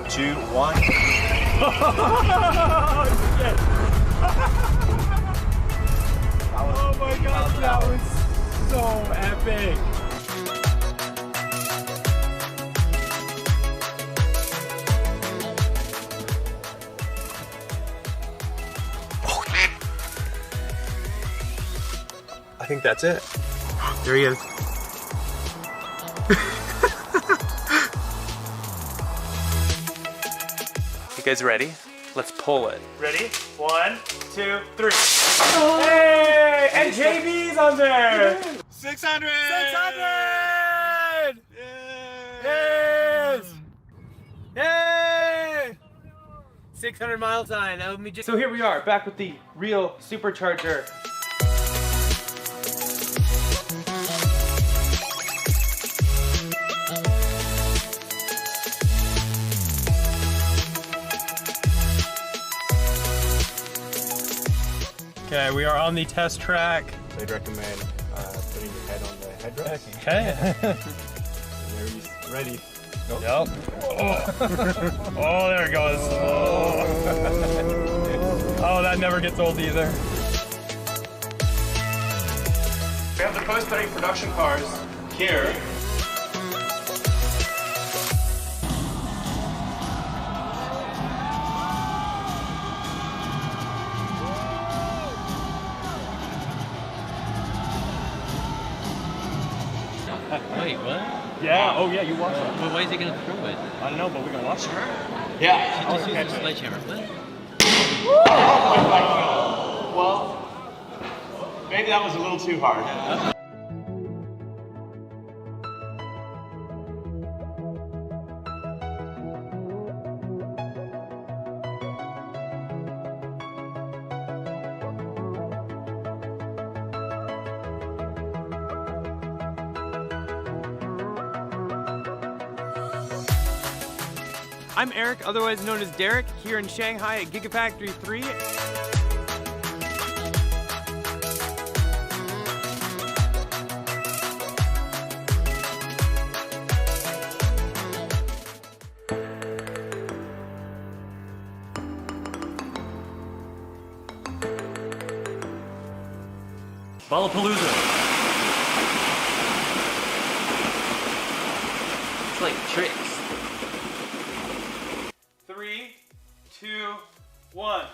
2, 1. Oh my god, that was so epic. I think that's it. There he is. You guys ready? Let's pull it. Ready? 1, 2, 3. Oh. Hey! And JB's on there! 600! 600! Yes! Yay! 600 mile time. That would be just. So here we are, back with the real supercharger. Okay, we are on the test track. They'd recommend putting your head on the headrest. Okay. There he's ready. Nope. Yep. Oh, there it goes. Oh, that never gets old either. We have the post-study production cars here. Wait, what? Yeah, oh yeah, you watch it. Well, why is he gonna throw it? I don't know, but we're gonna watch it. Yeah. Just use a sledgehammer. What? Well, maybe that was a little too hard. I'm Eric, otherwise known as Derek, here in Shanghai at Gigafactory 3. Ballapalooza. It's like tricks. 3, 2, 1.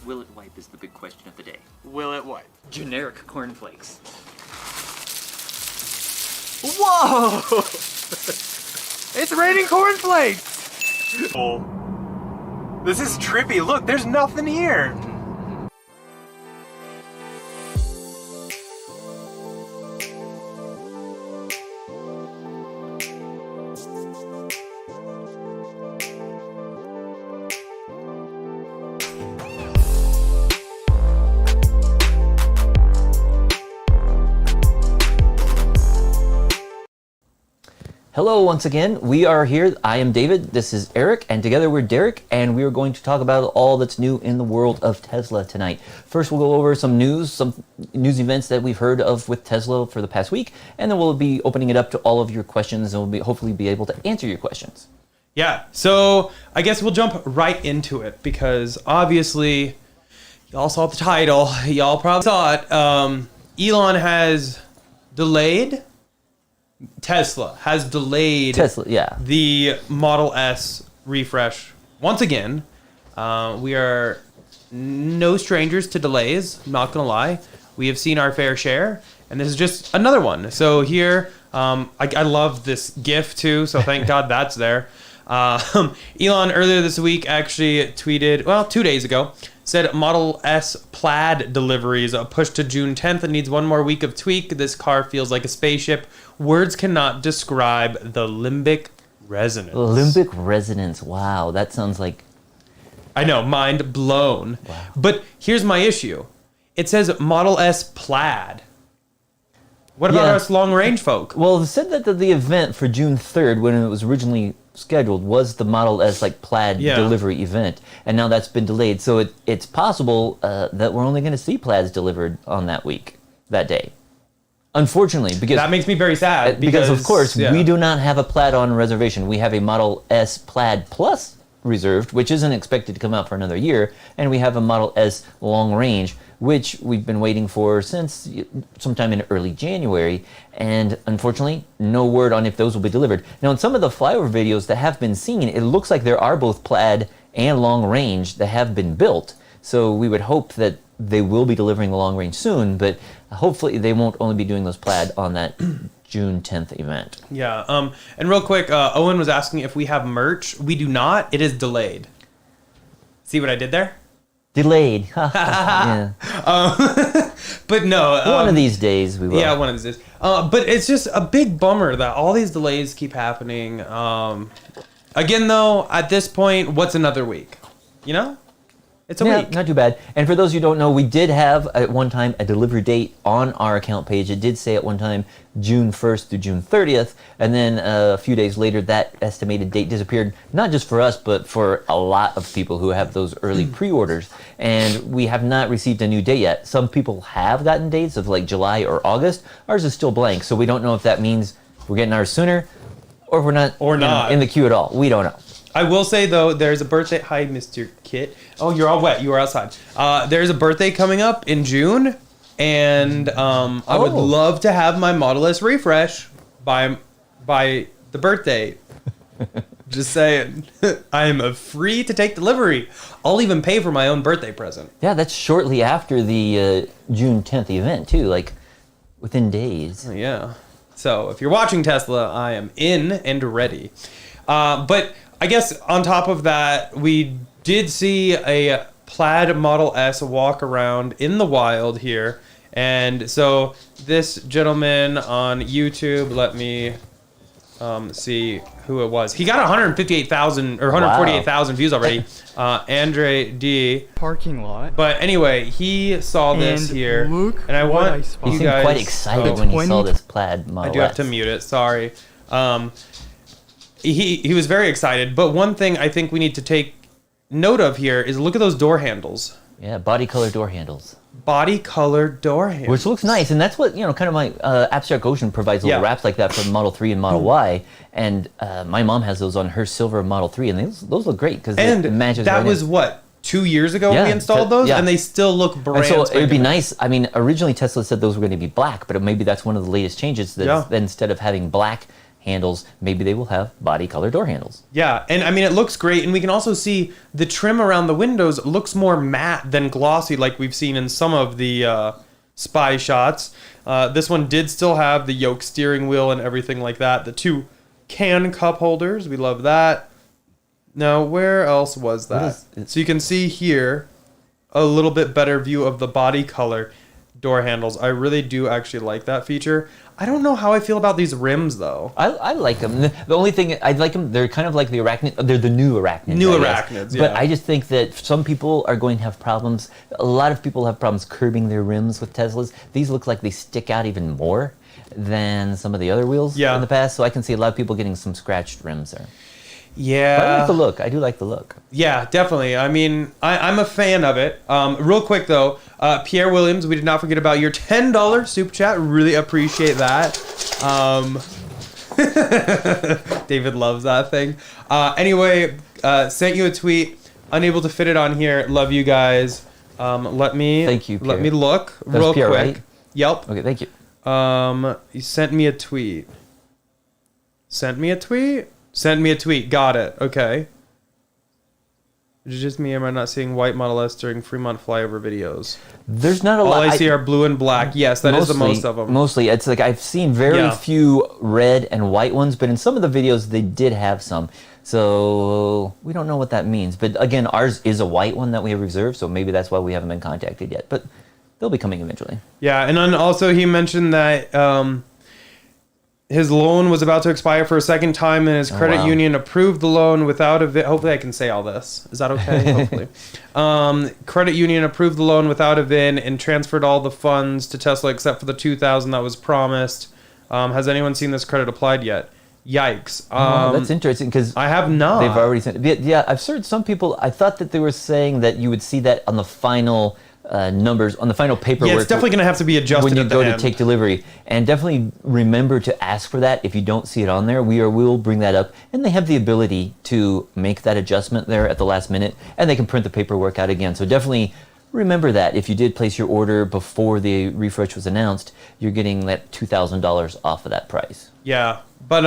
Will it wipe is the big question of the day. Will it wipe? Generic cornflakes. Whoa! It's raining cornflakes! Oh. This is trippy. Look, there's nothing here. Hello once again, we are here. I am David, this is Eric, and together we're Derek, and we are going to talk about all that's new in the world of Tesla tonight. First we'll go over some news events that we've heard of with Tesla for the past week, and then we'll be opening it up to all of your questions, and we'll hopefully be able to answer your questions. Yeah, so I guess we'll jump right into it, because obviously, y'all saw the title, y'all probably saw it, Elon has delayed Tesla has delayed the Model S refresh once again. We are no strangers to delays, not gonna lie. We have seen our fair share, and this is just another one. So here, I love this GIF too, so thank God that's there. Elon earlier this week actually tweeted, well, 2 days ago, said Model S Plaid deliveries pushed to June 10th and needs one more week of tweak. This car feels like a spaceship. Words cannot describe the limbic resonance. Limbic resonance, wow, that sounds like... I know, mind blown. Wow. But here's my issue. It says Model S Plaid. What about us long-range folk? Well, it said that the event for June 3rd, when it was originally scheduled, was the Model S Plaid delivery event, and now that's been delayed. So it's possible that we're only going to see Plaids delivered on that day. Unfortunately, because that makes me very sad. Because of course we do not have a Plaid on reservation. We have a Model S Plaid Plus reserved, which isn't expected to come out for another year, and we have a Model S Long Range, which we've been waiting for since sometime in early January, and unfortunately, no word on if those will be delivered. Now, in some of the flyover videos that have been seen, it looks like there are both Plaid and Long Range that have been built, so we would hope that they will be delivering the Long Range soon, but hopefully they won't only be doing those Plaid on that June 10th event. Yeah, and real quick, Owen was asking if we have merch. We do not. It is delayed. See what I did there? Delayed. Yeah. But no. One of these days we will. Yeah, one of these days. But it's just a big bummer that all these delays keep happening. Again, though, at this point, what's another week? You know? It's a week. Not too bad. And for those who don't know, we did have at one time a delivery date on our account page. It did say at one time June 1st through June 30th, and then a few days later that estimated date disappeared, not just for us, but for a lot of people who have those early pre-orders. And we have not received a new date yet. Some people have gotten dates of like July or August. Ours is still blank, so we don't know if that means we're getting ours sooner or if we're not in the queue at all. We don't know. I will say, though, there's a birthday. Hi, Mr. Kit. Oh, you're all wet. You were outside. There's a birthday coming up in June, and I would love to have my Model S refresh by the birthday. Just saying. I am free to take delivery. I'll even pay for my own birthday present. Yeah, that's shortly after the June 10th event, too, like within days. Yeah. So if you're watching Tesla, I am in and ready. But I guess on top of that, we did see a Plaid Model S walk around in the wild here. And so this gentleman on YouTube, let me see who it was. He got 158,000 or 148,000 views already. Andre D. Parking lot. But anyway, he saw this here. And I want He you seemed guys... quite excited when he saw this Plaid Model S. I do have to mute it, sorry. He was very excited, but one thing I think we need to take note of here is look at those door handles. Yeah, body color door handles. Body color door handles. Which looks nice, and that's what, kind of my Abstract Ocean provides little wraps like that for Model 3 and Model Y, and my mom has those on her silver Model 3, and those look great because it matches that right was in. What, 2 years ago we installed those, and they still look brand new. So it would be new. nice. I mean, originally Tesla said those were going to be black, but maybe that's one of the latest changes, that instead of having black handles, maybe they will have body color door handles. Yeah, and I mean, it looks great, and we can also see the trim around the windows looks more matte than glossy like we've seen in some of the spy shots. This one did still have the Yoke steering wheel and everything like that. The 2 can cup holders, we love that. Now, where else was that? So you can see here a little bit better view of the body color door handles. I really do actually like that feature. I don't know how I feel about these rims, though. I like them. The only thing, I like them, they're kind of like the Arachnid, they're the new Arachnids. Arachnids, yeah. But I just think that some people are going to have problems. A lot of people have problems curbing their rims with Teslas. These look like they stick out even more than some of the other wheels in the past, so I can see a lot of people getting some scratched rims there. Yeah. But I like the look. I do like the look. Yeah, definitely. I mean, I'm a fan of it. Real quick, though, Pierre Williams, we did not forget about your $10 super chat. Really appreciate that. David loves that thing. Anyway, sent you a tweet. Unable to fit it on here. Love you guys. Thank you, Pierre. Let me look real Pierre, quick. Right? Yep. Okay, thank you. You sent me a tweet. Sent me a tweet. Got it. Okay. Is it just me, or am I not seeing white Model S during Fremont flyover videos? There's not a All lot. I see are blue and black. Yes, that is the most of them. Mostly, it's like I've seen very few red and white ones, but in some of the videos they did have some. So we don't know what that means. But again, ours is a white one that we have reserved, so maybe that's why we haven't been contacted yet. But they'll be coming eventually. Yeah, and then also he mentioned that his loan was about to expire for a second time, and his credit wow. union approved the loan without a VIN. Hopefully, I can say all this. Is that okay? Hopefully. Credit union approved the loan without a VIN and transferred all the funds to Tesla except for the $2,000 that was promised. Has anyone seen this credit applied yet? Yikes. That's interesting because I have not. They've already sent it. Yeah, I've heard some people. I thought that they were saying that you would see that on the final numbers, on the final paperwork. Yeah, it's definitely going to have to be adjusted when you at the go end. to take delivery. And definitely remember to ask for that if you don't see it on there. We'll bring that up. And they have the ability to make that adjustment there at the last minute, and they can print the paperwork out again. So definitely remember that if you did place your order before the refresh was announced, you're getting that $2,000 off of that price. Yeah, but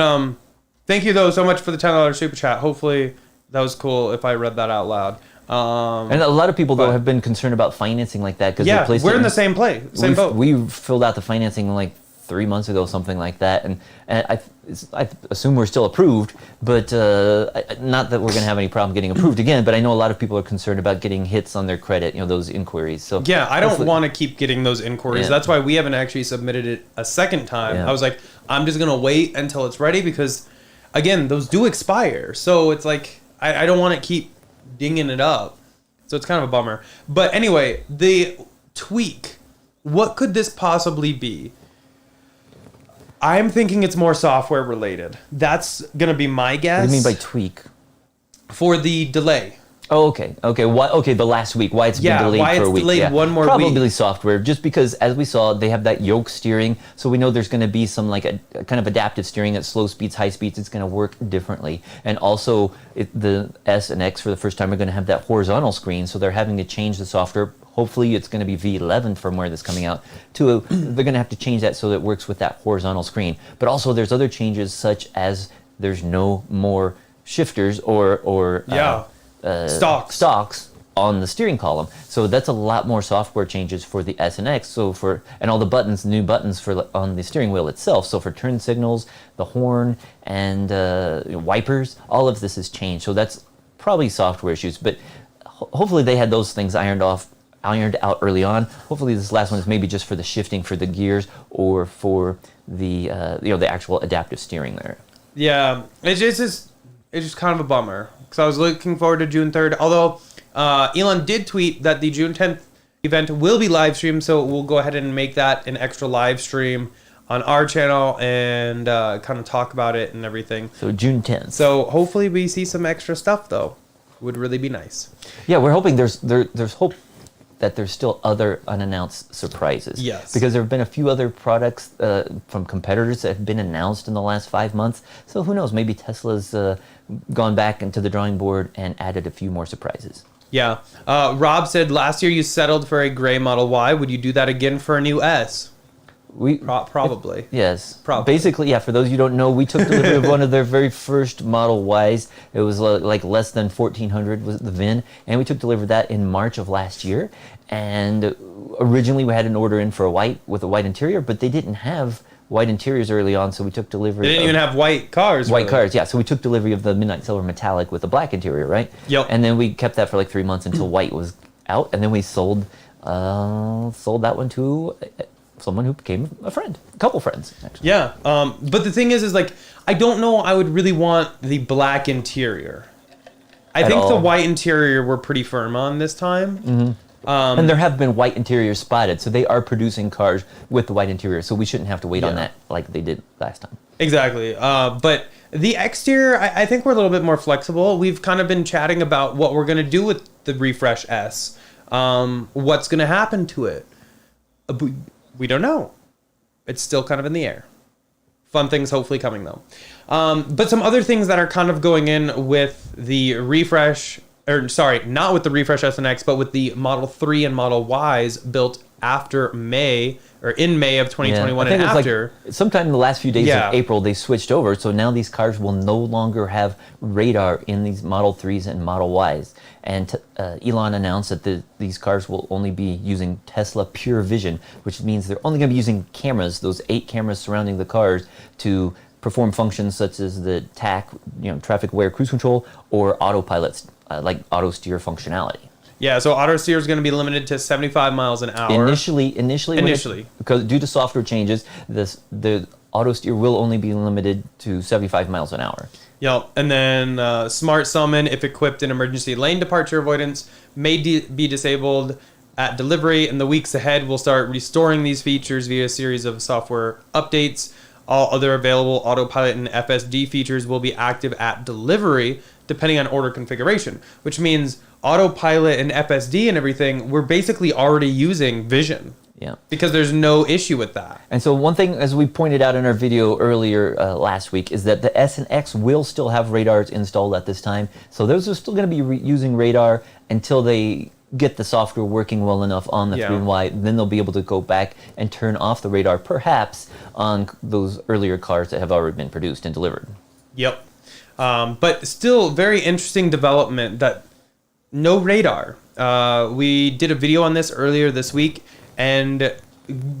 thank you though so much for the $10 super chat. Hopefully that was cool if I read that out loud. And a lot of people though have been concerned about financing like that because yeah, we're in the same same boat. We filled out the financing like 3 months ago, something like that, and I assume we're still approved, but not that we're going to have any problem getting approved again. But I know a lot of people are concerned about getting hits on their credit, those inquiries. So yeah, I don't want to keep getting those inquiries. Yeah. That's why we haven't actually submitted it a second time. Yeah. I was like, I'm just going to wait until it's ready because, again, those do expire. So it's like I don't want to keep dinging it up. So it's kind of a bummer. But anyway, the tweak. What could this possibly be? I'm thinking it's more software related. That's going to be my guess. What do you mean by tweak? For the delay. Oh, okay. Why? Okay, the last week. Why it's been delayed why for a it's week? delayed one more Probably week. software, just because as we saw, they have that yoke steering, so we know there's going to be some like a kind of adaptive steering at slow speeds, high speeds. It's going to work differently, and also the S and X for the first time are going to have that horizontal screen, so they're having to change the software. Hopefully, it's going to be V11 firmware that's coming out. They're going to have to change that so that it works with that horizontal screen. But also, there's other changes such as there's no more shifters or stocks on the steering column. So that's a lot more software changes for the S and X. So and all the buttons, new buttons on the steering wheel itself. So for turn signals, the horn, and wipers, all of this has changed. So that's probably software issues. But hopefully they had those things ironed out early on. Hopefully this last one is maybe just for the shifting for the gears or for the the actual adaptive steering there. Yeah, it's just kind of a bummer because I was looking forward to June 3rd. Although Elon did tweet that the June 10th event will be live streamed, so we'll go ahead and make that an extra live stream on our channel and kind of talk about it and everything. So June 10th. So hopefully we see some extra stuff though. Would really be nice. Yeah, we're hoping there's hope that there's still other unannounced surprises. Yes. Because there have been a few other products from competitors that have been announced in the last 5 months. So who knows? Maybe Tesla's gone back into the drawing board and added a few more surprises. Yeah. Rob said last year you settled for a gray Model Y. Would you do that again for a new S? Probably. Yes. Probably. Basically, yeah, for those you don't know, we took delivery of one of their very first Model Ys. It was like less than 1,400 was the VIN, and we took delivery of that in March of last year. And originally we had an order in for a white with a white interior, but they didn't have white interiors early on, so we took delivery. They didn't even have white cars. White cars, yeah. So we took delivery of the Midnight Silver Metallic with a black interior, right? Yep. And then we kept that for like 3 months until white was out, and then we sold that one to someone who became a friend, a couple friends, actually. Yeah, but the thing is like, I don't know I would really want the black interior. I think the white interior we're pretty firm on this time. Mm-hmm. And there have been white interiors spotted, so they are producing cars with the white interior, so we shouldn't have to wait on that like they did last time. Exactly. But the exterior, I think we're a little bit more flexible. We've kind of been chatting about what we're going to do with the Refresh S. What's going to happen to it. We don't know. It's still kind of in the air. Fun things hopefully coming though. But some other things that are kind of going in with the refresh, or sorry, not with the Refresh S and X, but with the Model 3 and Model Ys built after May, or in May of 2021 and after. Like sometime in the last few days of April, they switched over, so now these cars will no longer have radar in these Model 3s and Model Ys. And Elon announced that these cars will only be using Tesla Pure Vision, which means they're only going to be using cameras, those 8 cameras surrounding the cars, to perform functions such as the TAC, traffic aware cruise control, or autopilots, like auto steer functionality. Yeah, so auto steer is going to be limited to 75 miles an hour. Initially, because due to software changes, the auto steer will only be limited to 75 miles an hour. Yep. And then Smart Summon, if equipped in emergency lane departure avoidance, may be disabled at delivery. In the weeks ahead, we'll start restoring these features via a series of software updates. All other available autopilot and FSD features will be active at delivery, depending on order configuration, which means autopilot and FSD and everything, we're basically already using vision. Yeah. Because there's no issue with that. And so one thing, as we pointed out in our video earlier last week, is that the S and X will still have radars installed at this time. So those are still going to be using radar until they get the software working well enough on the 3-in-Y. Then they'll be able to go back and turn off the radar, perhaps on those earlier cars that have already been produced and delivered. Yep. But still very interesting development that no radar. We did a video on this earlier this week and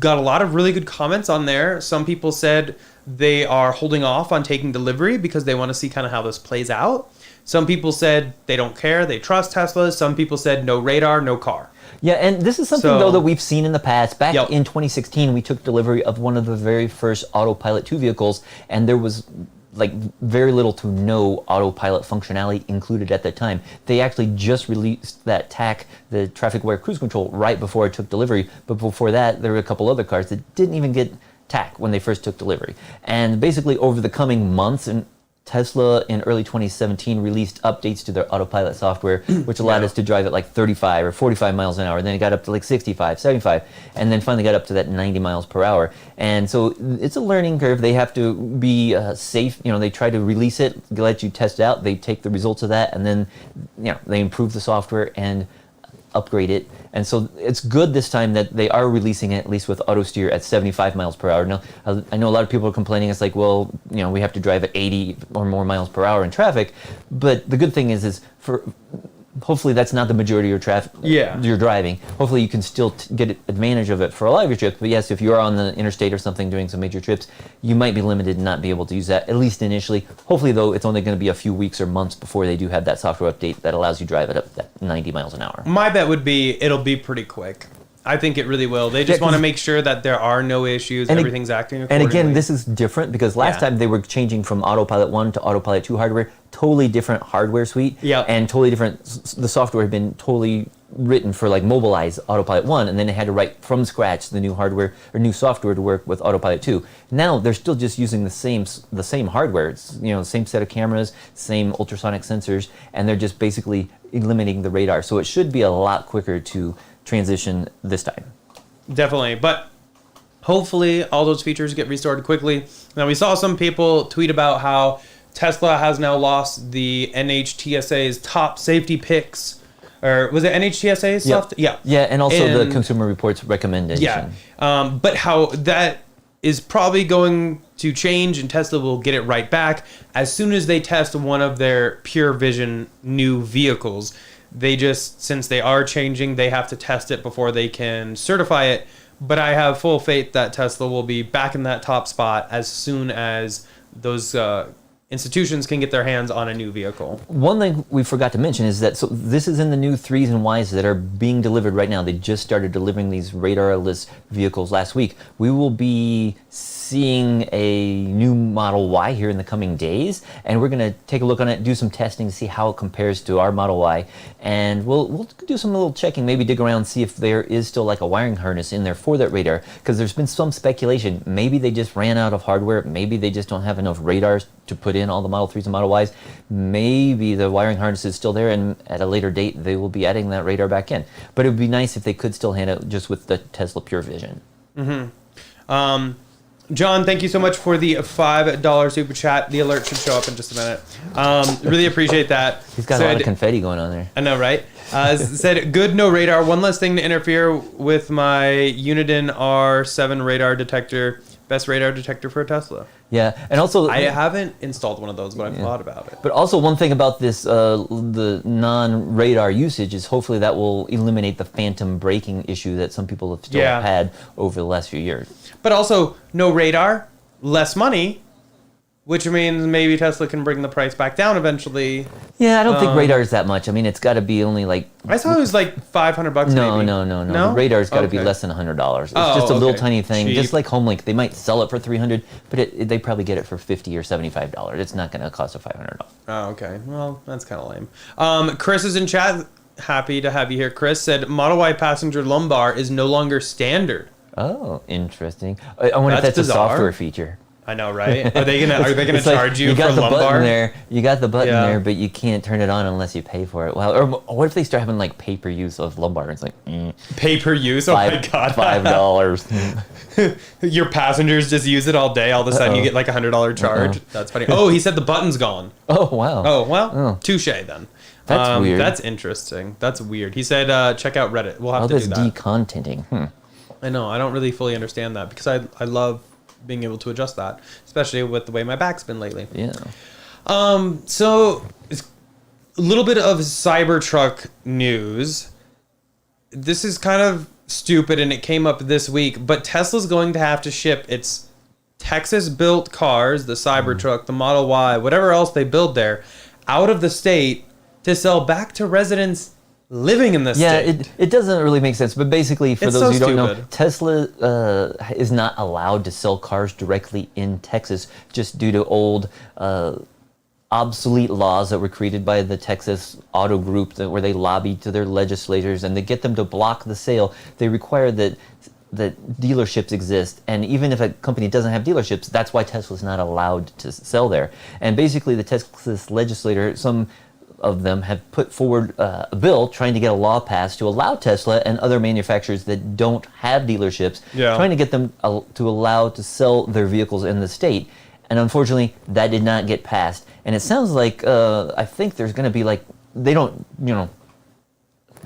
got a lot of really good comments on there. Some people said they are holding off on taking delivery because they want to see kind of how this plays out. Some people said they don't care, they trust Tesla. Some people said no radar, no car. Yeah, and this is something, though, that we've seen in the past. Back in 2016, we took delivery of one of the very first Autopilot 2 vehicles, and there was like very little to no autopilot functionality included at that time. They actually just released that TAC, the traffic aware cruise control, right before I took delivery. But before that, there were a couple other cars that didn't even get TAC when they first took delivery. And basically over the coming months, and Tesla in early 2017 released updates to their autopilot software, which allowed us to drive at like 35 or 45 miles an hour. And then it got up to like 65, 75, and then finally got up to that 90 miles per hour. And so it's a learning curve. They have to be safe. You know, they try to release it, let you test it out. They take the results of that, and then they improve the software and upgrade it. And so it's good this time that they are releasing it, at least with auto steer, at 75 miles per hour. Now, I know a lot of people are complaining. It's like, well, we have to drive at 80 or more miles per hour in traffic. But the good thing is for hopefully that's not the majority of your traffic you're driving. Hopefully you can still get advantage of it for a lot of your trips. But yes, if you're on the interstate or something doing some major trips, you might be limited and not be able to use that, at least initially. Hopefully, though, it's only going to be a few weeks or months before they do have that software update that allows you to drive it up at 90 miles an hour. My bet would be it'll be pretty quick. I think it really will. They just want to make sure that there are no issues, everything's acting accordingly. And again, this is different because last time they were changing from Autopilot 1 to Autopilot 2 hardware, totally different hardware suite, and totally different. The software had been totally written for like Mobilize Autopilot 1, and then they had to write from scratch the new hardware or new software to work with Autopilot 2. Now they're still just using the same hardware. It's, the same set of cameras, same ultrasonic sensors, and they're just basically eliminating the radar. So it should be a lot quicker to transition this time. Definitely, but hopefully all those features get restored quickly. Now we saw some people tweet about how Tesla has now lost the NHTSA's top safety picks, or was it NHTSA's? Yeah, and also the Consumer Reports recommendation. But how that is probably going to change, and Tesla will get it right back as soon as they test one of their pure vision new vehicles. They just, since they are changing, they have to test it before they can certify it. But I have full faith that Tesla will be back in that top spot as soon as those institutions can get their hands on a new vehicle. One thing we forgot to mention is that this is in the new 3s and Ys that are being delivered right now. They just started delivering these radarless vehicles last week. We will be seeing a new Model Y here in the coming days, and we're going to take a look on it, do some testing to see how it compares to our Model Y, and we'll do some little checking, maybe dig around, see if there is still like a wiring harness in there for that radar, because there's been some speculation. Maybe they just ran out of hardware, maybe they just don't have enough radars to put in all the Model 3s and Model Ys. Maybe the wiring harness is still there, and at a later date they will be adding that radar back in. But it would be nice if they could still handle it just with the Tesla Pure Vision. John, thank you so much for the $5 super chat. The alert should show up in just a minute. Really appreciate that. He's got a lot of confetti going on there. I know, right? Said, good, no radar. One less thing to interfere with my Uniden R7 radar detector. Best radar detector for a Tesla. Yeah, and also I haven't installed one of those, but I've thought about it. But also one thing about this, the non-radar usage is hopefully that will eliminate the phantom braking issue that some people have still had over the last few years. But also, no radar, less money, which means maybe Tesla can bring the price back down eventually. Yeah, I don't think radar's that much. I mean, it's got to be only like... I saw it was like $500 No, maybe. no. No? The radar's got to be Okay. less than $100. It's Oh, just a little okay. tiny thing, Cheap. just like HomeLink. They might sell it for $300, but they probably get it for $50 or $75. It's not going to cost a $500. Oh, okay. Well, that's kind of lame. Chris is in chat. Happy to have you here. Chris said Model Y passenger lumbar is no longer standard. Oh, interesting. I wonder if That's that's bizarre. a software feature. I know, right? Are they gonna It's like, charge you got for the lumbar? button there. You got the button Yeah. there, but you can't turn it on unless you pay for it. Well, or what if they start having like pay per use of lumbar? It's like Pay per use. Oh my god. $5. Your passengers just use it all day. All of a sudden, you get like $100 charge. That's funny. Oh, he said the button's gone. Oh wow. Oh well, Oh. touche then. That's weird. That's interesting. That's weird. He said, check out Reddit. We'll have All to this do that. decontenting. I know. I don't really fully understand that because I love being able to adjust that, especially with the way my back's been lately. Yeah. So it's a little bit of Cybertruck news. This is kind of stupid and it came up this week, but Tesla's going to have to ship its Texas-built cars, the Cybertruck, the Model Y, whatever else they build there, out of the state to sell back to residents living in the Yeah, state. it doesn't really make sense. But basically, for It's those so who don't know, stupid. Tesla is not allowed to sell cars directly in Texas just due to old obsolete laws that were created by the Texas Auto Group where they lobbied to their legislators and they get them to block the sale. They require that dealerships exist, and even if a company doesn't have dealerships, that's why Tesla's not allowed to sell there. And basically, the Texas legislator, some of them have put forward a bill trying to get a law passed to allow Tesla and other manufacturers that don't have dealerships, trying to get them to allow to sell their vehicles in the state. And unfortunately, that did not get passed. And it sounds like, I think there's going to be like, they don't,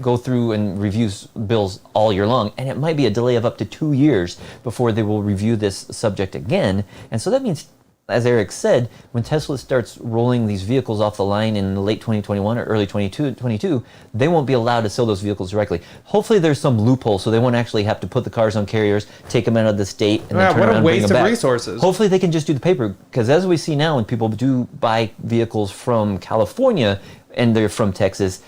go through and review bills all year long. And it might be a delay of up to 2 years before they will review this subject again. And so that means, as Eric said, when Tesla starts rolling these vehicles off the line in late 2021 or early 2022, they won't be allowed to sell those vehicles directly. Hopefully there's some loophole so they won't actually have to put the cars on carriers, take them out of the state, and then turn what around a and bring waste them of back. resources. Hopefully they can just do the paper, because as we see now when people do buy vehicles from California and they're from Texas,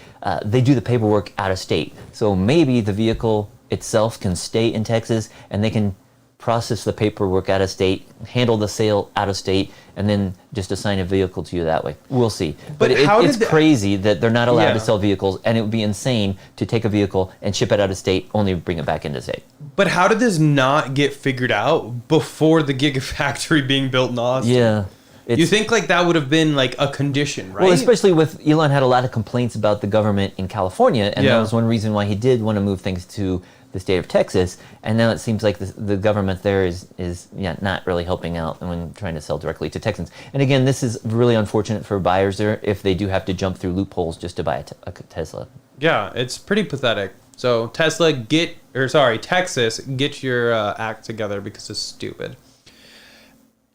they do the paperwork out of state. So maybe the vehicle itself can stay in Texas and they can process the paperwork out of state, handle the sale out of state, and then just assign a vehicle to you that way. We'll see. But how it's did crazy that they're not allowed Yeah. to sell vehicles, and it would be insane to take a vehicle and ship it out of state, only to bring it back into state. But how did this not get figured out before the Gigafactory being built in Austin? Yeah. You think like that would have been like a condition, right? Well, especially with Elon had a lot of complaints about the government in California, and that was one reason why he did want to move things to the state of Texas. And now it seems like the government there is not really helping out when trying to sell directly to Texans. And again, this is really unfortunate for buyers there if they do have to jump through loopholes just to buy a Tesla. Yeah, it's pretty pathetic. So Texas, get your act together because it's stupid.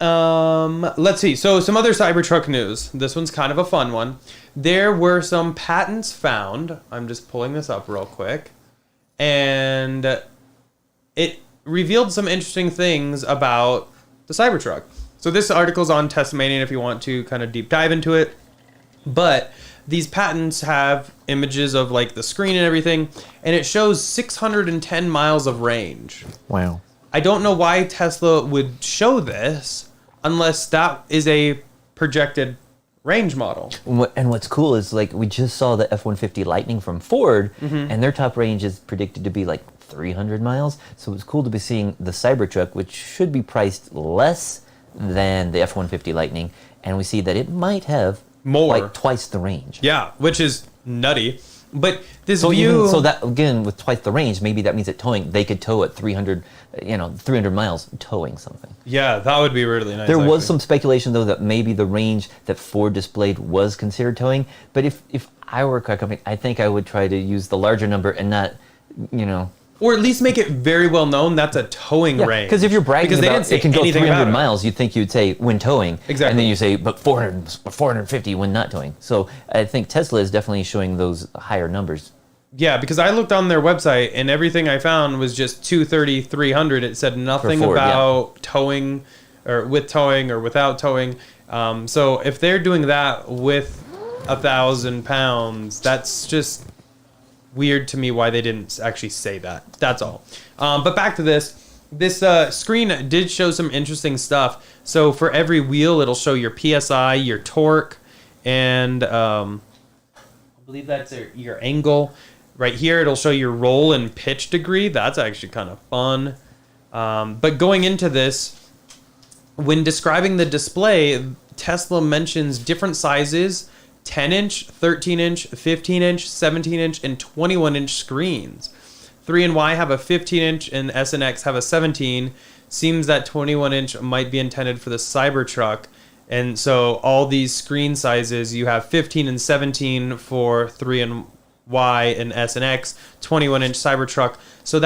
Let's see. So some other Cybertruck news. This one's kind of a fun one. There were some patents found. I'm just pulling this up real quick. And it revealed some interesting things about the Cybertruck. So this article's on Testamania if you want to kind of deep dive into it. But these patents have images of like the screen and everything, and it shows 610 miles of range. Wow. I don't know why Tesla would show this unless that is a projected range model. And what's cool is like we just saw the F-150 Lightning from Ford, and their top range is predicted to be like 300 miles. So it's cool to be seeing the Cybertruck, which should be priced less than the F-150 Lightning, and we see that it might have More. twice the range. Yeah, which is nutty. But this So view... so that again with twice the range, maybe that means that towing they could tow at 300 miles towing something. Yeah, that would be really nice. There was actually. some speculation though that maybe the range that Ford displayed was considered towing, but if I were a car company, I think I would try to use the larger number and not, Or at least make it very well known that's a towing range. because if you're bragging Because they about didn't say it can go anything 300 about it. miles, you'd think you'd say when towing. Exactly. And then you say, but 450 when not towing. So I think Tesla is definitely showing those higher numbers. Yeah, because I looked on their website and everything I found was just 230, 300. It said nothing Ford, about towing or with towing or without towing. So if they're doing that with 1,000 pounds, that's just weird to me why they didn't actually say that. That's all. But back to this. This screen did show some interesting stuff. So for every wheel, it'll show your PSI, your torque, and I believe that's your angle. Right here, it'll show your roll and pitch degree. That's actually kind of fun. But going into this, when describing the display, Tesla mentions different sizes, 10-inch, 13-inch, 15-inch, 17-inch, and 21-inch screens. 3 and Y have a 15-inch, and S and X have a 17. Seems that 21-inch might be intended for the Cybertruck. And so all these screen sizes, you have 15 and 17 for 3 and Y and S and X, 21-inch Cybertruck. So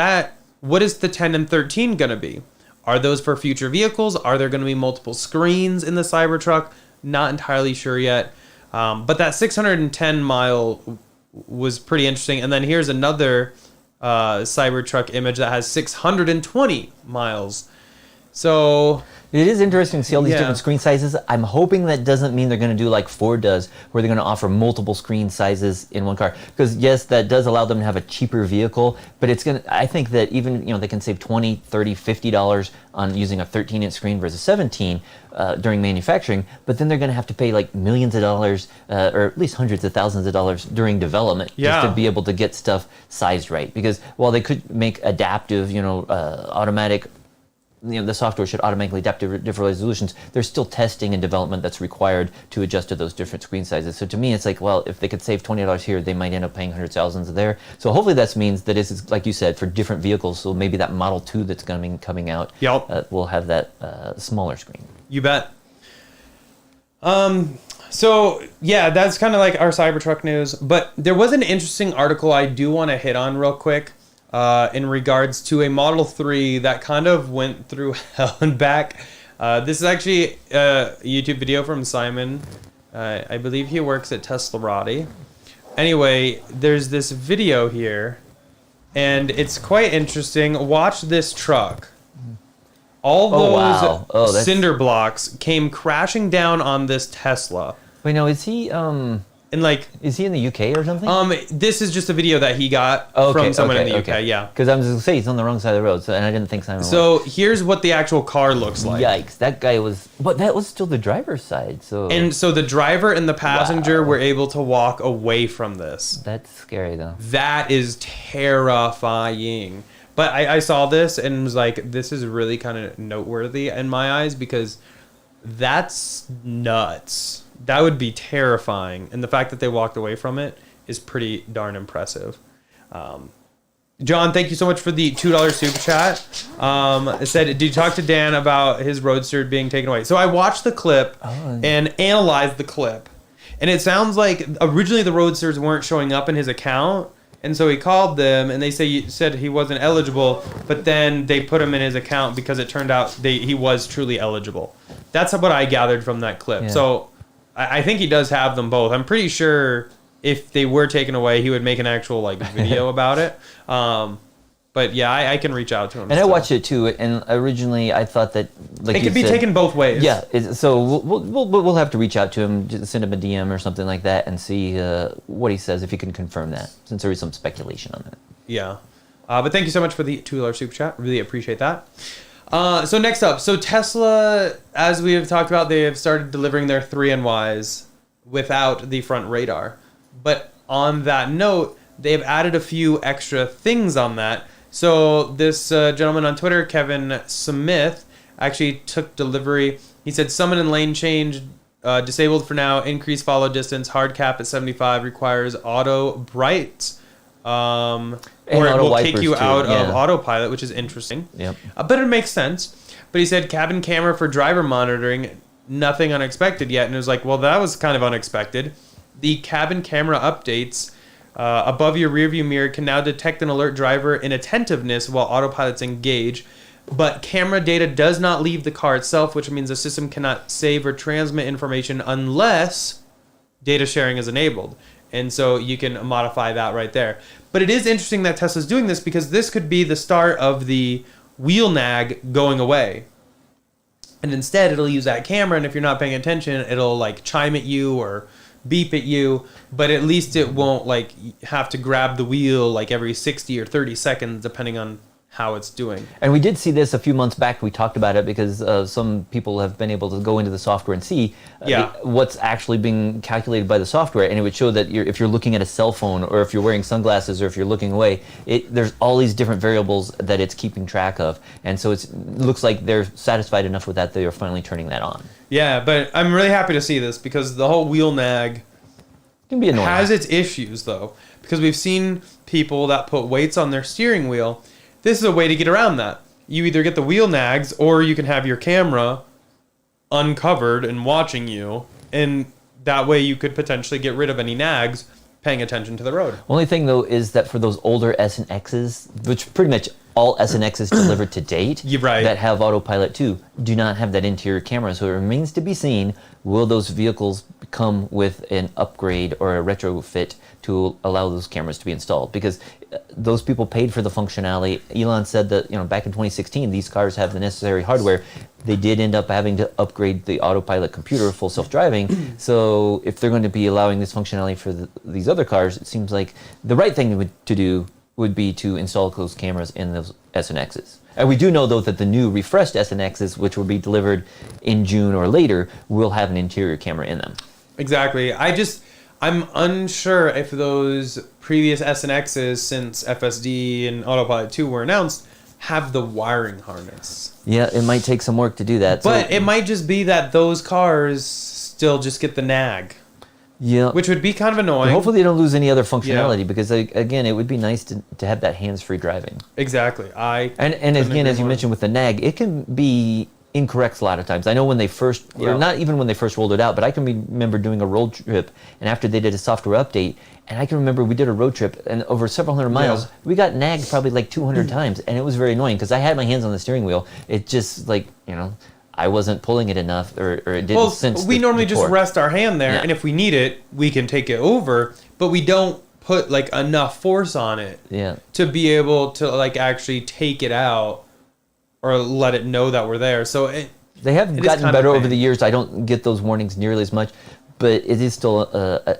what is the 10 and 13 going to be? Are those for future vehicles? Are there going to be multiple screens in the Cybertruck? Not entirely sure yet. But that 610 mile was pretty interesting. And then here's another Cybertruck image that has 620 miles. So it is interesting to see all these different screen sizes. I'm hoping that doesn't mean they're going to do like Ford does, where they're going to offer multiple screen sizes in one car. Because yes, that does allow them to have a cheaper vehicle, but it's going to, I think that even, they can save $20, $30, $50 on using a 13-inch screen versus 17 during manufacturing, but then they're going to have to pay like millions of dollars, or at least hundreds of thousands of dollars during development just to be able to get stuff sized right. Because while they could make adaptive, automatic, the software should automatically adapt to different resolutions, there's still testing and development that's required to adjust to those different screen sizes. So to me, it's like, well, if they could save $20 here, they might end up paying hundreds of thousands there. So hopefully that means that it's, like you said, for different vehicles. So maybe that Model 2 that's going to be coming out will have that smaller screen. You bet. So yeah, that's kind of like our Cybertruck news. But there was an interesting article I do want to hit on real quick. In regards to a Model 3 that kind of went through hell and back. This is actually a YouTube video from Simon. I believe he works at Teslarati. Anyway, there's this video here, and it's quite interesting. Watch this truck. All those cinder blocks came crashing down on this Tesla. Wait, no, is he... And is he in the UK or something? This is just a video that he got from someone in the UK. Yeah, because I was going to say he's on the wrong side of the road, and I didn't think Simon. So here's what the actual car looks like. Yikes! That guy was, but that was still the driver's side. So the driver and the passenger were able to walk away from this. That's scary, though. That is terrifying. But I saw this and was like, this is really kind of noteworthy in my eyes because that's nuts. That would be terrifying. And the fact that they walked away from it is pretty darn impressive. John, thank you so much for the $2 super chat. It said, did you talk to Dan about his Roadster being taken away? So I watched the clip and analyzed the clip. And it sounds like originally the Roadsters weren't showing up in his account. And so he called them and they said he wasn't eligible. But then they put him in his account because it turned out he was truly eligible. That's what I gathered from that clip. Yeah. So I think he does have them both. I'm pretty sure if they were taken away, he would make an actual video about it. But yeah, I can reach out to him. And I watched it too. And originally, I thought that it could be taken both ways. Yeah. So we'll have to reach out to him, just send him a DM or something like that, and see what he says if he can confirm that, since there is some speculation on that. Yeah. But thank you so much for the $2 super chat. Really appreciate that. So next up, Tesla, as we have talked about, they have started delivering their 3NYs without the front radar. But on that note, they've added a few extra things on that. So this gentleman on Twitter, Kevin Smith, actually took delivery. He said summon and lane change disabled for now, increase follow distance, hard cap at 75, requires auto bright. Or it will kick you out of autopilot, which is interesting. Yep. But it makes sense. But he said cabin camera for driver monitoring, nothing unexpected yet. And it was like, well, that was kind of unexpected. The cabin camera updates above your rearview mirror can now detect and alert driver inattentiveness while autopilot's engaged. But camera data does not leave the car itself, which means the system cannot save or transmit information unless data sharing is enabled. And so you can modify that right there. But it is interesting that Tesla's doing this because this could be the start of the wheel nag going away. And instead, it'll use that camera, and if you're not paying attention, it'll like chime at you or beep at you, but at least it won't like have to grab the wheel like every 60 or 30 seconds, depending on how it's doing. And we did see this a few months back. We talked about it because some people have been able to go into the software and see what's actually being calculated by the software, and it would show that if you're looking at a cell phone, or if you're wearing sunglasses, or if you're looking away, there's all these different variables that it's keeping track of. And so it looks like they're satisfied enough with that they are finally turning that on. Yeah, but I'm really happy to see this because the whole wheel nag Can be annoying. has its issues though, because we've seen people that put weights on their steering wheel. This is a way to get around that. You either get the wheel nags, or you can have your camera uncovered and watching you, and that way you could potentially get rid of any nags paying attention to the road. Only thing though is that for those older S and X's, which pretty much all S and X's delivered to date You're right. that have autopilot 2 do not have that interior camera. So it remains to be seen, will those vehicles come with an upgrade or a retrofit to allow those cameras to be installed? Because those people paid for the functionality. Elon said that back in 2016 these cars have the necessary hardware. They did end up having to upgrade the autopilot computer, full self-driving. So if they're going to be allowing this functionality for these other cars, it seems like the right thing to do would be to install those cameras in those S and X's. And we do know though that the new refreshed S and X's, which will be delivered in June or later, will have an interior camera in them. Exactly. I'm unsure if those previous S and X's, since FSD and Autopilot 2 were announced, have the wiring harness. Yeah, it might take some work to do that. But it might just be that those cars still just get the nag. Yeah. Which would be kind of annoying. But hopefully they don't lose any other functionality, because again, it would be nice to have that hands-free driving. Exactly. And again, as you mentioned with the nag, it can be incorrect a lot of times. I know when they first, or not even when they first rolled it out, but I can remember doing a road trip, and after they did a software update, and I can remember we did a road trip, and over several hundred miles, we got nagged probably like 200 times, and it was very annoying because I had my hands on the steering wheel. It just I wasn't pulling it enough, or it didn't sense. We normally the just torque. rest our hand there, and if we need it, we can take it over, but we don't put like enough force on it to be able to like actually take it out or let it know that we're there. So they have gotten better over the years. I don't get those warnings nearly as much, but it is still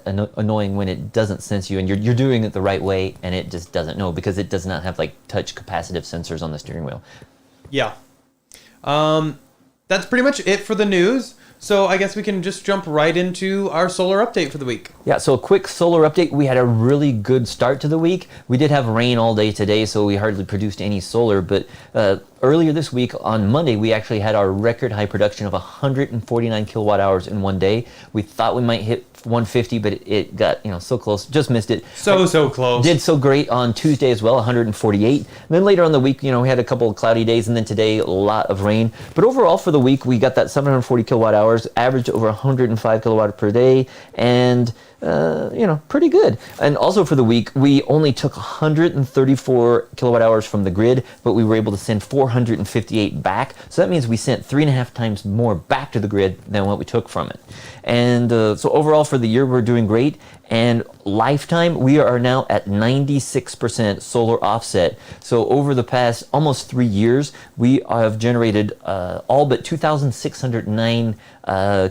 annoying when it doesn't sense you and you're doing it the right way and it just doesn't know, because it does not have like touch capacitive sensors on the steering wheel. Yeah. That's pretty much it for the news. So I guess we can just jump right into our solar update for the week. Yeah, so a quick solar update. We had a really good start to the week. We did have rain all day today, so we hardly produced any solar, but earlier this week on Monday, we actually had our record high production of 149 kilowatt hours in one day. We thought we might hit 150, but it got so close, just missed it. So close. Did so great on Tuesday as well, 148. And then later on the week, we had a couple of cloudy days, and then today a lot of rain. But overall for the week, we got that 740 kilowatt hours, averaged over 105 kilowatt per day, and pretty good. And also for the week, we only took 134 kilowatt hours from the grid, but we were able to send 458 back. So that means we sent 3.5 times more back to the grid than what we took from it. And so overall for the year, we're doing great. And lifetime, we are now at 96% solar offset. So over the past almost 3 years, we have generated all but 2,609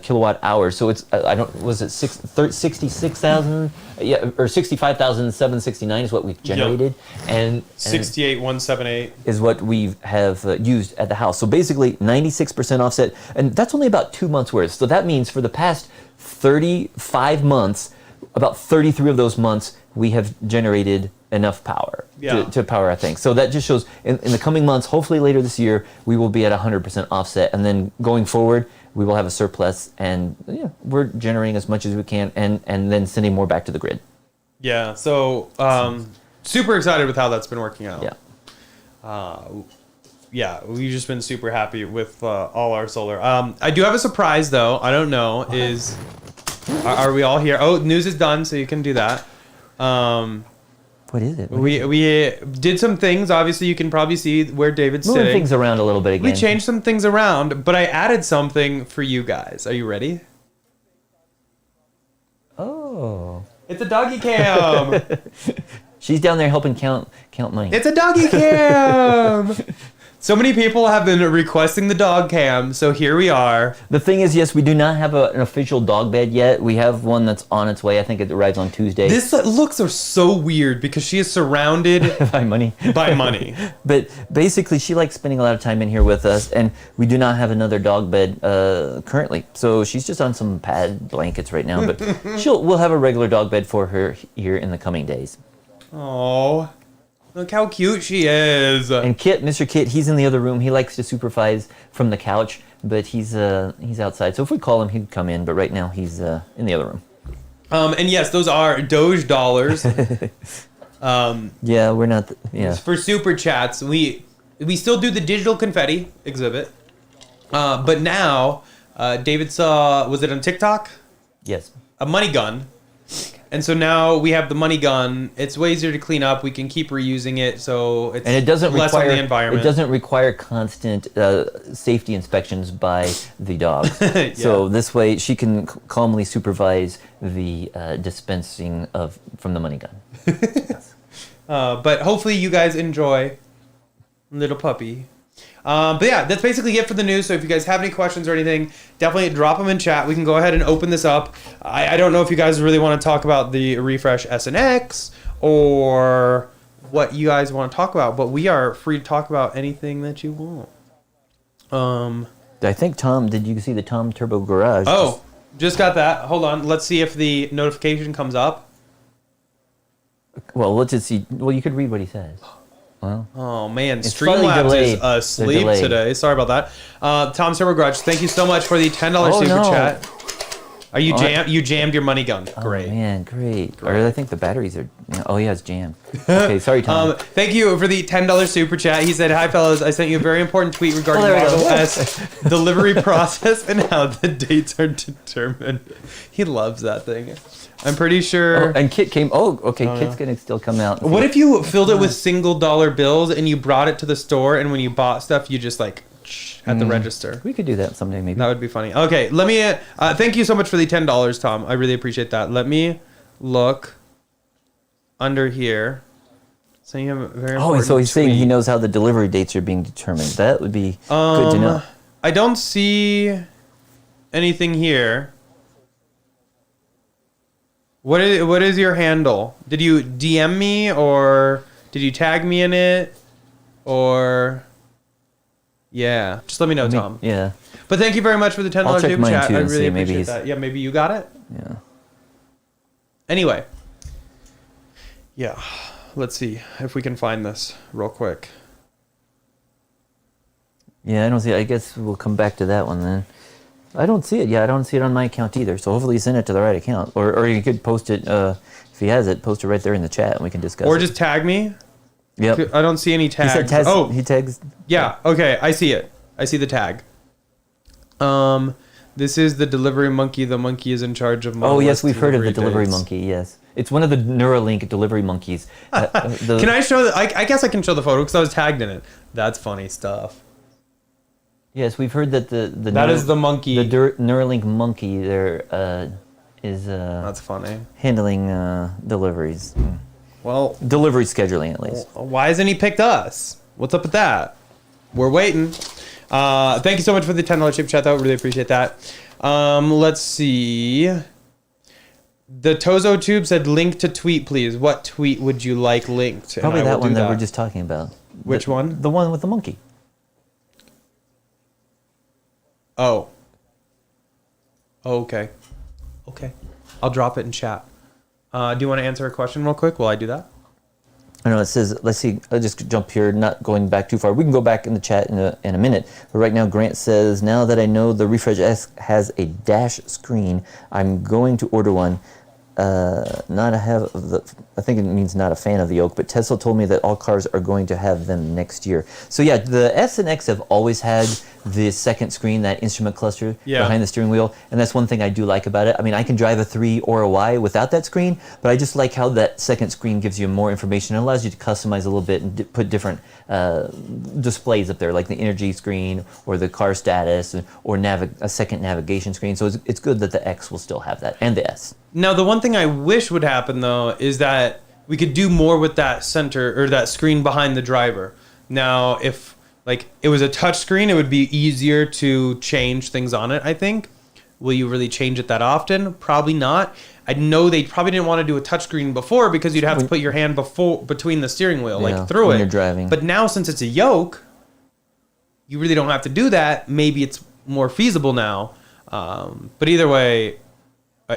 kilowatt hours. So it's was it 66,000? Yeah, or 65,769 is what we've generated, and 68,178 is what we have used at the house. So basically 96% offset, and that's only about 2 months worth. So that means for the past 35 months, about 33 of those months, we have generated enough power to power our thing. So that just shows in the coming months, hopefully later this year, we will be at 100% offset. And then going forward, we will have a surplus, and we're generating as much as we can and then sending more back to the grid. Yeah, so super excited with how that's been working out. Yeah, we've just been super happy with all our solar. I do have a surprise, though. I don't know. Are we all here? Oh, news is done, so you can do that. What is it? We did some things. Obviously, you can probably see where David's Moving sitting. things around a little bit again. We changed some things around, but I added something for you guys. Are you ready? Oh. It's a doggy cam. She's down there helping count money. It's a doggy cam. So many people have been requesting the dog cam, so here we are. The thing is, yes, we do not have an official dog bed yet. We have one that's on its way. I think it arrives on Tuesday. This looks are so weird because she is surrounded by money. by money. But basically, she likes spending a lot of time in here with us, and we do not have another dog bed currently. So she's just on some pad blankets right now, but we'll have a regular dog bed for her here in the coming days. Oh, look how cute she is. And Kit, Mr. Kit, he's in the other room. He likes to supervise from the couch, but he's outside. So if we call him, he'd come in. But right now, he's in the other room. And yes, those are Doge dollars. Yeah, we're not. For super chats, we still do the digital confetti exhibit, but now David saw, was it on TikTok? Yes. A money gun. And so now we have the money gun. It's way easier to clean up. We can keep reusing it, so it's And it doesn't less require on the environment. It doesn't require constant safety inspections by the dog. Yeah. So this way, she can calmly supervise the dispensing from the money gun. But hopefully you guys enjoy little puppy. But yeah, that's basically it for the news. So if you guys have any questions or anything, definitely drop them in chat. We can go ahead and open this up. I don't know if you guys really want to talk about the refresh S and X or what you guys want to talk about, but we are free to talk about anything that you want. I think Tom, did you see the Tom Turbo Garage? Oh, just got that. Hold on. Let's see if the notification comes up. Well, let's just see. Well, you could read what he says. Well, Oh man, It's slightly Streamlabs delayed. is They're asleep delayed. today. Sorry about that. Tom Server Grudge, thank you so much for the $10 Oh, super no. chat. Are you Oh, You jammed your money gun. oh, Great. man, great. Or I think the batteries are. Oh yeah, it's jammed. Okay, sorry, Tom. Thank you for the $10 super chat. He said, "Hi fellas, I sent you a very important tweet regarding Oh, there we go. Model S delivery process and how the dates are determined." He loves that thing. I'm pretty sure. And Kit came. Oh, okay. Kit's gonna still come out. What if you filled it with single dollar bills and you brought it to the store, and when you bought stuff, you just like at the register? We could do that someday, maybe. That would be funny. Okay, let me. Thank you so much for the $10, Tom. I really appreciate that. Let me look under here. So you have a very. Oh, so he's saying he tweet. knows how the delivery dates are being determined. That would be good to know. I don't see anything here. What is your handle? Did you DM me or did you tag me in it? Or yeah, just let me know, Tom. Yeah. But thank you very much for the $10 I'll check super mine chat. too I and really see, maybe appreciate he's- that. Yeah, maybe you got it. Yeah. Anyway, yeah, let's see if we can find this real quick. Yeah, I don't see it. I guess we'll come back to that one then. I don't see it. Yeah, I don't see it on my account either. So hopefully you send it to the right account. Or you could post it, if he has it, post it right there in the chat and we can discuss Or it. just tag me. Yep. I don't see any He tags. said tags. Oh, He tags. yeah. Okay, I see it. I see the tag. This is the delivery monkey. The monkey is in charge of. Oh, yes, we've heard of the delivery delivery dates. monkey, yes. It's one of the Neuralink delivery monkeys. Can I show the? I guess I can show the photo because I was tagged in it. That's funny stuff. Yes, we've heard that the That is the monkey. The Neuralink monkey there is That's funny. handling deliveries. Well, Delivery scheduling, at least. why hasn't he picked us? What's up with that? We're waiting. Thank you so much for the $10 super chat, though. Really appreciate that. Let's see. The Tozo Tube said, "Link to tweet, please." What tweet would you like linked? And Probably I will that one do that we're just talking about. Which one? The one with the monkey. Oh. Okay. Okay. I'll drop it in chat. Do you want to answer a question real quick while I do that? I know it says, let's see, I'll just jump here, not going back too far. We can go back in the chat in a minute. But right now, Grant says, now that I know the Refresh S has a dash screen, I'm going to order one. I think it means not a fan of the Yoke, but Tesla told me that all cars are going to have them next year. So yeah, the S and X have always had the second screen, that instrument cluster behind the steering wheel, and that's one thing I do like about it. I mean, I can drive a 3 or a Y without that screen, but I just like how that second screen gives you more information. It allows you to customize a little bit and put different displays up there, like the energy screen or the car status or a second navigation screen. So it's good that the X will still have that, and the S. Now, the one thing I wish would happen, though, is that we could do more with that center or that screen behind the driver. Now, if like it was a touchscreen, it would be easier to change things on it, I think. Will you really change it that often? Probably not. I know they probably didn't want to do a touchscreen before because you'd have to put your hand between the steering wheel, like through when it. you're driving. But now since it's a yoke, you really don't have to do that. Maybe it's more feasible now. But either way,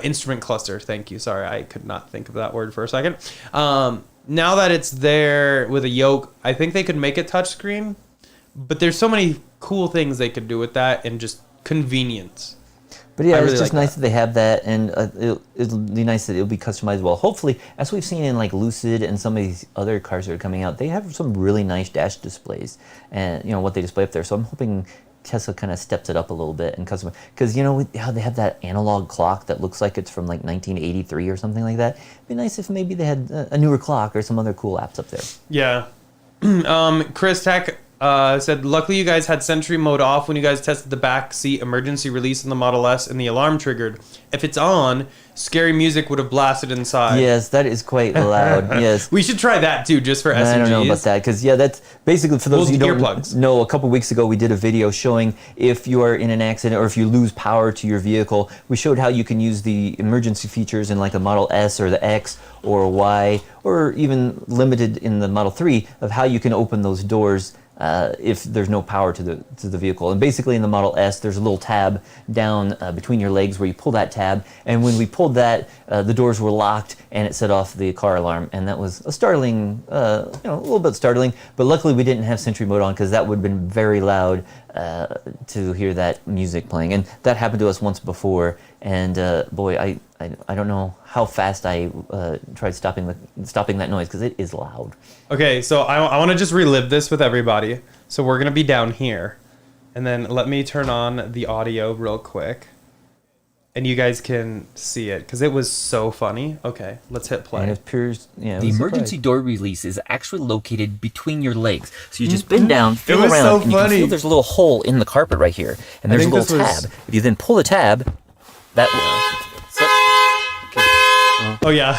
instrument cluster. Thank you. Sorry, I could not think of that word for a second. Now that it's there with a yoke, I think they could make it touchscreen. But there's so many cool things they could do with that and just convenience. But yeah, really it's just like nice that they have that, and it'll be nice that it'll be customizable. Hopefully, as we've seen in like Lucid and some of these other cars that are coming out, they have some really nice dash displays, and you know what they display up there. So I'm hoping Tesla kind of steps it up a little bit and customize, because you know how they have that analog clock that looks like it's from like 1983 or something like that. It'd be nice if maybe they had a newer clock or some other cool apps up there. Yeah. Chris Tech said, luckily you guys had Sentry mode off when you guys tested the back seat emergency release in the Model S and the alarm triggered. If it's on, scary music would have blasted inside. Yes, that is quite loud. Yes. We should try that too, just for SMGs. I don't know about that, because yeah, that's basically, for those of you who don't earplugs. know, a couple weeks ago we did a video showing if you are in an accident or if you lose power to your vehicle, we showed how you can use the emergency features in like the Model S or the X or Y, or even limited in the Model 3 of how you can open those doors if there's no power to the vehicle. And basically in the Model S, there's a little tab down between your legs where you pull that tab, and when we pulled that, the doors were locked and it set off the car alarm, and that was a startling, a little bit startling, but luckily we didn't have Sentry mode on, because that would have been very loud to hear that music playing. And that happened to us once before, and boy, I don't know how fast I tried stopping that noise, because it is loud. Okay, so I want to just relive this with everybody. So we're going to be down here. And then let me turn on the audio real quick. And you guys can see it, because it was so funny. Okay, let's hit play. And it appears, yeah, The emergency door release is actually located between your legs. So you just bend down, feel was around, so and you can funny. feel there's a little hole in the carpet right here. And there's a think little this was- tab. If you then pull the tab, that Oh, yeah.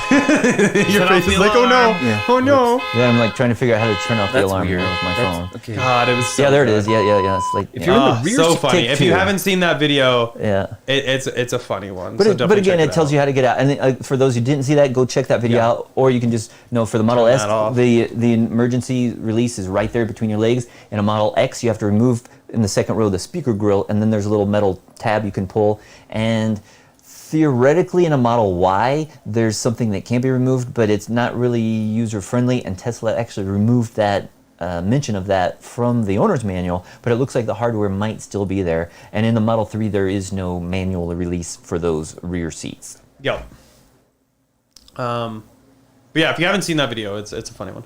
Your face is like, oh, no. Yeah. Oh, no. Yeah, I'm like trying to figure out how to turn off the that's alarm weird. with my phone. Okay. God, it was so Yeah, there it good. is. Yeah. It's like, If you're in the rear so seat, funny. take If you two. haven't seen that video, yeah. it's a funny one. But, so but definitely again, check it tells you how to get out. And for those who didn't see that, go check that video Yeah. out. Or you can just, for the Model Turn S, that off. the emergency release is right there between your legs. In a Model X, you have to remove, in the second row, the speaker grill, and then there's a little metal tab you can pull. And theoretically, in a Model Y, there's something that can be removed, but it's not really user-friendly, and Tesla actually removed that mention of that from the owner's manual, but it looks like the hardware might still be there. And in the Model 3, there is no manual release for those rear seats. Yep. But yeah, if you haven't seen that video, it's a funny one.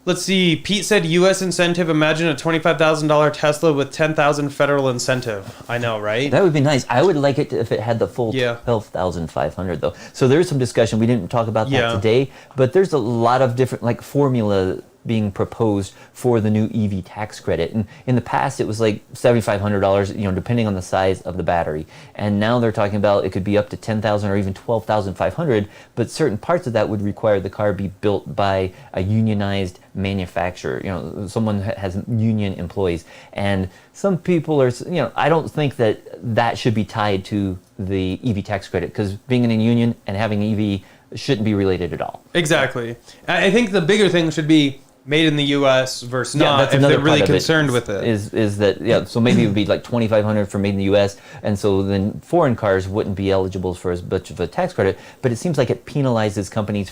Let's see. Pete said U.S. incentive. Imagine a $25,000 Tesla with $10,000 federal incentive. I know, right? That would be nice. I would like it if it had the full Yeah. 12,500 though. So there's some discussion. We didn't talk about that Yeah. today, but there's a lot of different formula being proposed for the new EV tax credit. And in the past, it was like $7,500, depending on the size of the battery. And now they're talking about it could be up to $10,000 or even $12,500. But certain parts of that would require the car be built by a unionized manufacturer. Someone has union employees. And some people are, I don't think that should be tied to the EV tax credit, because being in a union and having an EV shouldn't be related at all. Exactly. I think the bigger thing should be made in the U.S. versus not, if they're really concerned with it. Is that, so maybe it would be like $2,500 for made in the U.S., and so then foreign cars wouldn't be eligible for as much of a tax credit, but it seems like it penalizes companies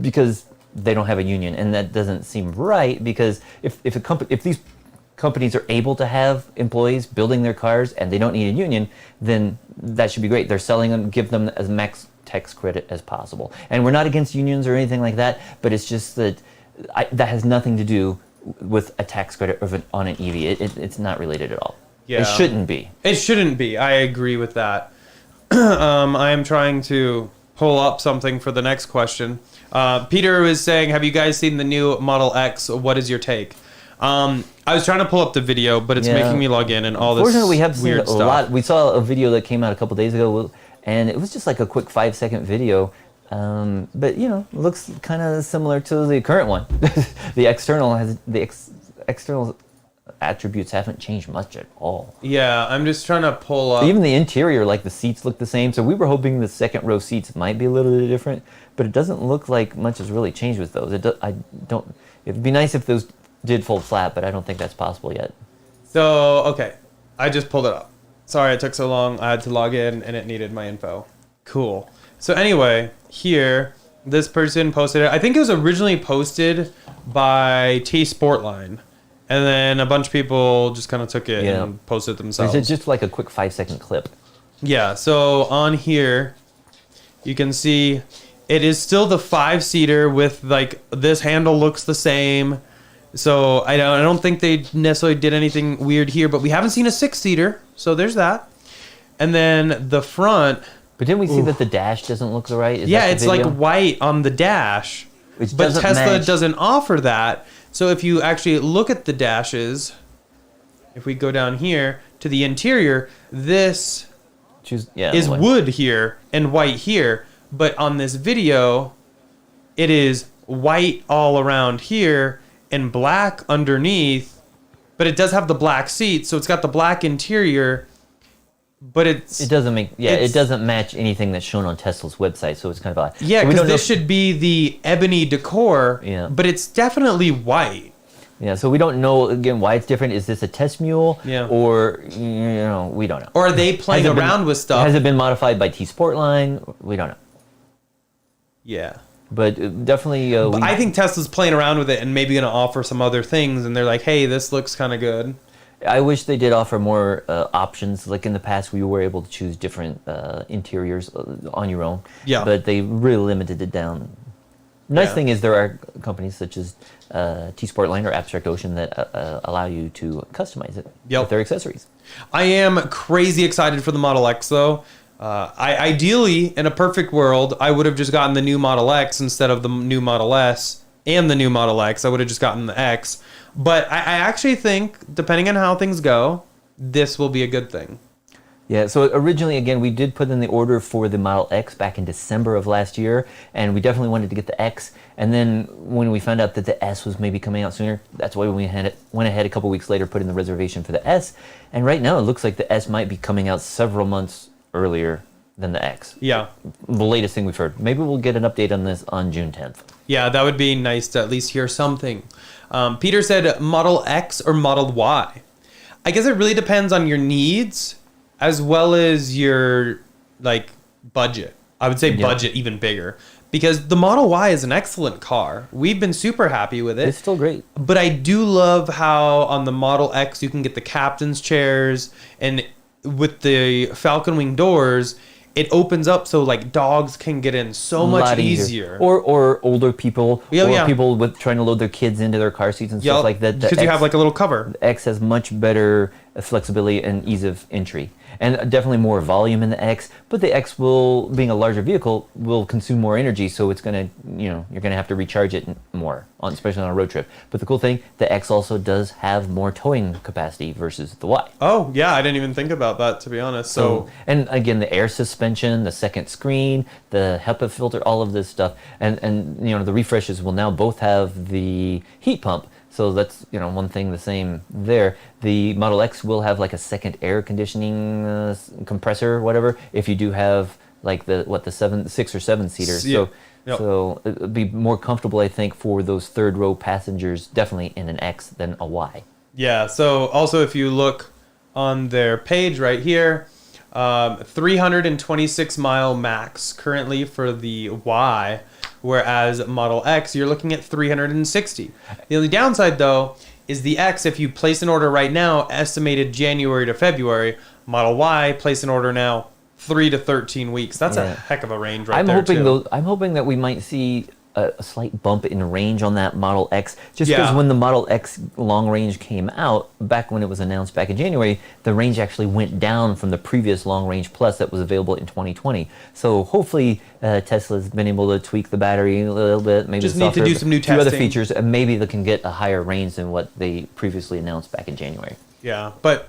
because they don't have a union, and that doesn't seem right, because if these companies are able to have employees building their cars and they don't need a union, then that should be great. They're selling them, give them as max tax credit as possible. And we're not against unions or anything like that, but it's just that that has nothing to do with a tax credit on an EV. It's not related at all. Yeah. It shouldn't be. It shouldn't be. I agree with that. I am trying to pull up something for the next question. Peter was saying, have you guys seen the new Model X? What is your take? I was trying to pull up the video, but it's making me log in and all this Fortunately, we have seen weird a stuff. lot. We saw a video that came out a couple days ago, and it was just like a quick 5-second video. But looks kind of similar to the current one. The external attributes haven't changed much at all. Yeah, I'm just trying to pull up. Even the interior, like the seats look the same. So we were hoping the second row seats might be a little bit different, but it doesn't look like much has really changed with those. It'd be nice if those did fold flat, but I don't think that's possible yet. So, okay. I just pulled it up. Sorry it took so long. I had to log in and it needed my info. Cool. So anyway, here, this person posted it. I think it was originally posted by T Sportline. And then a bunch of people just kind of took it and posted it themselves. It's just like a quick 5-second clip. Yeah, so on here, you can see it is still the 5-seater with like this handle looks the same. So I don't think they necessarily did anything weird here, but we haven't seen a 6-seater, so there's that. And then the front. But didn't we see that the dash doesn't look right? It's like white on the dash, Which but doesn't Tesla match. doesn't offer that. So if you actually look at the dashes, if we go down here to the interior, this is wood here and white here. But on this video, it is white all around here and black underneath. But it does have the black seat, so it's got the black interior. But it doesn't match anything that's shown on Tesla's website, so it's kind of odd. Yeah, because this should be the ebony decor, but it's definitely white. Yeah, so we don't know again why it's different. Is this a test mule? Yeah. Or we don't know. Or are they playing around with stuff? Has it been modified by T Sportline? We don't know. Yeah. But definitely. But I think Tesla's playing around with it and maybe going to offer some other things, and they're like, "Hey, this looks kind of good." I wish they did offer more options. Like in the past, we were able to choose different interiors on your own. Yeah. But they really limited it down. Nice thing is there are companies such as T Sportline or Abstract Ocean that allow you to customize it with their accessories. I am crazy excited for the Model X, though. Ideally, in a perfect world, I would have just gotten the new Model X instead of the new Model S and the new Model X. I would have just gotten the X. But I actually think, depending on how things go, this will be a good thing. Yeah, so originally, again, we did put in the order for the Model X back in December of last year, and we definitely wanted to get the X. And then when we found out that the S was maybe coming out sooner, that's why we went ahead a couple weeks later, put in the reservation for the S. And right now, it looks like the S might be coming out several months earlier than the X. Yeah. The latest thing we've heard. Maybe we'll get an update on this on June 10th. Yeah, that would be nice to at least hear something. Peter said Model X or Model Y. I guess it really depends on your needs as well as your budget. I would say budget even bigger, because the Model Y is an excellent car. We've been super happy with it. It's still great. But I do love how on the Model X you can get the captain's chairs, and with the Falcon Wing doors, it opens up so dogs can get in so much easier. Or older people, or people with trying to load their kids into their car seats and stuff like that. Because you have a little cover. The X has much better flexibility and ease of entry, and definitely more volume in the X. But the X will, being a larger vehicle, will consume more energy, so it's gonna, you're gonna have to recharge it more, especially on a road trip. But the cool thing, the X also does have more towing capacity versus the Y. Oh yeah, I didn't even think about that, to be honest. So and again, the air suspension, the second screen, the HEPA filter, all of this stuff, and the refreshes will now both have the heat pump. So that's one thing the same there. The Model X will have a second air conditioning compressor, whatever. If you do have the 6 or 7 seater, so it'd be more comfortable, I think, for those third row passengers, definitely in an X than a Y. Yeah. So also, if you look on their page right here, 326 mile max currently for the Y. Whereas Model X, you're looking at 360. The only downside, though, is the X, if you place an order right now, estimated January to February. Model Y, place an order now, 3 to 13 weeks. That's a heck of a range right there, too. I'm hoping that we might see a slight bump in range on that Model X, just because when the Model X long range came out, back when it was announced back in January, the range actually went down from the previous long range plus that was available in 2020. So hopefully Tesla's been able to tweak the battery a little bit, maybe just need to do some new testing, other features, and maybe they can get a higher range than what they previously announced back in January. Yeah, but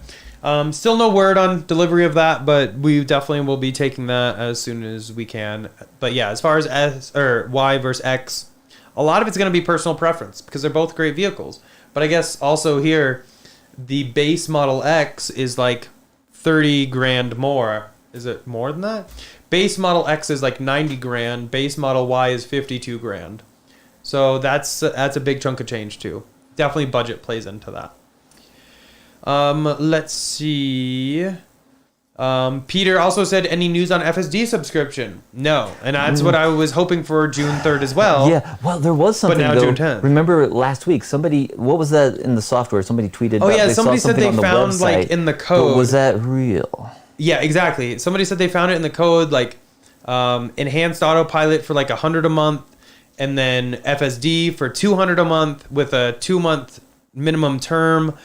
still no word on delivery of that, but we definitely will be taking that as soon as we can. But yeah, as far as Y versus X, a lot of it's going to be personal preference because they're both great vehicles. But I guess also here, the base Model X is like 30 grand more. Is it more than that? Base Model X is like 90 grand. Base Model Y is 52 grand. So that's a big chunk of change too. Definitely budget plays into that. Let's see. Peter also said, any news on Fsd subscription? No. And that's what I was hoping for June 3rd as well. Yeah, well, there was something, now though. June 10th. Remember last week, somebody, what was that in the software? Somebody tweeted Oh, about yeah, they somebody saw said they something on the found, website, like, in the code. But was that real? Yeah, exactly. Somebody said they found it in the code, like, enhanced autopilot for like 100 a month, and then FSD for 200 a month with a 2-month minimum term.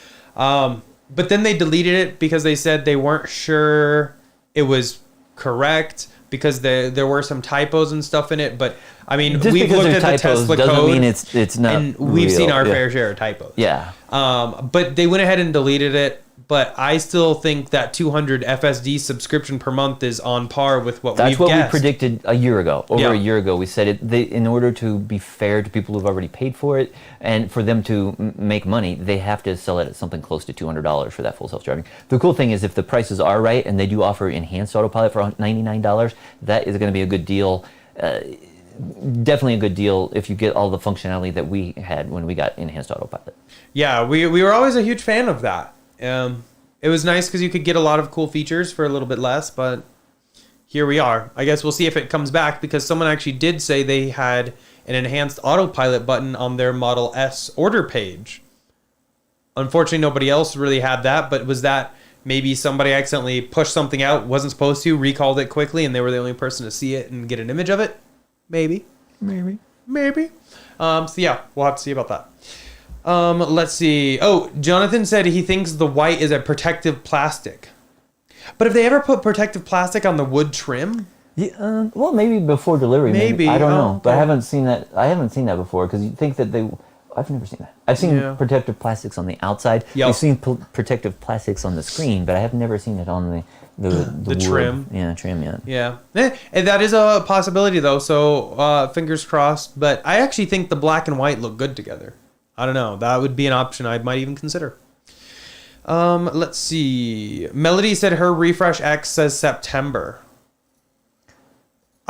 But then they deleted it because they said they weren't sure it was correct because there were some typos and stuff in it. But I mean, Just we've because looked there's at the typos Tesla doesn't code, mean it's not and we've real. seen our Yeah. fair share of typos. Yeah. But they went ahead and deleted it. But I still think that 200 FSD subscription per month is on par with what That's we've what guessed. we predicted a year ago. Over Yeah. a year ago, we said it. In order to be fair to people who've already paid for it, and for them to make money, they have to sell it at something close to $200 for that full self-driving. The cool thing is, if the prices are right, and they do offer enhanced autopilot for $99, that is going to be a good deal. Definitely a good deal if you get all the functionality that we had when we got enhanced autopilot. Yeah, we were always a huge fan of that. It was nice because you could get a lot of cool features for a little bit less, but here we are. I guess we'll see if it comes back because someone actually did say they had an enhanced autopilot button on their Model S order page. Unfortunately, nobody else really had that, but was that maybe somebody accidentally pushed something out, wasn't supposed to, recalled it quickly, and they were the only person to see it and get an image of it? Maybe. So yeah, we'll have to see about that. Let's see. Oh, Jonathan said he thinks the white is a protective plastic. But if they ever put protective plastic on the wood trim, Yeah, well, maybe before delivery. Maybe. I don't Oh, know, but I oh. haven't seen that. I haven't seen that before because you think that they. I've never seen that. I've seen Yeah. protective plastics on the outside. Yep. I've seen protective plastics on the screen, but I have never seen it on the wood. trim. Yeah, trim. Yeah. yeah. And that is a possibility though. So fingers crossed. But I actually think the black and white look good together. I don't know. That would be an option I might even consider. Let's see. Melody said her refresh X says September.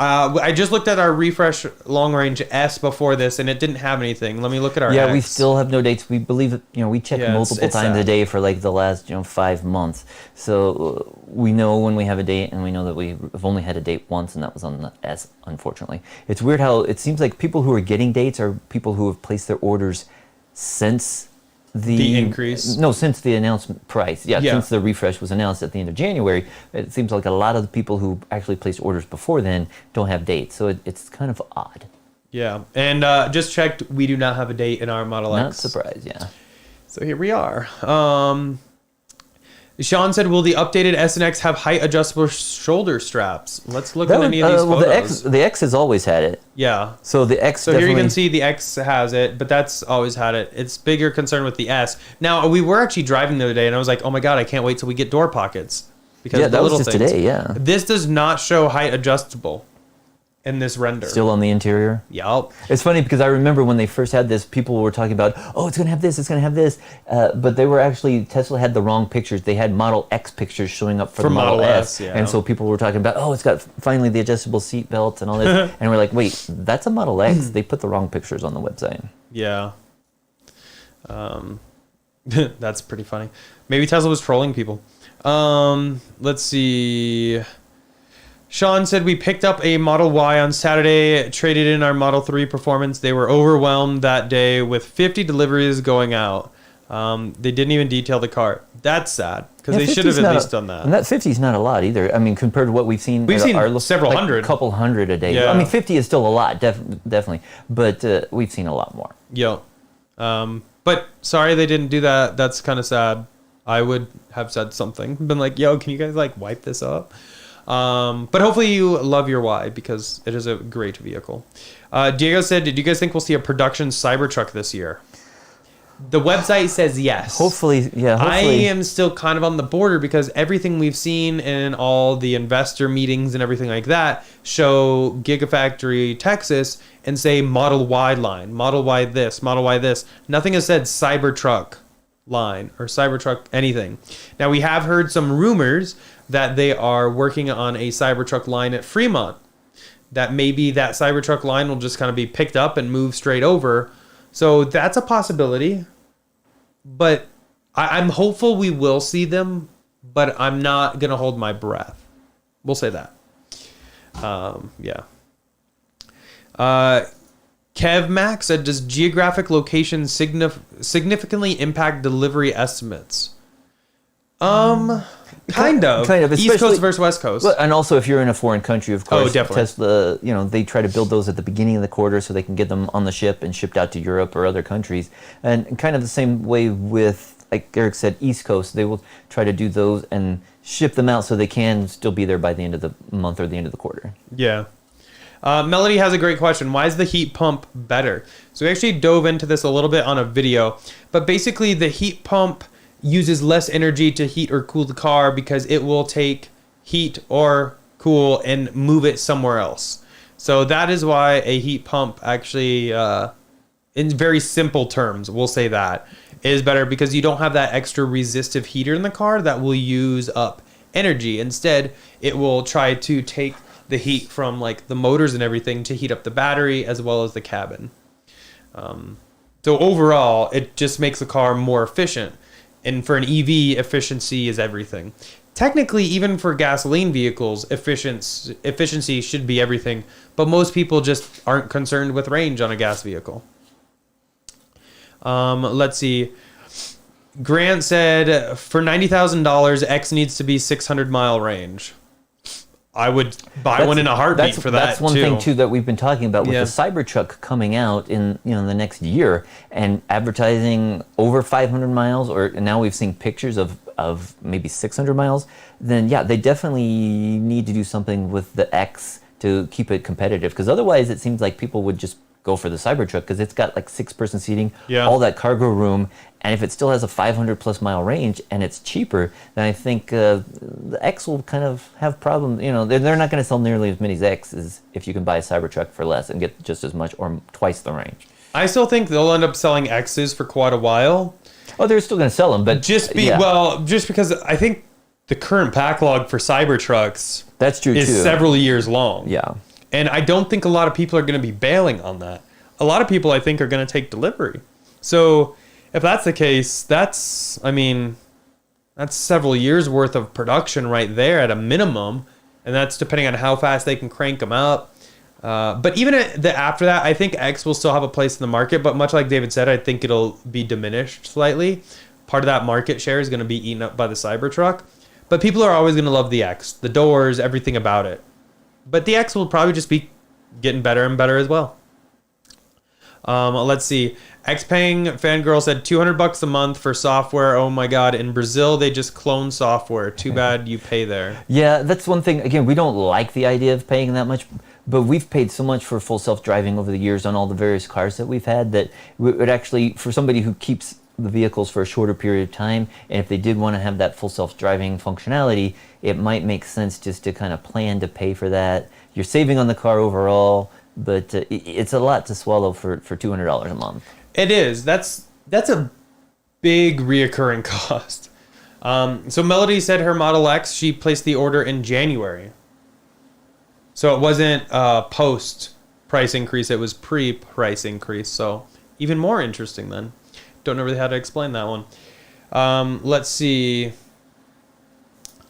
I just looked at our refresh long range S before this, and it didn't have anything. Let me look at our Yeah, X. we still have no dates. We believe that, we check Yeah, multiple it's times sad. a day for like the last 5 months. So we know when we have a date, and we know that we've only had a date once, and that was on the S. Unfortunately, it's weird how it seems like people who are getting dates are people who have placed their orders since The increase? No, since the announcement price. Yeah, Yeah. since the refresh was announced at the end of January. It seems like a lot of the people who actually placed orders before then don't have dates. So it's kind of odd. Yeah, and just checked. We do not have a date in our Model Not X. surprised, yeah. So here we are. Sean said, "Will the updated S and X have height adjustable shoulder straps?" Let's look at any of these well, photos. the X has always had it. Yeah. So the X. So here you definitely- can see the X has it, but that's always had it. It's bigger concern with the S. Now we were actually driving the other day, and I was like, "Oh my god, I can't wait till we get door pockets." Because Yeah, of the that was little just things. today. Yeah. This does not show height adjustable in this render. Still on the interior. Yup. It's funny because I remember when they first had this, people were talking about, oh, it's gonna have this, it's gonna have this, but they were actually Tesla had the wrong pictures. They had Model X pictures showing up for the Model S, yeah. and so people were talking about, oh, it's got finally the adjustable seat belts and all this, and we're like, wait, that's a Model X. They put the wrong pictures on the website. Yeah. That's pretty funny. Maybe Tesla was trolling people. Let's see. Sean said we picked up a Model Y on Saturday, traded in our Model 3 Performance. They were overwhelmed that day with 50 deliveries going out. They didn't even detail the car. That's sad because Yeah, they should have 50's at not least a- done that. And that 50 is not a lot either. I mean, compared to what we've seen. We've seen several like hundred. a couple hundred a day. Yeah. I mean, 50 is still a lot, definitely, but we've seen a lot more. Yo. But sorry they didn't do that. That's kind of sad. I would have said something. Been like, yo, can you guys like wipe this up? But hopefully you love your Y because it is a great vehicle. Diego said, did you guys think we'll see a production Cybertruck this year? The website says yes. Hopefully, yeah. I Hopefully. am still kind of on the border because everything we've seen in all the investor meetings and everything like that show Gigafactory Texas and say Model Y line, Model Y this, Model Y this. Nothing has said Cybertruck line or Cybertruck anything. Now, we have heard some rumors that they are working on a Cybertruck line at Fremont. That maybe that Cybertruck line will just kind of be picked up and moved straight over. So that's a possibility. But I'm hopeful we will see them, but I'm not going to hold my breath. We'll say that. Yeah. Kev Max said, does geographic location significantly impact delivery estimates? Kind of. East Coast versus West Coast. Well, and also, if you're in a foreign country, of course, definitely. Tesla, they try to build those at the beginning of the quarter so they can get them on the ship and shipped out to Europe or other countries. And kind of the same way with, like Eric said, East Coast, they will try to do those and ship them out so they can still be there by the end of the month or the end of the quarter. Yeah. Melody has a great question. Why is the heat pump better? So we actually dove into this a little bit on a video, but basically the heat pump uses less energy to heat or cool the car because it will take heat or cool and move it somewhere else. So that is why a heat pump actually, in very simple terms, we'll say that, is better because you don't have that extra resistive heater in the car that will use up energy. Instead, it will try to take the heat from like the motors and everything to heat up the battery as well as the cabin. So overall, it just makes the car more efficient. And for an EV, efficiency is everything. Technically, even for gasoline vehicles, efficiency should be everything. But most people just aren't concerned with range on a gas vehicle. Let's see. Grant said, for $90,000, X needs to be 600-mile range. I would buy one in a heartbeat for that. That's one thing too that we've been talking about with the Cybertruck coming out in the next year and advertising over 500 miles, or now we've seen pictures of maybe 600 miles. Then yeah, they definitely need to do something with the X to keep it competitive, because otherwise it seems like people would just go for the Cybertruck because it's got like 6-person seating, all that cargo room, and if it still has a 500+ mile range and it's cheaper, then I think the X will kind of have problems. They're not going to sell nearly as many X as if you can buy a Cybertruck for less and get just as much or twice the range. I still think they'll end up selling X's for quite a while. Oh, they're still going to sell them, but just because I think the current backlog for Cybertrucks is several years long. Yeah. And I don't think a lot of people are going to be bailing on that. A lot of people, I think, are going to take delivery. So if that's the case, that's several years worth of production right there at a minimum. And that's depending on how fast they can crank them up. But even after that, I think X will still have a place in the market. But much like David said, I think it'll be diminished slightly. Part of that market share is going to be eaten up by the Cybertruck. But people are always going to love the X. The doors, everything about it. But the X will probably just be getting better and better as well. Let's see. Xpeng Fangirl said $200 a month for software. Oh my God. In Brazil, they just clone software. Too bad you pay there. Yeah, that's one thing. Again, we don't like the idea of paying that much, but we've paid so much for full self-driving over the years on all the various cars that we've had that it would actually, for somebody who keeps the vehicles for a shorter period of time, and if they did want to have that full self-driving functionality, it might make sense just to kind of plan to pay for that. You're saving on the car overall, but it's a lot to swallow for $200 a month. It is. That's a big reoccurring cost. So Melody said her Model X, she placed the order in January. So it wasn't post price increase, it was pre-price increase. So even more interesting then. Don't know really how to explain that one. Let's see.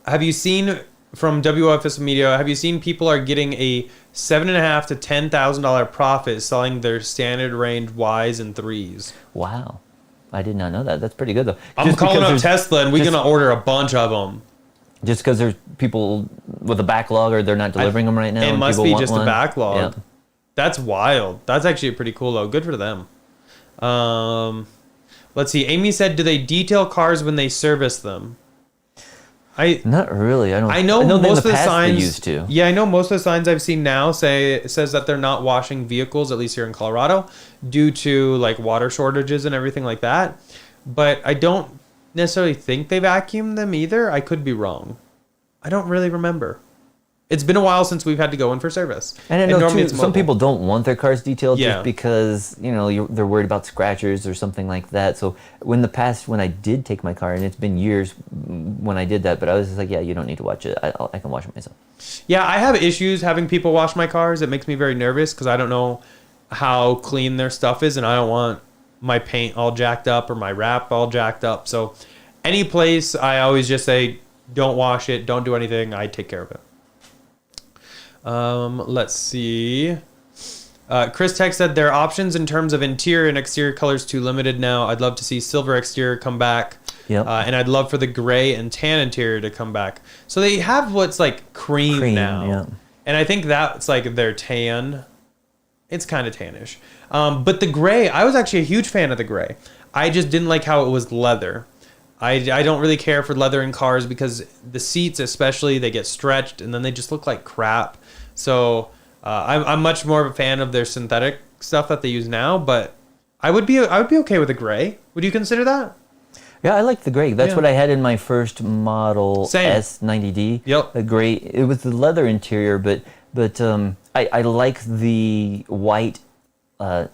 Have you seen, from WFS Media, have you seen people are getting a $7,500 to $10,000 profit selling their standard range Ys and 3s? Wow. I did not know that. That's pretty good though. I'm calling up Tesla and we're going to order a bunch of them. Just because there's people with a backlog or they're not delivering them right now? It must be just a backlog. Yeah. That's wild. That's actually pretty cool though. Good for them. Let's see. Amy said, do they detail cars when they service them? Not really. I know most of the signs they used to. Yeah, I know most of the signs I've seen now says that they're not washing vehicles, at least here in Colorado, due to like water shortages and everything like that. But I don't necessarily think they vacuum them either. I could be wrong. I don't really remember. It's been a while since we've had to go in for service. And I know normally too, it's some mobile. people don't want their cars detailed Yeah. just because they're worried about scratchers or something like that. So in the past, when I did take my car, and it's been years when I did that, but I was just like, yeah, you don't need to watch it. I can wash it myself. Yeah, I have issues having people wash my cars. It makes me very nervous because I don't know how clean their stuff is, and I don't want my paint all jacked up or my wrap all jacked up. So any place, I always just say, don't wash it, don't do anything. I take care of it. Let's see. Chris Tech said their options in terms of interior and exterior colors too limited now. I'd love to see silver exterior come back. Yep. And I'd love for the gray and tan interior to come back. So they have what's like cream now. Yeah. And I think that's like their tan. It's kind of tannish. But the gray, I was actually a huge fan of the gray. I just didn't like how it was leather. I don't really care for leather in cars because the seats especially, they get stretched and then they just look like crap. So I'm much more of a fan of their synthetic stuff that they use now, but I would be okay with a gray. Would you consider that? Yeah, I like the gray. That's Yeah. what I had in my first model Same. S90D. Yep. The gray. It was the leather interior, but I like the white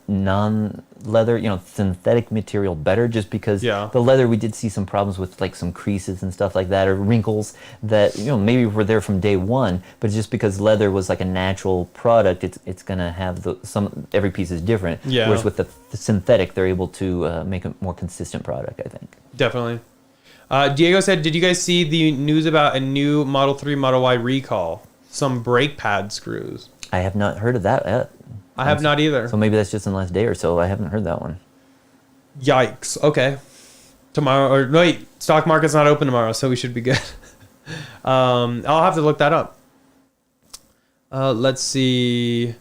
non-leather, synthetic material better, just because Yeah. the leather, we did see some problems with like some creases and stuff like that, or wrinkles that maybe were there from day one, but just because leather was like a natural product, it's gonna have every piece is different. Yeah. Whereas with the synthetic, they're able to make a more consistent product, I think. Definitely. Diego said, did you guys see the news about a new Model 3, Model Y recall? Some brake pad screws. I have not heard of that yet. I have not either. So maybe that's just in the last day or so. I haven't heard that one. Yikes. Okay. Tomorrow, or no, wait, stock market's not open tomorrow, so we should be good. I'll have to look that up. Let's see.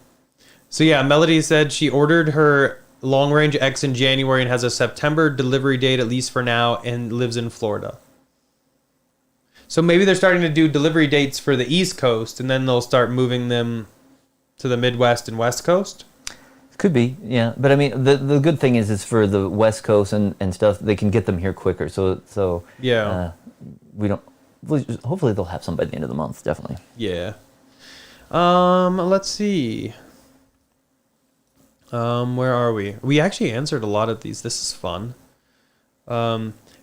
So yeah, Melody said she ordered her long range X in January and has a September delivery date, at least for now, and lives in Florida. So maybe they're starting to do delivery dates for the East Coast, and then they'll start moving them to the Midwest and West Coast. Could be, yeah. But I mean, the good thing is for the West Coast and stuff, they can get them here quicker. So Yeah. hopefully they'll have some by the end of the month, definitely. Yeah. Let's see. Where are we? We actually answered a lot of these. This is fun.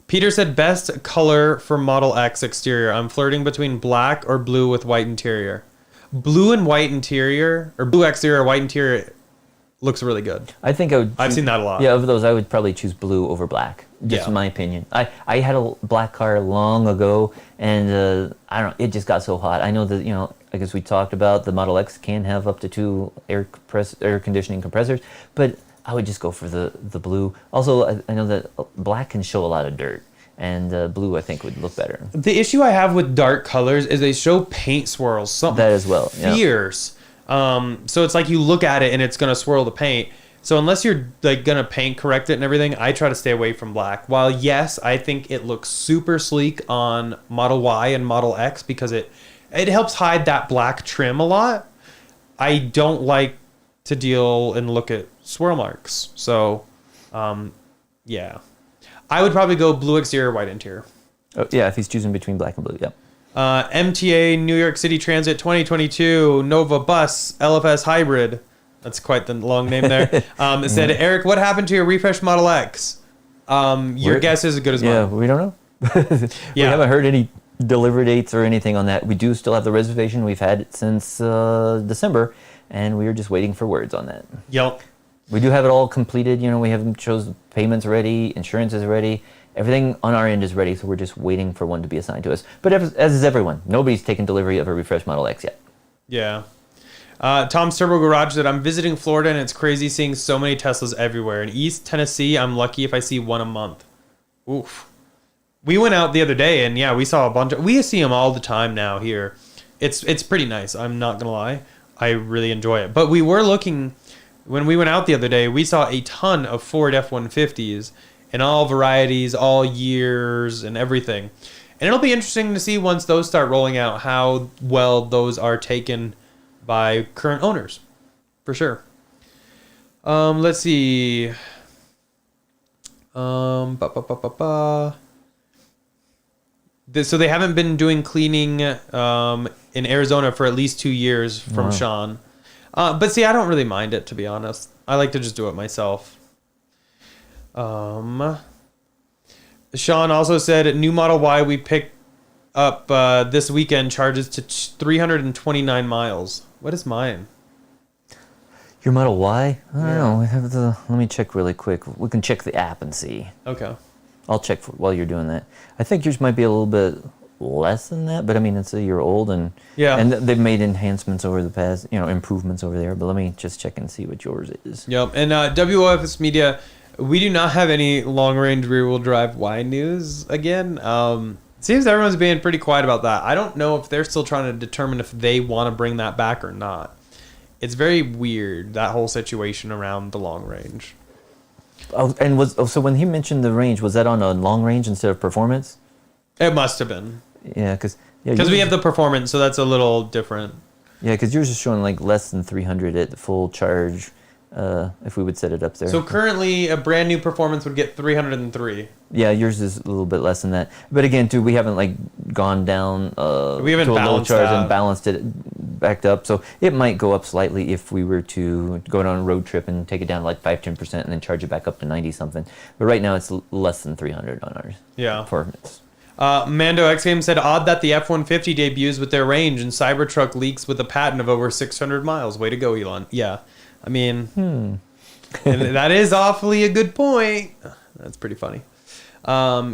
Peter said best color for Model X exterior. I'm flirting between black or blue with white interior. Blue and white interior, or blue exterior, white interior, looks really good. I think I would. I've seen that a lot. Yeah, of those, I would probably choose blue over black. Just Yeah. in my opinion. I had a black car long ago, and I don't know, it just got so hot. I know that, I guess we talked about the Model X can have up to 2 air conditioning compressors, but I would just go for the blue. Also, I know that black can show a lot of dirt, and blue, I think, would look better. The issue I have with dark colors is they show paint swirls. Something That as well, yeah. fierce. So it's like you look at it and it's gonna swirl the paint. So unless you're like gonna paint correct it and everything, I try to stay away from black. While yes, I think it looks super sleek on Model Y and Model X because it helps hide that black trim a lot. I don't like to deal and look at swirl marks. So, yeah. I would probably go blue exterior, white interior. Oh, yeah, if he's choosing between black and blue, yeah. MTA New York City Transit 2022 Nova Bus LFS Hybrid. That's quite the long name there. It said, Eric, what happened to your refresh Model X? Your guess is as good as mine. Yeah, we don't know. We haven't heard any delivery dates or anything on that. We do still have the reservation. We've had it since December, and we are just waiting for words on that. Yep. We do have it all completed. We have chose payments ready, insurance is ready, everything on our end is ready. So we're just waiting for one to be assigned to us. But as is everyone, nobody's taken delivery of a refreshed Model X yet. Yeah. Tom's Turbo Garage said, I'm visiting Florida and it's crazy seeing so many Teslas everywhere. In East Tennessee, I'm lucky if I see one a month. Oof. We went out the other day and yeah, we saw a bunch of, we see them all the time now here. It's pretty nice. I'm not going to lie. I really enjoy it. But we were looking, when we went out the other day, we saw a ton of Ford F-150s in all varieties, all years and everything. And it'll be interesting to see once those start rolling out how well those are taken by current owners, for sure. Let's see. So they haven't been doing cleaning in Arizona for at least 2 years from Sean. But see, I don't really mind it, to be honest. I like to just do it myself. Sean also said new Model Y we picked up this weekend charges to 329 miles. What is mine? Your Model Y? I don't know. We have the. Let me check really quick. We can check the app and see. Okay. I'll check while you're doing that. I think yours might be a little bit less than that, but I mean it's a year old, and they've made enhancements over the past, improvements over there. But let me just check and see what yours is. Yep. And WOFS Media, we do not have any long-range rear-wheel drive Y news again. Seems everyone's being pretty quiet about that. I don't know if they're still trying to determine if they want to bring that back or not. It's very weird, that whole situation around the long range. Oh, and so when he mentioned the range, was that on a long range instead of performance? It must have been. Yeah, because we have the performance, so that's a little different. Yeah, because yours is showing like less than 300 at the full charge. If we would set it up there. So currently, a brand new performance would get 303. Yeah, yours is a little bit less than that. But again, too, we haven't like gone down we haven't to a low balanced charge that. and balanced it backed up. So it might go up slightly if we were to go on a road trip and take it down to like 5-10% and then charge it back up to 90 something. But right now it's less than 300 on ours. Yeah. Performance. Mando X Game said, odd that the F-150 debuts with their range and Cybertruck leaks with a patent of over 600 miles. Way to go, Elon. Yeah. I mean, and that is awfully a good point. That's pretty funny.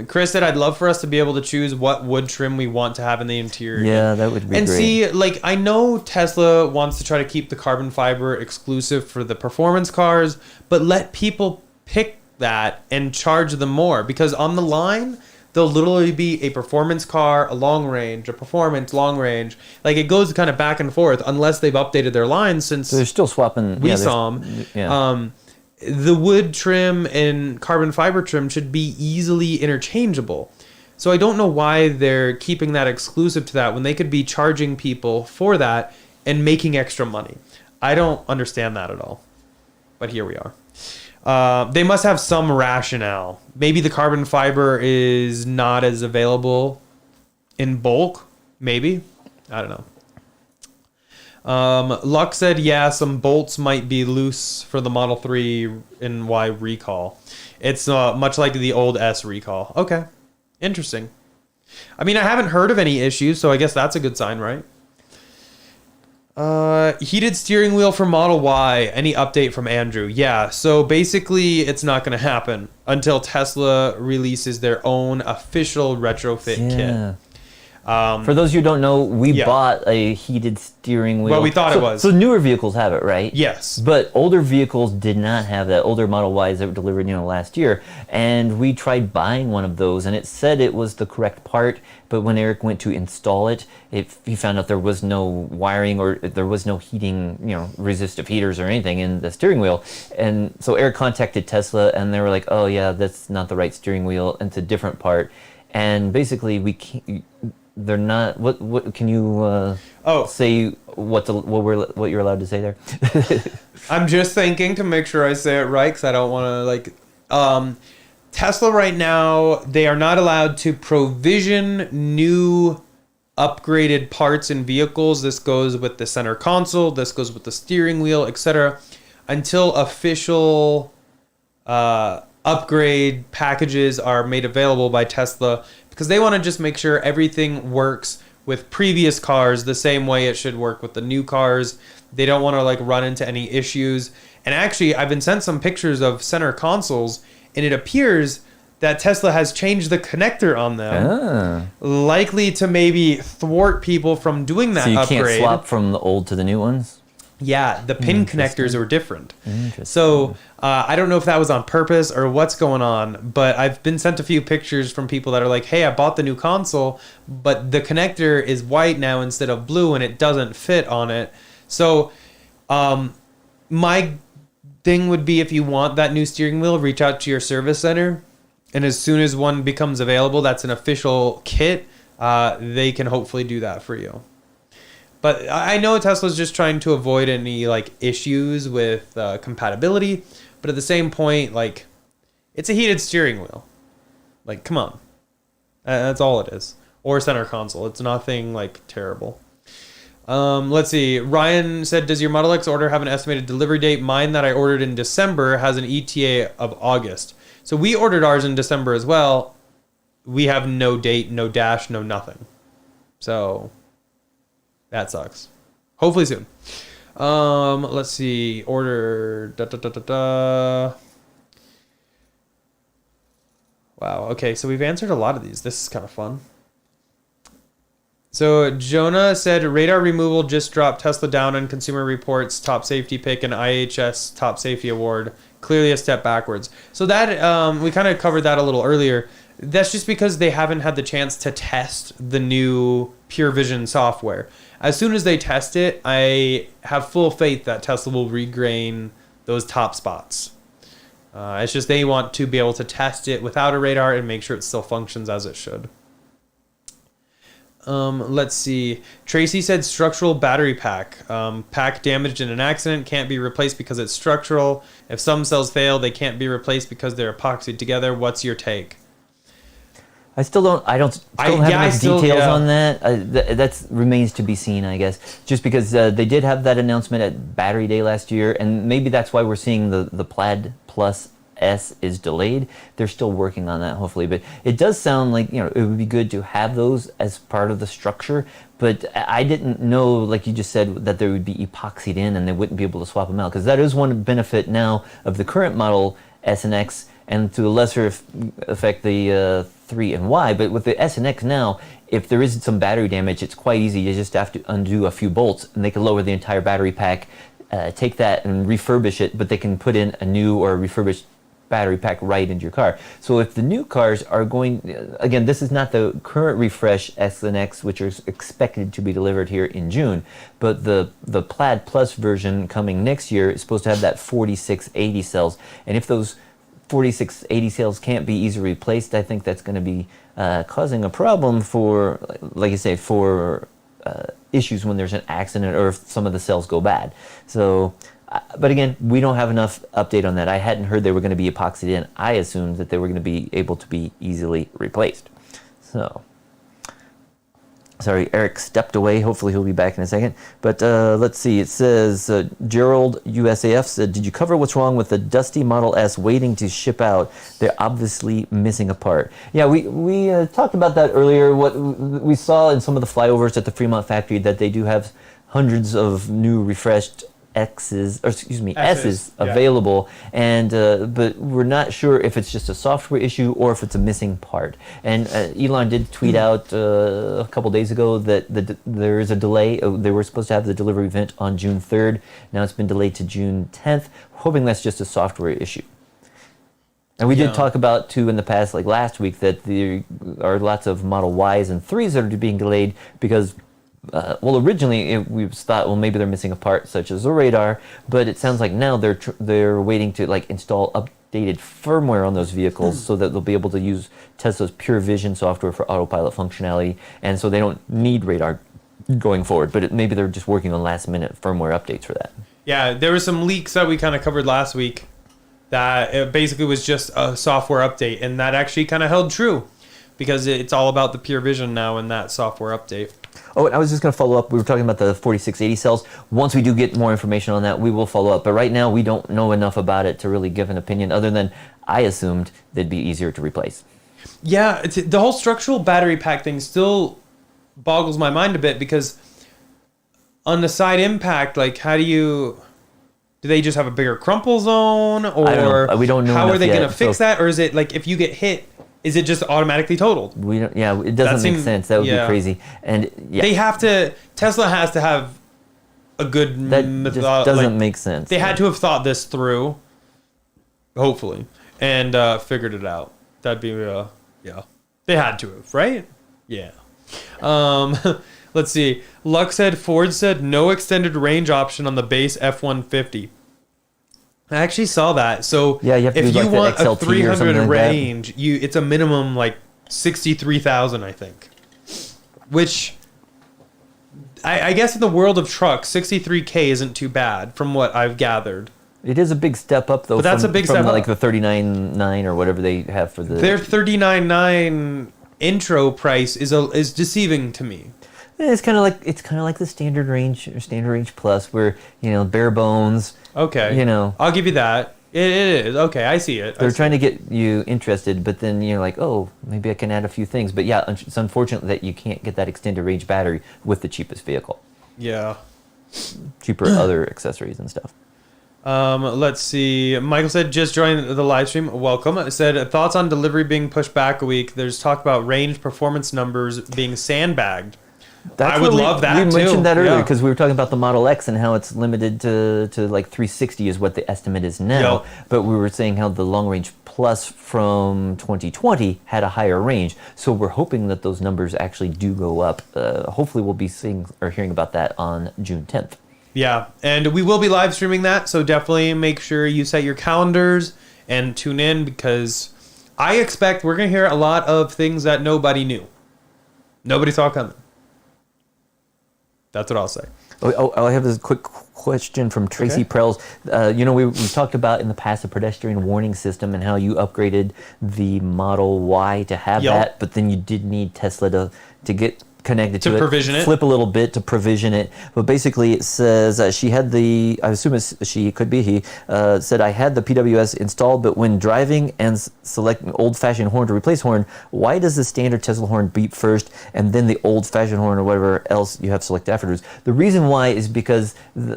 Chris said, I'd love for us to be able to choose what wood trim we want to have in the interior. Yeah, that would be great. And see, like, I know Tesla wants to try to keep the carbon fiber exclusive for the performance cars, but let people pick that and charge them more. Because on the line, there'll literally be a performance car, a long range, a performance, long range. Like, it goes kind of back and forth unless they've updated their lines since so they're still swapping. We saw them. Yeah. The wood trim and carbon fiber trim should be easily interchangeable. So I don't know why they're keeping that exclusive to that when they could be charging people for that and making extra money. I don't understand that at all. But here we are. They must have some rationale. Maybe the carbon fiber is not as available in bulk. Maybe. I don't know. Luck said, yeah, some bolts might be loose for the Model 3 and Y recall. It's much like the old S recall. Okay. Interesting. I mean, I haven't heard of any issues, so I guess that's a good sign, right? Heated steering wheel for Model Y. Any update from Andrew? Yeah, so basically it's not going to happen until Tesla releases their own official retrofit kit. For those who don't know, we bought a heated steering wheel. Well, we thought it was. So newer vehicles have it, right? Yes. But older vehicles did not have that. Older Model Ys that were delivered, last year. And we tried buying one of those, and it said it was the correct part. But when Eric went to install it, he found out there was no wiring or there was no heating, resistive heaters or anything in the steering wheel. And so Eric contacted Tesla, and they were like, "Oh yeah, that's not the right steering wheel. It's a different part." And basically, we can't. They're not. What can you say? What you're allowed to say there? I'm just thinking to make sure I say it right because I don't want to Tesla right now, they are not allowed to provision new upgraded parts in vehicles. This goes with the center console. This goes with the steering wheel, etc. Until official upgrade packages are made available by Tesla. Because they want to just make sure everything works with previous cars the same way it should work with the new cars. They don't want to run into any issues. And actually, I've been sent some pictures of center consoles, and it appears that Tesla has changed the connector on them, likely to maybe thwart people from doing that upgrade. So you can't swap from the old to the new ones? Yeah, the pin connectors are different. So I don't know if that was on purpose or what's going on, but I've been sent a few pictures from people that are like, hey, I bought the new console, but the connector is white now instead of blue and it doesn't fit on it. So my thing would be, if you want that new steering wheel, reach out to your service center. And as soon as one becomes available, that's an official kit, they can hopefully do that for you. But I know Tesla's just trying to avoid any issues with compatibility. But at the same point, it's a heated steering wheel. Come on. That's all it is. Or center console. It's nothing terrible. Let's see. Ryan said, does your Model X order have an estimated delivery date? Mine that I ordered in December has an ETA of August. So we ordered ours in December as well. We have no date, no dash, no nothing. So that sucks. Hopefully soon. Let's see. Order. Wow. Okay, so we've answered a lot of these. This is kind of fun. So Jonah said radar removal just dropped Tesla down on Consumer Reports top safety pick and IHS top safety award. Clearly a step backwards. So that we kind of covered that a little earlier. That's just because they haven't had the chance to test the new Pure Vision software. As soon as they test it, I have full faith that Tesla will regain those top spots. It's just they want to be able to test it without a radar and make sure it still functions as it should. Let's see. Tracy said structural battery pack. Pack damaged in an accident, can't be replaced because it's structural. If some cells fail, they can't be replaced because they're epoxied together. What's your take? I don't have enough details on that. That remains to be seen, I guess. Just because they did have that announcement at Battery Day last year, and maybe that's why we're seeing the Plaid Plus S is delayed. They're still working on that, hopefully. But it does sound like, it would be good to have those as part of the structure. But I didn't know, like you just said, that they would be epoxied in and they wouldn't be able to swap them out. Because that is one benefit now of the current model S and X, and to a lesser effect the 3 and Y. But with the S and X now, if there is some battery damage, it's quite easy. You just have to undo a few bolts and they can lower the entire battery pack, take that and refurbish it, but they can put in a new or refurbished battery pack right into your car. So if the new cars are going, again, this is not the current refresh S and X, which are expected to be delivered here in June, but the Plaid Plus version coming next year is supposed to have that 4680 cells. And if those 4680 cells can't be easily replaced, I think that's going to be causing a problem for, like you say, for issues when there's an accident or if some of the cells go bad. So, but again, we don't have enough update on that. I hadn't heard they were going to be epoxied in. I assumed that they were going to be able to be easily replaced. So, sorry, Eric stepped away. Hopefully he'll be back in a second. But let's see. It says, Gerald USAF said, did you cover what's wrong with the dusty Model S waiting to ship out? They're obviously missing a part. Yeah, we talked about that earlier. What we saw in some of the flyovers at the Fremont factory, that they do have hundreds of new refreshed S's available, and but we're not sure if it's just a software issue or if it's a missing part. And Elon did tweet out a couple days ago that there is a delay. They were supposed to have the delivery event on June 3rd. Now it's been delayed to June 10th, hoping that's just a software issue. And we did talk about, too, in the past, like last week, that there are lots of Model Ys and 3s that are being delayed because originally we thought, well, maybe they're missing a part such as a radar, but it sounds like now they're waiting to install updated firmware on those vehicles so that they'll be able to use Tesla's Pure Vision software for autopilot functionality, and so they don't need radar going forward. But maybe they're just working on last-minute firmware updates for that. Yeah, there were some leaks that we kind of covered last week that it basically was just a software update, and that actually kind of held true because it's all about the Pure Vision now and that software update. Oh, and I was just going to follow up. We were talking about the 4680 cells. Once we do get more information on that, we will follow up. But right now, we don't know enough about it to really give an opinion, other than I assumed they'd be easier to replace. Yeah, the whole structural battery pack thing still boggles my mind a bit, because on the side impact, how do they just have a bigger crumple zone? Or we don't know how are they going to fix that? Or is it if you get hit, is it just automatically totaled? We don't. Yeah, it doesn't make sense. That would be crazy. And they have to. Tesla has to have a good method. That doesn't make sense. They had to have thought this through, hopefully, and figured it out. That'd be They had to have, right? Yeah. Let's see. Lux said Ford said no extended range option on the base F-150. I actually saw that. So you have to if you want a 300 range, it's a minimum 63,000, I think. Which I guess in the world of trucks, 63K isn't too bad from what I've gathered. It is a big step up, though. But that's a big step up. The 39.9 or whatever they have for the. Their 39.9 intro price is deceiving to me. It's kind of like the standard range or standard range plus, where bare bones. Okay. I'll give you that. It is okay. I see it. They're trying to get you interested, but then you're like, oh, maybe I can add a few things. But yeah, it's unfortunate that you can't get that extended range battery with the cheapest vehicle. Yeah. Cheaper other accessories and stuff. Let's see. Michael said, just joined the live stream. Welcome. It said, thoughts on delivery being pushed back a week. There's talk about range performance numbers being sandbagged. I would love that too. We mentioned that earlier because we were talking about the Model X and how it's limited to like 360 is what the estimate is now. Yep. But we were saying how the Long Range Plus from 2020 had a higher range. So we're hoping that those numbers actually do go up. Hopefully we'll be seeing or hearing about that on June 10th. Yeah, and we will be live streaming that, so definitely make sure you set your calendars and tune in, because I expect we're going to hear a lot of things that nobody knew. Nobody saw coming. That's what I'll say. I have this quick question from Tracy Prells. We talked about in the past the pedestrian warning system and how you upgraded the Model Y to have that, but then you did need Tesla to get connected to it, provision it, flip a little bit to provision it. But basically it says she had the, I assume it's she, could be he, said I had the PWS installed, but when driving and selecting old-fashioned horn to replace horn, why does the standard Tesla horn beep first and then the old-fashioned horn or whatever else you have selected afterwards? The reason why is because,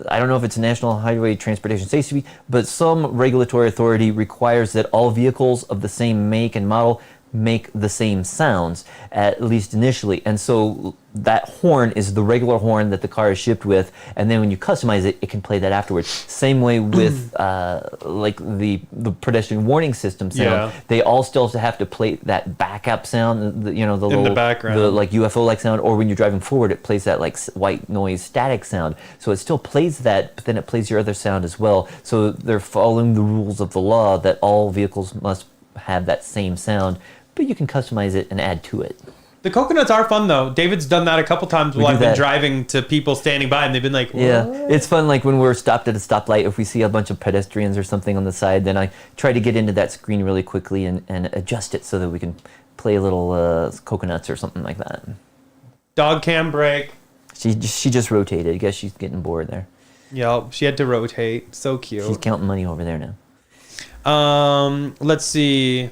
I don't know if it's National Highway Transportation Safety, but some regulatory authority requires that all vehicles of the same make and model make the same sounds, at least initially. And so that horn is the regular horn that the car is shipped with, and then when you customize it, it can play that afterwards. Same way with like the pedestrian warning system sound. They all still have to play that backup sound, the little, in the background, the like UFO-like sound, or when you're driving forward, it plays that like white noise static sound. So it still plays that, but then it plays your other sound as well. So they're following the rules of the law that all vehicles must have that same sound, but you can customize it and add to it. The coconuts are fun, though. David's done that a couple times while I've been driving to people standing by, and they've been like, what? Yeah, it's fun. Like when we're stopped at a stoplight, if we see a bunch of pedestrians or something on the side, then I try to get into that screen really quickly and adjust it so that we can play a little coconuts or something like that. Dog Cam break. She just rotated. I guess she's getting bored there. Yeah, she had to rotate. So cute. She's counting money over there now. Let's see.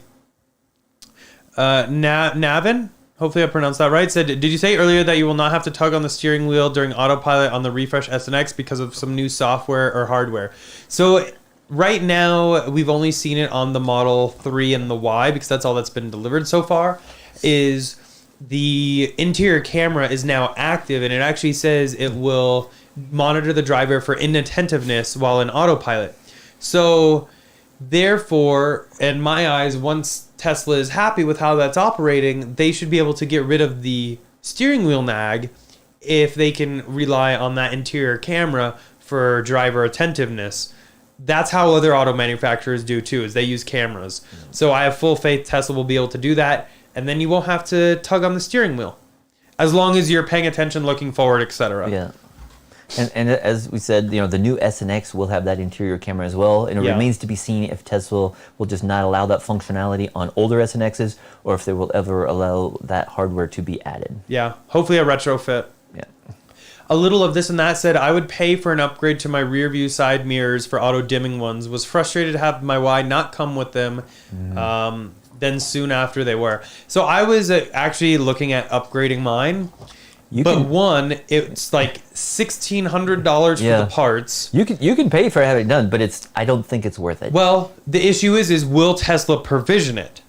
Navin, hopefully I pronounced that right, said, did you say earlier that you will not have to tug on the steering wheel during autopilot on the Refresh S and X because of some new software or hardware? So right now, we've only seen it on the Model 3 and the Y, because that's all that's been delivered so far, is the interior camera is now active, and it actually says it will monitor the driver for inattentiveness while in autopilot. So therefore, in my eyes, once Tesla is happy with how that's operating, they should be able to get rid of the steering wheel nag if they can rely on that interior camera for driver attentiveness. That's how other auto manufacturers do too, is they use cameras. So I have full faith Tesla will be able to do that, and then you won't have to tug on the steering wheel, as long as you're paying attention, looking forward, etc. Yeah. And as we said, the new S and X will have that interior camera as well, and it remains to be seen if Tesla will just not allow that functionality on older S and X's, or if they will ever allow that hardware to be added. Yeah, hopefully a retrofit. Yeah. A little of this and that said, I would pay for an upgrade to my rear view side mirrors for auto dimming ones. Was frustrated to have my Y not come with them. Then soon after they were. So I was actually looking at upgrading mine. It's like $1,600 for the parts. You can pay for having it done, but I don't think it's worth it. Well, the issue is will Tesla provision it?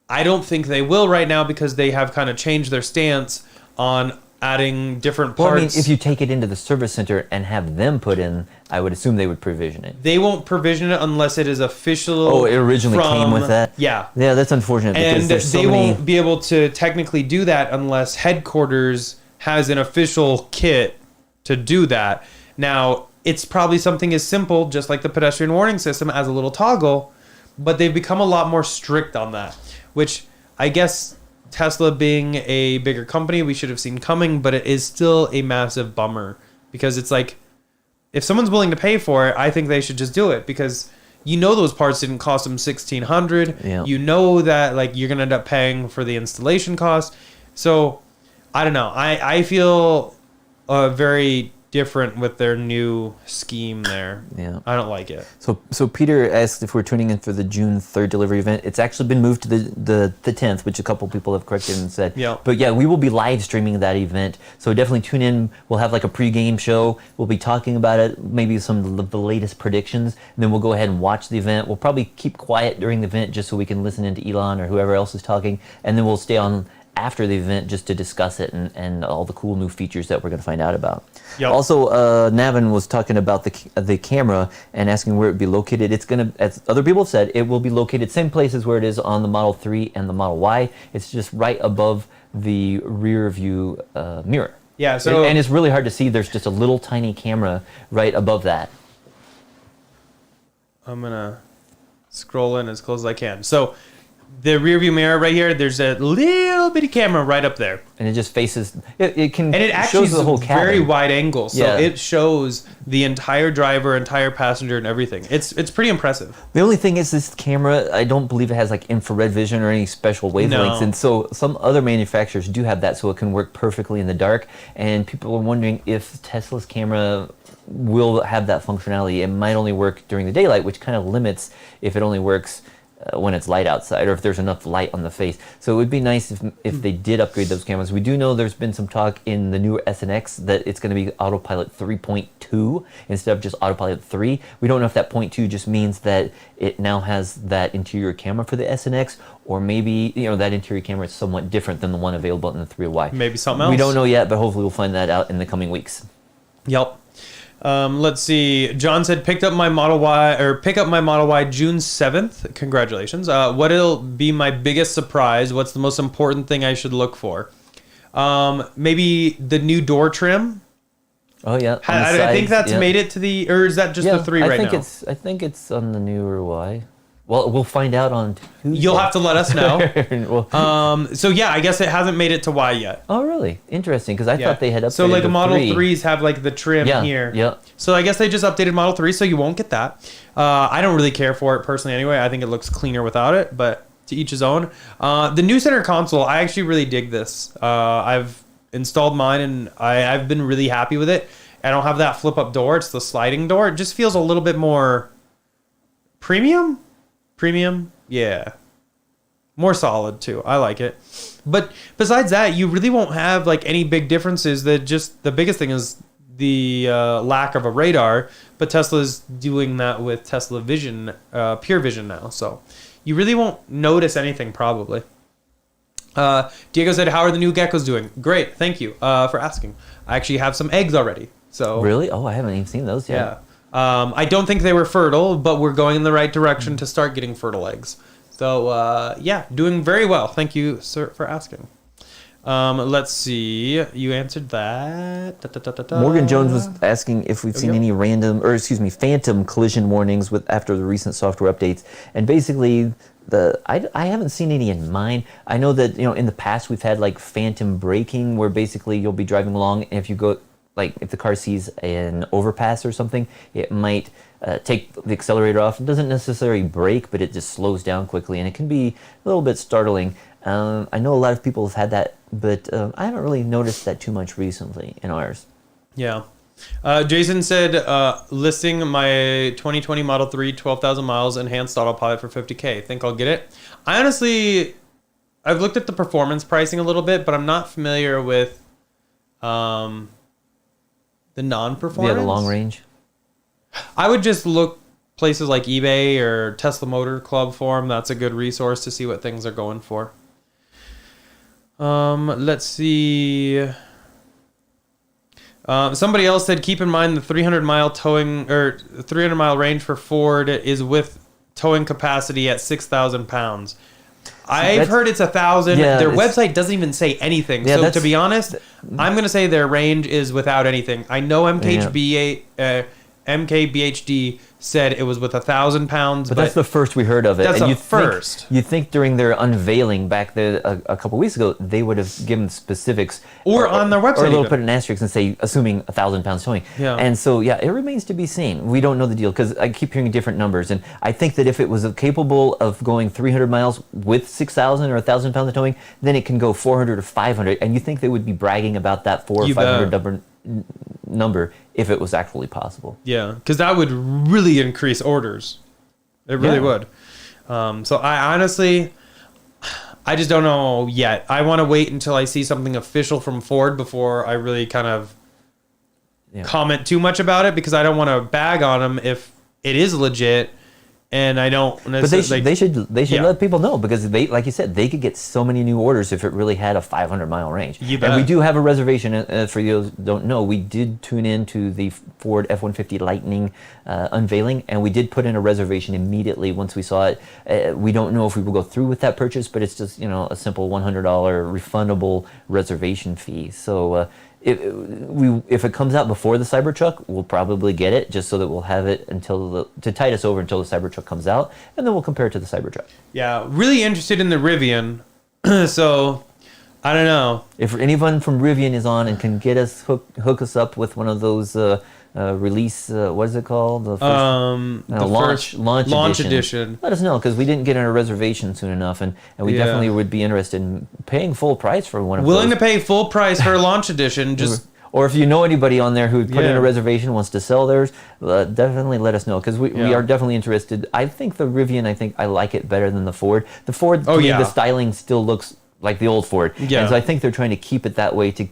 I don't think they will right now, because they have kind of changed their stance on adding different parts. Well, I mean, if you take it into the service center and have them put in, I would assume they would provision it. They won't provision it unless it is official. Oh, it originally came with that? Yeah. Yeah, that's unfortunate. And they won't be able to technically do that unless headquarters has an official kit to do that. Now, it's probably something as simple, just like the pedestrian warning system, as a little toggle, but they've become a lot more strict on that, which I guess Tesla being a bigger company, we should have seen coming, but it is still a massive bummer, because it's like, if someone's willing to pay for it, I think they should just do it, because those parts didn't cost them $1,600. Yeah. That like you're going to end up paying for the installation cost. So I don't know. I feel very different with their new scheme there. Yeah. I don't like it. So Peter asked if we're tuning in for the June 3rd delivery event. It's actually been moved to the 10th, which a couple people have corrected and said. Yeah. But yeah, we will be live streaming that event. So definitely tune in. We'll have like a pre-game show. We'll be talking about it, maybe some of the latest predictions. And then we'll go ahead and watch the event. We'll probably keep quiet during the event just so we can listen into Elon or whoever else is talking. And then we'll stay on after the event just to discuss it and all the cool new features that we're going to find out about. Yep. Also, Navin was talking about the camera and asking where it would be located. It's going to, as other people have said, it will be located same places where it is on the Model 3 and the Model Y. It's just right above the rear view mirror. Yeah. So and it's really hard to see. There's just a little tiny camera right above that. I'm gonna scroll in as close as I can. So the rear view mirror right here, there's a little bitty camera right up there. And it just faces, it can, And it actually shows is the whole a cabin. very wide angle. So Yeah. it shows the entire driver, entire passenger, and everything. It's pretty impressive. The only thing is this camera, I don't believe it has like infrared vision or any special wavelengths. No. And so some other manufacturers do have that so it can work perfectly in the dark. And people are wondering if Tesla's camera will have that functionality. It might only work during the daylight, which kind of limits if it only works when it's light outside or if there's enough light on the face. So it would be nice if they did upgrade those cameras. We do know there's been some talk in the newer SNX that it's going to be Autopilot 3.2 instead of just Autopilot 3. We don't know if that 0.2 just means that it now has that interior camera for the SNX, or maybe that interior camera is somewhat different than the one available in the 3Y. Maybe something else. We don't know yet, but hopefully we'll find that out in the coming weeks. Yep. Let's see. John said pick up my Model Y June 7th. Congratulations. What'll be my biggest surprise? What's the most important thing I should look for? Maybe the new door trim. Oh yeah. I think that's made it to the, or is that just the 3 right now? I think it's on the newer Y. Well, we'll find out on Tuesday. You'll have to let us know. Well, So yeah, I guess it hasn't made it to Y yet. oh really? Interesting, because I thought they had updated So like the a Model 3. 3s have like the trim here. Yeah. So I guess they just updated Model 3, so you won't get that. I don't really care for it personally anyway. I think it looks cleaner without it, but to each his own. The new center console, I actually really dig this. I've installed mine and I've been really happy with it. I don't have that flip up door. It's the sliding door. It just feels a little bit more premium. Yeah. More solid too. I like it. But besides that, you really won't have like any big differences. The biggest thing is the lack of a radar, but Tesla's doing that with Tesla Vision, Pure Vision now. So you really won't notice anything probably. Diego said, how are the new geckos doing? Great. Thank you for asking. I actually have some eggs already. So Really? Oh, I haven't even seen those yet. yeah. I don't think they were fertile, but we're going in the right direction to start getting fertile eggs. So, yeah, doing very well. Thank you, sir, for asking. Let's see. You answered that. Morgan Jones was asking if we've seen any phantom collision warnings after the recent software updates. And basically, I haven't seen any in mine. I know that in the past we've had like phantom braking, where basically you'll be driving along, and if you go if the car sees an overpass or something, it might take the accelerator off. It doesn't necessarily brake, but it just slows down quickly, and it can be a little bit startling. I know a lot of people have had that, but I haven't really noticed that too much recently in ours. Yeah. Jason said, listing my 2020 Model 3, 12,000 miles, enhanced autopilot for $50K. Think I'll get it? I've looked at the performance pricing a little bit, but I'm not familiar with the non-performance. Yeah, the long range. I would just look places like eBay or Tesla Motor Club forum. That's a good resource to see what things are going for. Let's see. Somebody else said, keep in mind the 300-mile towing or 300-mile range for Ford is with towing capacity at 6,000 pounds. I've heard it's 1,000. Yeah, their website doesn't even say anything. Yeah, so to be honest, I'm going to say their range is without anything. I know MKHB MKBHD said it was with 1,000 pounds. But that's the first we heard of it. That's and the first. You think during their unveiling back there a couple weeks ago, they would have given specifics. Or on their website Or they'll even. put an asterisk and say, assuming 1,000 pounds towing. Yeah. And so, yeah, it remains to be seen. We don't know the deal because I keep hearing different numbers. And I think that if it was capable of going 300 miles with 6,000 or 1,000 pounds of towing, then it can go 400 or 500. And you think they would be bragging about that 400 or 500 number if it was actually possible. Yeah, because that would really increase orders. It really would. So I honestly, I just don't know yet. I want to wait until I see something official from Ford before I really kind of comment too much about it, because I don't want to bag on them if it is legit. And I don't. But they should let people know, because they, like you said, they could get so many new orders if it really had a 500-mile range. You bet. And we do have a reservation. For those who don't know, we did tune in to the Ford F-150 Lightning unveiling, and we did put in a reservation immediately once we saw it. We don't know if we will go through with that purchase, but it's just a simple $100 refundable reservation fee. So. If it comes out before the Cybertruck, we'll probably get it, just so that we'll have it to tide us over until the Cybertruck comes out, and then we'll compare it to the Cybertruck. Yeah, really interested in the Rivian. So I don't know if anyone from Rivian is on and can get us hook us up with one of those release. What is it called? The first, launch edition. Let us know, because we didn't get in a reservation soon enough, and we definitely would be interested in paying full price for one of those. Willing to pay full price for a launch edition. Or if you know anybody on there who put in a reservation, wants to sell theirs, definitely let us know, because we are definitely interested. I think the Rivian, I like it better than the Ford. The Ford, to me, the styling still looks like the old Ford. Yeah. And so I think they're trying to keep it that way to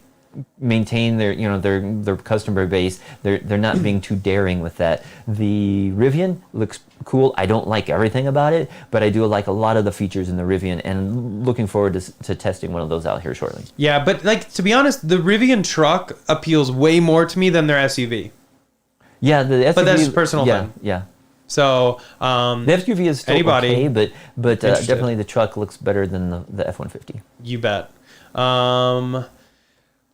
maintain their their customer base. They're not being too daring with that. The Rivian looks cool. I don't like everything about it, but I do like a lot of the features in the Rivian, and looking forward to testing one of those out here shortly. Yeah, but to be honest, the Rivian truck appeals way more to me than their SUV. Yeah, the SUV. But that's a personal thing. Yeah. So the SUV is still okay, but definitely the truck looks better than the F-150. You bet.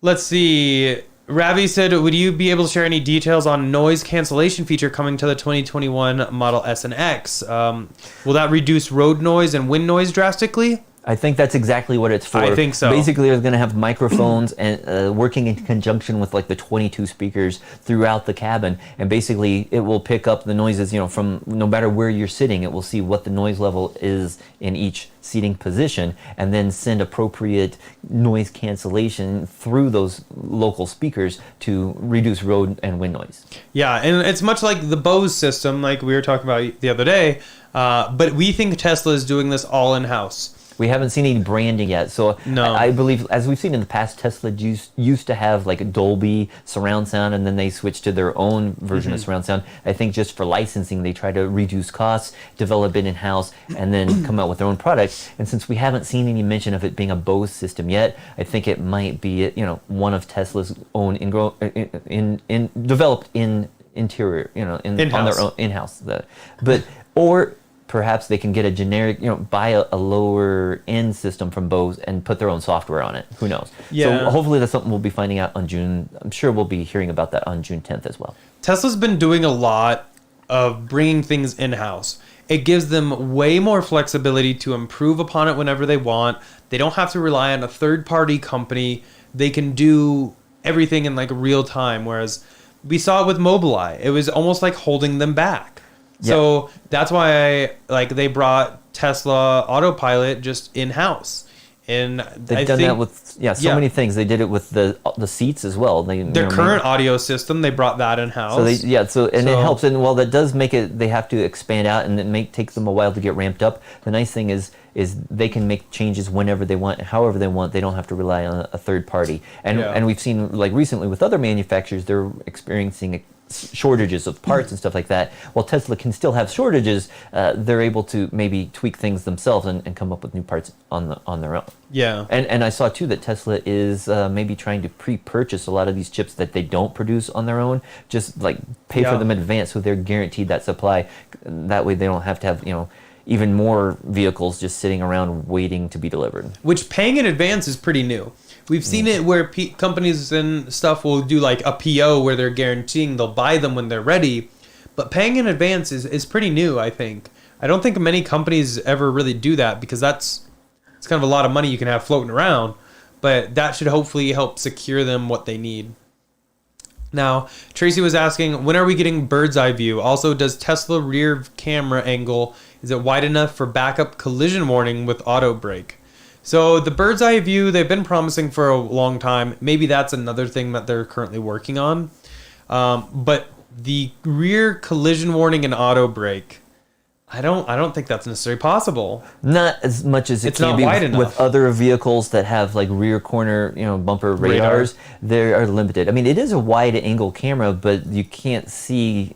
Let's see. Ravi said, would you be able to share any details on noise cancellation feature coming to the 2021 Model S and X? Will that reduce road noise and wind noise drastically? I think that's exactly what it's for. I think so. Basically, it's going to have microphones and working in conjunction with the 22 speakers throughout the cabin, and basically it will pick up the noises, from no matter where you're sitting. It will see what the noise level is in each seating position, and then send appropriate noise cancellation through those local speakers to reduce road and wind noise. Yeah, and it's much like the Bose system, like we were talking about the other day, but we think Tesla is doing this all in-house. We haven't seen any branding yet, so no. I believe, as we've seen in the past, Tesla used to have a Dolby surround sound, and then they switched to their own version of surround sound. I think just for licensing, they try to reduce costs, develop it in-house, and then come out with their own product. And since we haven't seen any mention of it being a Bose system yet, I think it might be one of Tesla's own developed in interior, on their own in-house. Or perhaps they can get a generic, buy a lower end system from Bose and put their own software on it. Who knows? Yeah. So hopefully that's something we'll be finding out on June. I'm sure we'll be hearing about that on June 10th as well. Tesla's been doing a lot of bringing things in-house. It gives them way more flexibility to improve upon it whenever they want. They don't have to rely on a third-party company. They can do everything in real time, whereas we saw it with Mobileye. It was almost like holding them back. So that's why they brought Tesla Autopilot just in-house. And they've done that with many things. They did it with the seats as well. Their current audio system, they brought that in-house. It helps. And while that does make it, they have to expand out, and it may take them a while to get ramped up. The nice thing is they can make changes whenever they want, however they want. They don't have to rely on a third party. And we've seen recently with other manufacturers, they're experiencing shortages of parts and stuff like that. While Tesla can still have shortages, they're able to maybe tweak things themselves and come up with new parts on their own. Yeah. And I saw too that Tesla is maybe trying to pre-purchase a lot of these chips that they don't produce on their own, just pay for them in advance, so they're guaranteed that supply. That way they don't have to have even more vehicles just sitting around waiting to be delivered. Which paying in advance is pretty new. We've seen it where companies and stuff will do a PO where they're guaranteeing they'll buy them when they're ready. But paying in advance is pretty new, I think. I don't think many companies ever really do that because it's kind of a lot of money you can have floating around. But that should hopefully help secure them what they need. Now, Tracy was asking, when are we getting bird's eye view? Also, does Tesla rear camera angle, is it wide enough for backup collision warning with auto brake? So the bird's eye view, they've been promising for a long time. Maybe that's another thing that they're currently working on. But the rear collision warning and auto brake, I don't think that's necessarily possible. Not as much as it can be with other vehicles that have like rear corner, bumper radars. They are limited. I mean, it is a wide angle camera, but you can't see.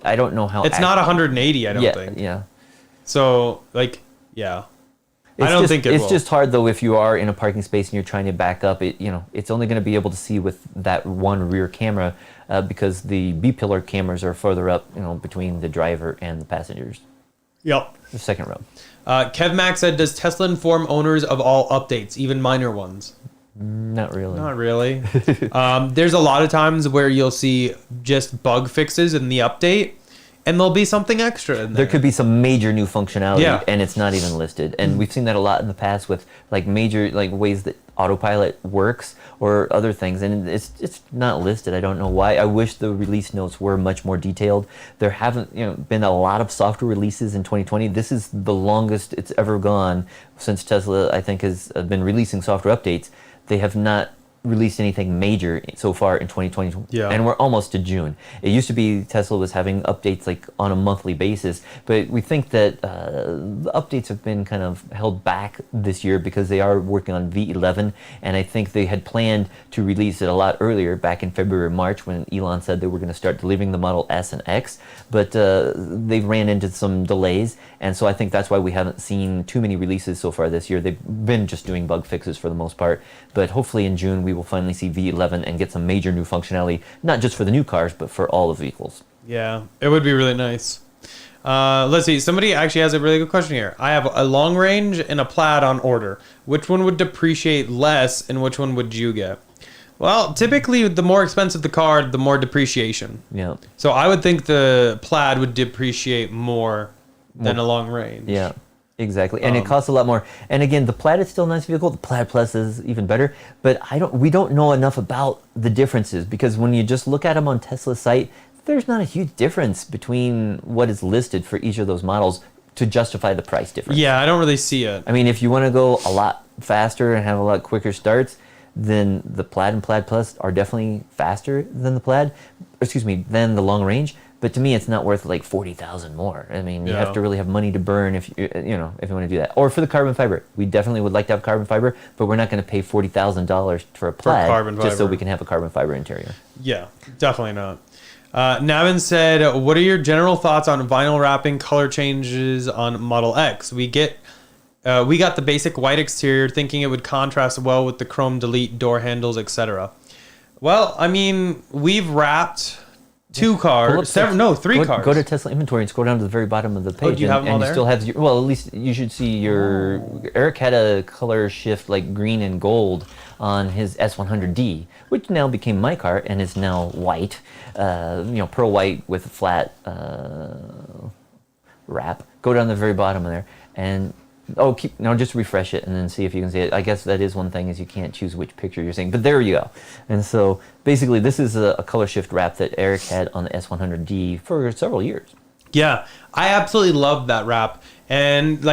I don't know how. It's not 180. I don't think. Yeah. So yeah. I don't think it's just hard though if you are in a parking space and you're trying to back up. It's only going to be able to see with that one rear camera because the B-pillar cameras are further up, between the driver and the passengers. Yep. The second row. Kev Mack said, "Does Tesla inform owners of all updates, even minor ones?" Not really. Not really. There's a lot of times where you'll see just bug fixes in the update. And there'll be something extra in there. There could be some major new functionality, and it's not even listed. And we've seen that a lot in the past with major ways that autopilot works or other things, and it's not listed. I don't know why. I wish the release notes were much more detailed. There haven't been a lot of software releases in 2020. This is the longest it's ever gone since Tesla, I think, has been releasing software updates. They have not released anything major so far in 2020, and we're almost to June. It used to be Tesla was having updates on a monthly basis, but we think that the updates have been kind of held back this year because they are working on V11, and I think they had planned to release it a lot earlier, back in February, March, when Elon said they were going to start delivering the Model S and X, but they ran into some delays, and so I think that's why we haven't seen too many releases so far this year. They've been just doing bug fixes for the most part, but hopefully in June we will finally see V11 and get some major new functionality, not just for the new cars, but for all the vehicles. Yeah, it would be really nice. Let's see. Somebody actually has a really good question here. I have a long range and a Plaid on order. Which one would depreciate less and which one would you get? Well, typically the more expensive the car, the more depreciation. Yeah. So I would think the Plaid would depreciate more than a long range. Yeah. Exactly, and it costs a lot more. And again, the Plaid is still a nice vehicle. The Plaid Plus is even better. But we don't know enough about the differences because when you just look at them on Tesla's site, there's not a huge difference between what is listed for each of those models to justify the price difference. Yeah, I don't really see it. I mean, if you want to go a lot faster and have a lot quicker starts, then the Plaid and Plaid Plus are definitely faster than than the long range. But to me, it's not worth $40,000 more. I mean, you have to really have money to burn if you want to do that. Or for the carbon fiber, we definitely would like to have carbon fiber, but we're not going to pay $40,000 for a Plaid just so we can have a carbon fiber interior. Yeah, definitely not. Navin said, "What are your general thoughts on vinyl wrapping color changes on Model X? We got the basic white exterior, thinking it would contrast well with the chrome delete door handles, etc." Well, I mean, we've wrapped 2 cars, 3 cars. Go to Tesla inventory and scroll down to the very bottom of the page. Do you have them all there? Still have at least you should see your. Eric had a color shift green and gold on his S100D, which now became my car and is now white, pearl white with a flat wrap. Go down to the very bottom of there and. Just refresh it and then see if you can see it. I guess that is one thing is you can't choose which picture you're seeing, but there you go. And so basically this is a color shift wrap that Eric had on the S100D for several years. Yeah, I absolutely love that wrap. And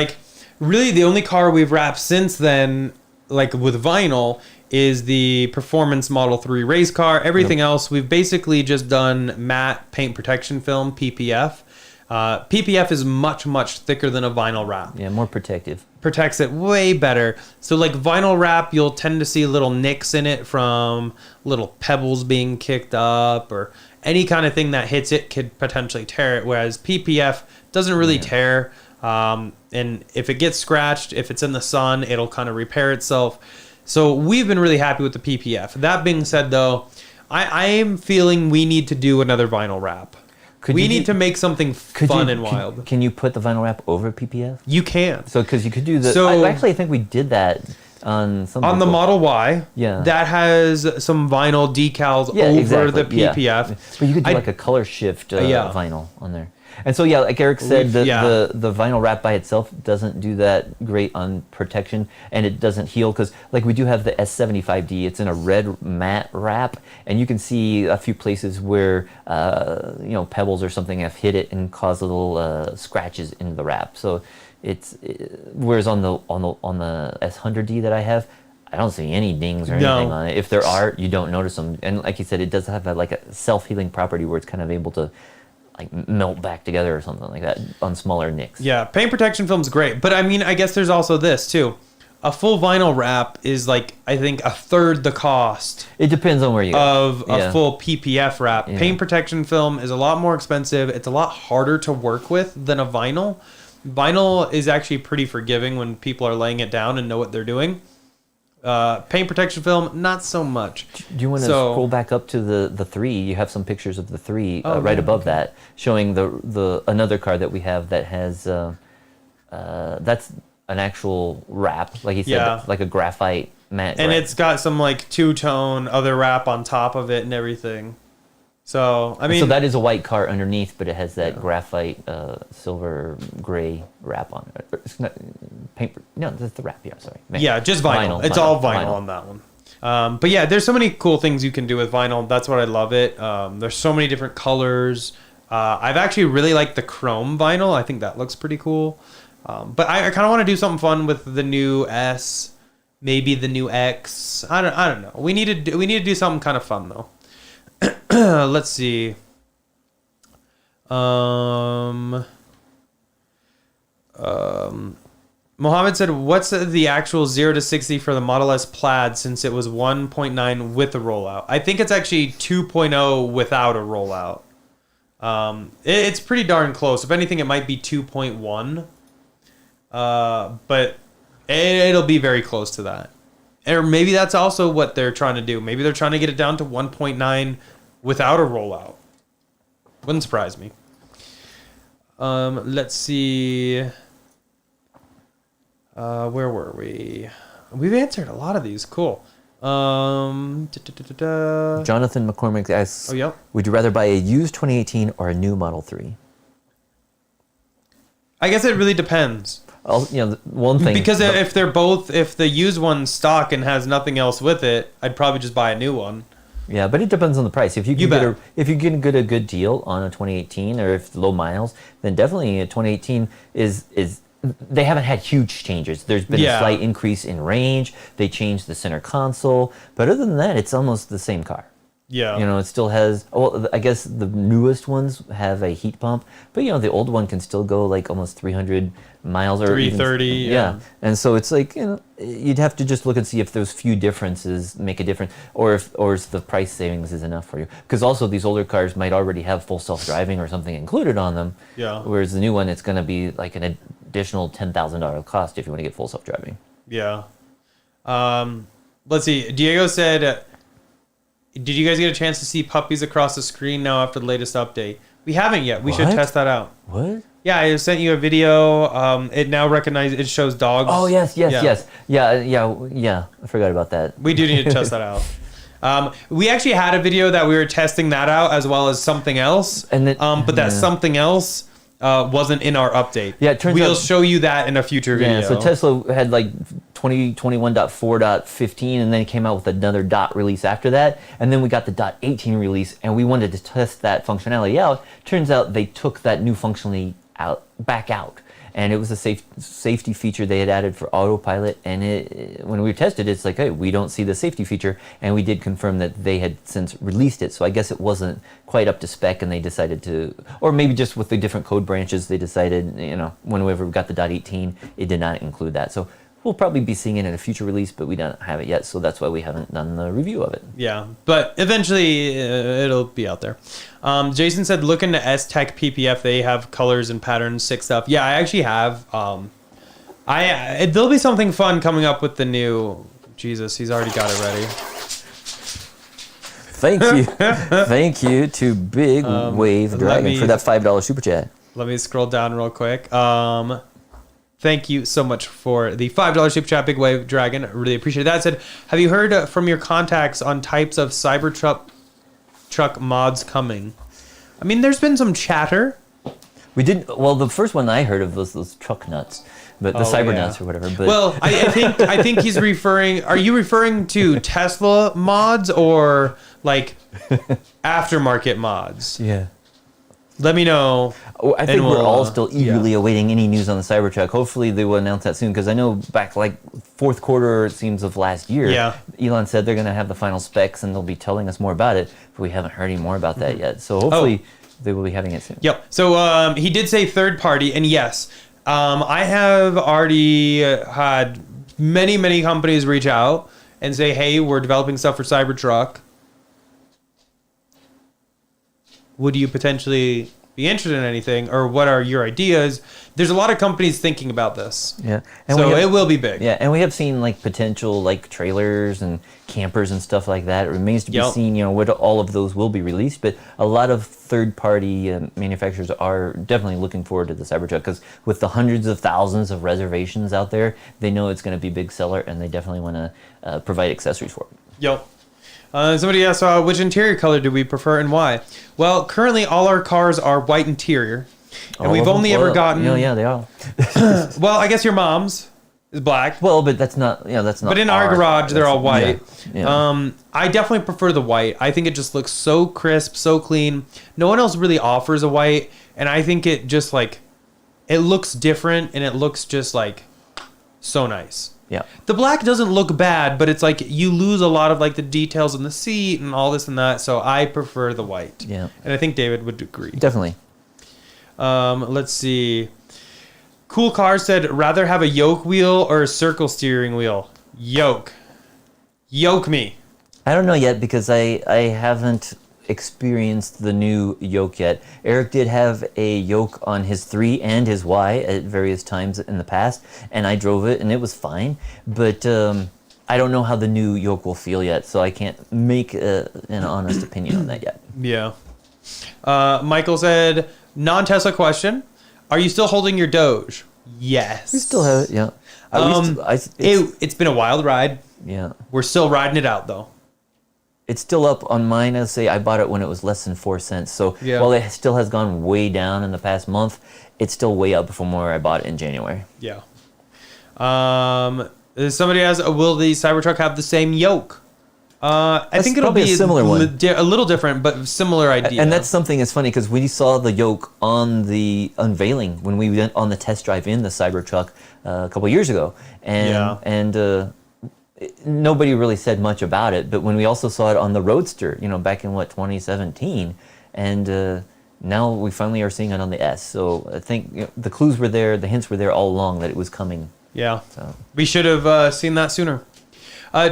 really the only car we've wrapped since then, with vinyl, is the Performance Model 3 race car. Everything else, we've basically just done matte paint protection film, PPF. PPF is much, much thicker than a vinyl wrap. Yeah, more protective. Protects it way better. So vinyl wrap, you'll tend to see little nicks in it from little pebbles being kicked up or any kind of thing that hits it could potentially tear it. Whereas PPF doesn't really tear. And if it gets scratched, if it's in the sun, it'll kind of repair itself. So we've been really happy with the PPF. That being said, though, I am feeling we need to do another vinyl wrap. We need to make something fun and wild. Can you put the vinyl wrap over PPF? You can. So, because you could do the... I think we did that on some On the people. Model Y, Yeah. that has some vinyl decals over the PPF. Yeah. But you could do like a color shift vinyl on there. And so yeah, like Eric said, the vinyl wrap by itself doesn't do that great on protection, and it doesn't heal because like we do have the S75D. It's in a red matte wrap, and you can see a few places where pebbles or something have hit it and caused little scratches in the wrap. So whereas on the S100D that I have, I don't see any dings or anything on it. If there are, you don't notice them. And like you said, it does have a self-healing property where it's kind of able to like melt back together or something like that on smaller nicks. Yeah, paint protection film's great. But I mean, I guess there's also this too. A full vinyl wrap is I think a third the cost. It depends on where you of a full PPF wrap. Yeah. Paint protection film is a lot more expensive. It's a lot harder to work with than a vinyl. Vinyl is actually pretty forgiving when people are laying it down and know what they're doing. Paint protection film, not so much. Do you want to scroll back up to the 3? You have some pictures of the 3 right above that, showing the another car that we have that has that's an actual wrap, like you said, like a graphite matte. And wrap. it's got some two-tone other wrap on top of it and everything. So I mean, so that is a white car underneath, but it has that graphite silver gray wrap on it. It's not paint. No, that's the wrap. Yeah, sorry. Yeah, just vinyl. It's all vinyl on that one. But yeah, there's so many cool things you can do with vinyl. That's what I love it. There's so many different colors. I've actually really liked the chrome vinyl. I think that looks pretty cool. But I kind of want to do something fun with the new S, maybe the new X. I don't know. We need to do something kind of fun though. Let's see. Mohammed said, what's the actual 0 to 60 for the Model S Plaid since it was 1.9 with a rollout? I think it's actually 2.0 without a rollout. It's pretty darn close. If anything, it might be 2.1. But it'll be very close to that. Or maybe that's also what they're trying to do. Maybe they're trying to get it down to 1.9 without a rollout. Wouldn't surprise me. Let's see. Where were we? We've answered a lot of these. Cool. Jonathan McCormick asks, Oh, yep. would you rather buy a used 2018 or a new Model 3? I guess it really depends. One thing, because if the used one's stock and has nothing else with it, I'd probably just buy a new one. Yeah, but it depends on the price. If you can get a good deal on a 2018 or if low miles, then definitely a 2018 is they haven't had huge changes. There's been a slight increase in range. They changed the center console, but other than that, it's almost the same car. Yeah. It still has, I guess the newest ones have a heat pump, but the old one can still go almost 300 miles or 330. Yeah. And so it's you'd have to just look and see if those few differences make a difference or if the price savings is enough for you. Because also these older cars might already have full self-driving or something included on them. Yeah. Whereas the new one, it's going to be an additional $10,000 cost if you want to get full self-driving. Yeah. Let's see. Diego said, did you guys get a chance to see puppies across the screen now after the latest update? We haven't yet. We should test that out. What? Yeah, I sent you a video. It now it shows dogs. Oh, yes. Yeah. I forgot about that. We do need to test that out. We actually had a video that we were testing that out as well as something else. And then, but that something else wasn't in our update. Yeah, it turns out we'll show you that in a future video. Yeah, so Tesla had 2021.4.15 and then it came out with another dot release after that, and then we got the .18 release and we wanted to test that functionality out. Turns out they took that new functionality back out, and it was a safety feature they had added for autopilot, and when we tested it, it's hey, we don't see the safety feature, and we did confirm that they had since released it, so I guess it wasn't quite up to spec, and they decided to, or maybe just with the different code branches, they decided, whenever we got the .18, it did not include that. So we'll probably be seeing it in a future release, but we don't have it yet, so that's why we haven't done the review of it. Yeah, but eventually it'll be out there. Jason said, look into S-Tech PPF. They have colors and patterns, sick stuff. Yeah, I actually have. There'll be something fun coming up with the new... Jesus, he's already got it ready. Thank you. Thank you to Big Wave Dragon for that $5 super chat. Let me scroll down real quick. Thank you so much for the $5 super chat, Big Wave Dragon. I really appreciate it. That said, have you heard from your contacts on types of Cybertruck mods coming? I mean, there's been some chatter. We did well. The first one I heard of was those truck nuts, but the cyber nuts or whatever. But well, I think he's referring. Are you referring to Tesla mods or like aftermarket mods? yeah. Let me know. I think and we're all we'll- still eagerly awaiting any news on the Cybertruck. Hopefully they will announce that soon because I know back like fourth quarter, it seems, of last year, Yeah. Elon said they're going to have the final specs and they'll be telling us more about it, but we haven't heard any more about that yet. So hopefully they will be having it soon. Yep. So he did say third party, and yes, I have already had many companies reach out and say, "Hey, we're developing stuff for Cybertruck. Would you potentially be interested in anything, or what are your ideas?" There's a lot of companies thinking about this, Yeah. so it will be big. Yeah, and we have seen like potential like trailers and campers and stuff like that. It remains to be Yep. seen, what all of those will be released. But a lot of third-party manufacturers are definitely looking forward to the Cybertruck because with the hundreds of thousands of reservations out there, they know it's going to be a big seller, and they definitely want to provide accessories for it. Yep. Somebody asked, which interior color do we prefer and why? Well, currently all our cars are white interior, and we've only ever gotten. Yeah, they are. Well, I guess your mom's is black. Well, but that's not. That's not. But in our garage, they're all white. Yeah. I definitely prefer the white. I think it just looks so crisp, so clean. No one else really offers a white, and I think it just like, it looks different, and it looks just like so nice. Yeah. The black doesn't look bad, but it's like you lose a lot of like the details in the seat and all this and that. So I prefer the white. Yeah. And I think David would agree. Definitely. Let's see. Cool Car said, rather have a yoke wheel or a circle steering wheel? Yoke. Yoke me. I don't know yet because I haven't experienced the new Yoke yet. Eric did have a Yoke on his 3 and his Y at various times in the past, and I drove it and it was fine. But I don't know how the new Yoke will feel yet, so I can't make an honest opinion on that yet. Yeah. Michael said, non-Tesla question. Are you still holding your Doge? Yes. We still have it, yeah. It's been a wild ride. Yeah. We're still riding it out though. It's still up on mine. I'd say I bought it when it was less than 4 cents. So Yeah. while it still has gone way down in the past month, it's still way up from where I bought it in January. Yeah. Somebody asked, will the Cybertruck have the same yoke? I think it'll probably be a similar one. A little different, but similar idea. And that's something that's funny because we saw the Yoke on the unveiling when we went on the test drive in the Cybertruck a couple years ago. And nobody really said much about it. But when we also saw it on the Roadster, back in 2017, and now we finally are seeing it on the S. So I think the clues were there, the hints were there all along that it was coming. Yeah. So. We should have seen that sooner.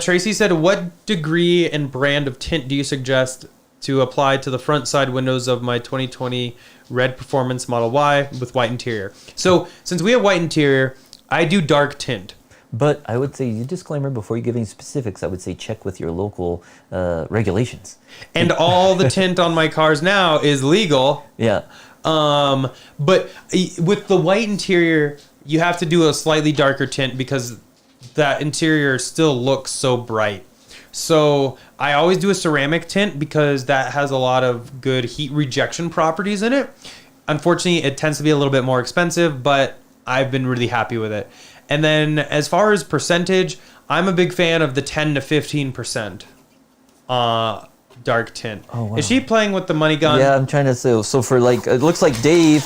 Tracy said, what degree and brand of tint do you suggest to apply to the front side windows of my 2020 Red Performance Model Y with white interior? So since we have white interior, I do dark tint. But I would say, disclaimer, before you give any specifics, I would say check with your local regulations. And all the tint on my cars now is legal. Yeah. But with the white interior, you have to do a slightly darker tint because that interior still looks so bright. So I always do a ceramic tint because that has a lot of good heat rejection properties in it. Unfortunately, it tends to be a little bit more expensive, but I've been really happy with it. And then as far as percentage, I'm a big fan of the 10 to 15% dark tint. Oh, wow. Is she playing with the money gun? Yeah, I'm trying to say. So for it looks like Dave,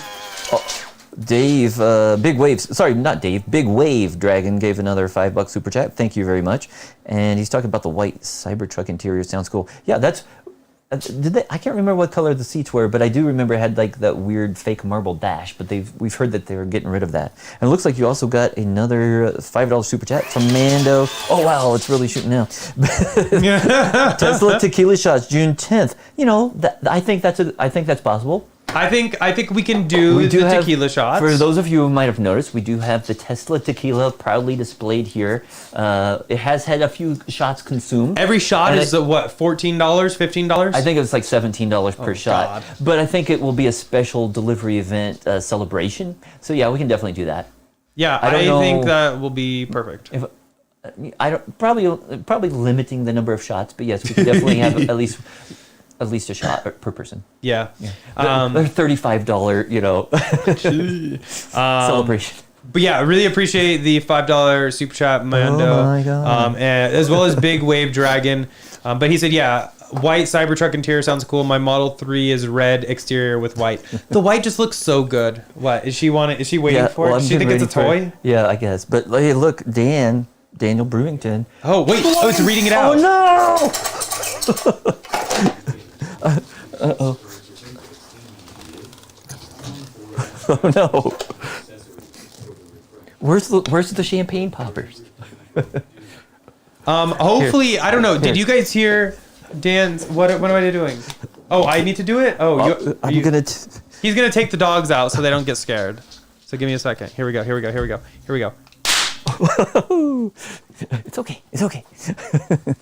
Big Waves. Sorry, not Dave. Big Wave Dragon gave another $5 super chat. Thank you very much. And he's talking about the white Cybertruck interior. Sounds cool. Yeah, that's. I can't remember what color the seats were, but I do remember it had like that weird fake marble dash. But we've heard that they're getting rid of that. And it looks like you also got another $5 super chat from Mando. Oh wow, it's really shooting now. Tesla tequila shots, June 10th. I think that's possible. I think we can do the tequila shots. For those of you who might have noticed, we do have the Tesla tequila proudly displayed here. It has had a few shots consumed. Every shot is what, $14, $15? I think it's like $17 per shot. God. But I think it will be a special delivery event celebration. So yeah, we can definitely do that. Yeah, I I don't think know that will be perfect. if I don't probably limiting the number of shots, but yes, we could definitely have at least a shot per person. Yeah. They're $35, celebration. But yeah, I really appreciate the $5 super chat, Mando. Oh my God. And as well as Big Wave Dragon. But he said, yeah, white Cybertruck interior sounds cool. My Model 3 is red exterior with white. The white just looks so good. What is she waiting for it? Does she think it's a toy? Yeah, I guess. But hey, look, Daniel Brewington. Oh wait, it's reading it out. Oh no! Uh-oh. Oh no. Where's the champagne poppers? Hopefully, I don't know. Did you guys hear Dan's? What am I doing? Oh, I need to do it. Oh, he's gonna take the dogs out so they don't get scared. So give me a second. Here we go. It's okay.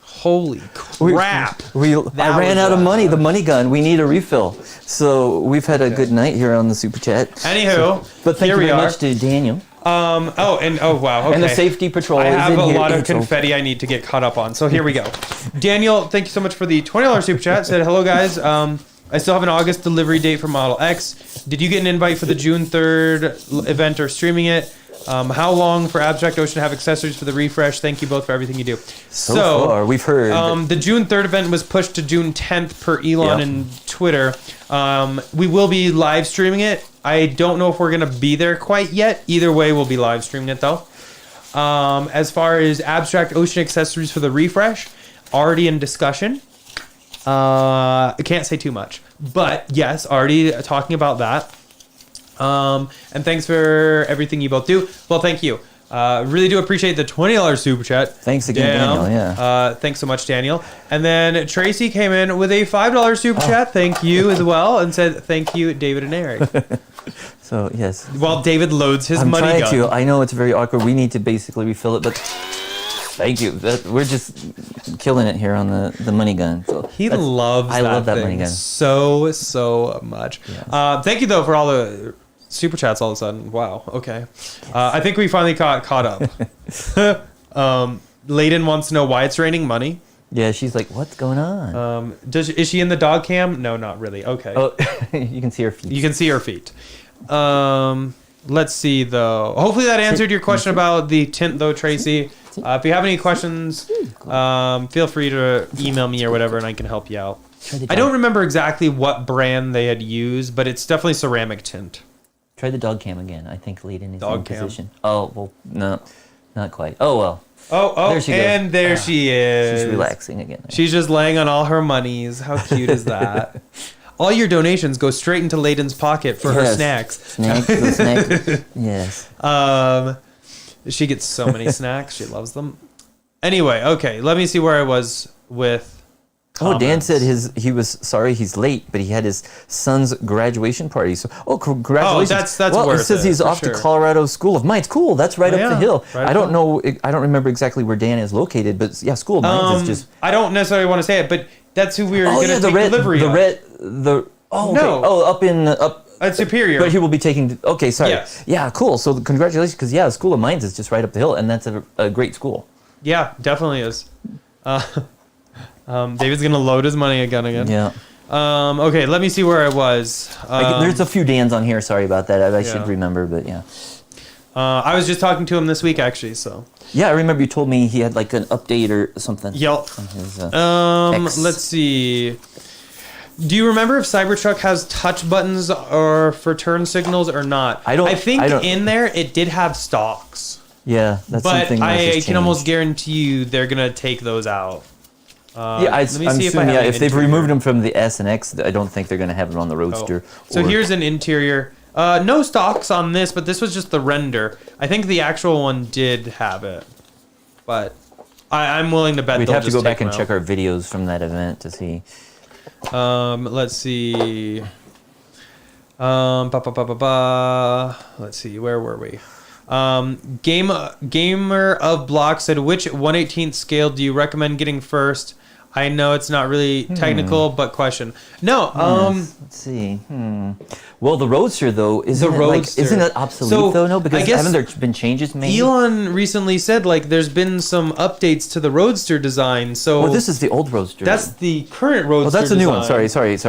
Holy crap! I ran out of money. The money gun. We need a refill. So we've had a good night here on the super chat. Anywho, but thank you very much to Daniel. Wow. Okay. And the safety patrol. I have is in a here. lot of confetti I need to get caught up on. So here we go. Daniel, thank you so much for the $20 super chat. Said hello guys. I still have an August delivery date for Model X. Did you get an invite for the June 3rd event or streaming it? How long for Abstract Ocean to have accessories for the refresh? Thank you both for everything you do. So far, we've heard. The June 3rd event was pushed to June 10th per Elon and Twitter. We will be live streaming it. I don't know if we're going to be there quite yet. Either way, we'll be live streaming it though. As far as Abstract Ocean accessories for the refresh, already in discussion. I can't say too much. But yes, already talking about that. And thanks for everything you both do. Well, thank you. Really do appreciate the $20 super chat. Thanks again, Daniel. Yeah. Thanks so much, Daniel. And then Tracy came in with a $5 super chat. Thank you as well, and said thank you, David and Eric. So yes. While David loads his money gun. I'm trying to. I know it's very awkward. We need to basically refill it, but thank you. We're just killing it here on the money gun. So I love that money gun so much. Yes. Thank you though for all the super chats all of a sudden. Wow. Okay. I think we finally caught up. Layden wants to know why it's raining money. Yeah, she's like, what's going on? Is she in the dog cam? No, not really. Okay. Oh, you can see her feet. You can see her feet. Let's see though. Hopefully that answered your question about the tint though, Tracy. If you have any questions, feel free to email me or whatever, and I can help you out. I don't remember exactly what brand they had used, but it's definitely ceramic tint. Try the dog cam again. I think Layden is dog in cam. position. Oh, well, no, not quite. Oh, well. Oh, there she goes. and there she is. She's relaxing again. She's just laying on all her monies. How cute is that? All your donations go straight into Layden's pocket for her snacks. Snacks. Yes. She gets so many snacks. She loves them. Anyway, okay. Let me see where I was with comments. Oh, Dan said he was sorry he's late, but he had his son's graduation party. So, congratulations! That's well, worth it says he's off to Colorado School of Mines. Cool, that's right up the hill. Right I don't know. I don't remember exactly where Dan is located, but yeah, School of Mines is just. I don't necessarily want to say it, but that's who we were going to take delivery of. Up in at Superior. But he will be taking. Okay, sorry. Yes. Yeah, cool. So congratulations, because the School of Mines is just right up the hill, and that's a great school. Yeah, definitely is. David's gonna load his money again. Yeah. Okay, let me see where I was. There's a few Dans on here. Sorry about that. I should remember, but yeah. I was just talking to him this week, actually. So. Yeah, I remember you told me he had like an update or something. Yep. On his, let's see. Do you remember if Cybertruck has touch buttons or for turn signals or not? I think in there it did have stalks. Yeah, that's something. But I can almost guarantee you they're gonna take those out. I'm assuming if they've removed them from the S and X, I don't think they're gonna have them on the Roadster. So here's an interior. No stalks on this, but this was just the render. I think the actual one did have it, but I'm willing to bet we'd they'll have to just go back take and them check our videos from that event to see. Let's see. Let's see. Where were we? Gamer of Block said, which 1/18th scale do you recommend getting first? I know it's not really technical, but question. No, Let's see. Well, the Roadster though isn't The it, like, Roadster. isn't it obsolete So, though? No, because I guess haven't there been changes made? Elon recently said like there's been some updates to the Roadster design. So Well, this is the old Roadster. that's the current Roadster. Oh, that's a new one. design.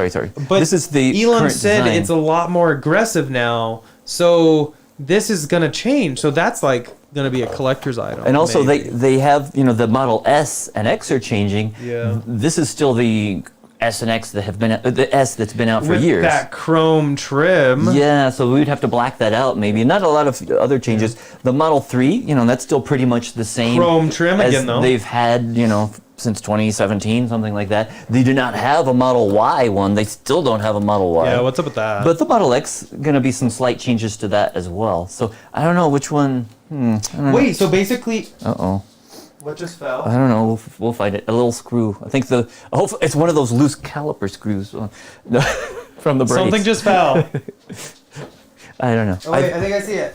Sorry. But this is the Elon current said design. it's a lot more aggressive now. So this is gonna change. So that's like gonna be a collector's item. And also, maybe. they have, you know, the Model S and X are changing. Yeah. This is still the S and X that have been the S that's been out for with years. that chrome trim. Yeah, so we'd have to black that out maybe. Not a lot of other changes. The Model 3, you know, that's still pretty much the same. Chrome trim as again, though. They've had, you know, since 2017, something like that. They do not have a Model Y one. They still don't have a Model Y. Yeah, what's up with that? But the Model X, gonna be some slight changes to that as well. So I don't know which one. Wait, so basically, Uh-oh. what just fell? I don't know. We'll find it. A little screw. I think it's one of those loose caliper screws from the brakes. Something just fell. I don't know. Oh wait, I think I see it.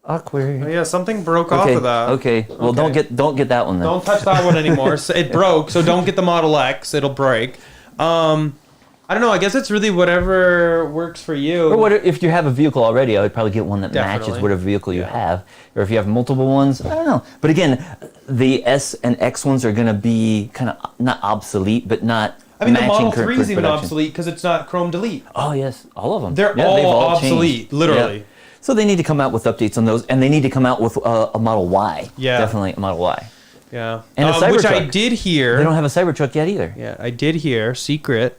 Awkward. Oh, yeah, something broke off of that. Okay. Well, Okay. don't get that one then. Don't touch that one anymore. So it broke, so don't get the Model X. It'll break. I don't know. I guess it's really whatever works for you. Or what if you have a vehicle already? I would probably get one that matches Definitely. whatever vehicle you have. Or if you have multiple ones, I don't know. But again, the S and X ones are going to be kind of not obsolete, but not I mean, the matching Model current 3 is even production. obsolete because it's not Chrome Delete. Oh yes, all of them. They're they've all changed. obsolete, literally. Yeah. So they need to come out with updates on those, and they need to come out with a Model Y. Yeah. Definitely a Model Y. Yeah. And a which I Cybertruck. did hear. They don't have a Cybertruck yet either. Yeah, I did hear, secret,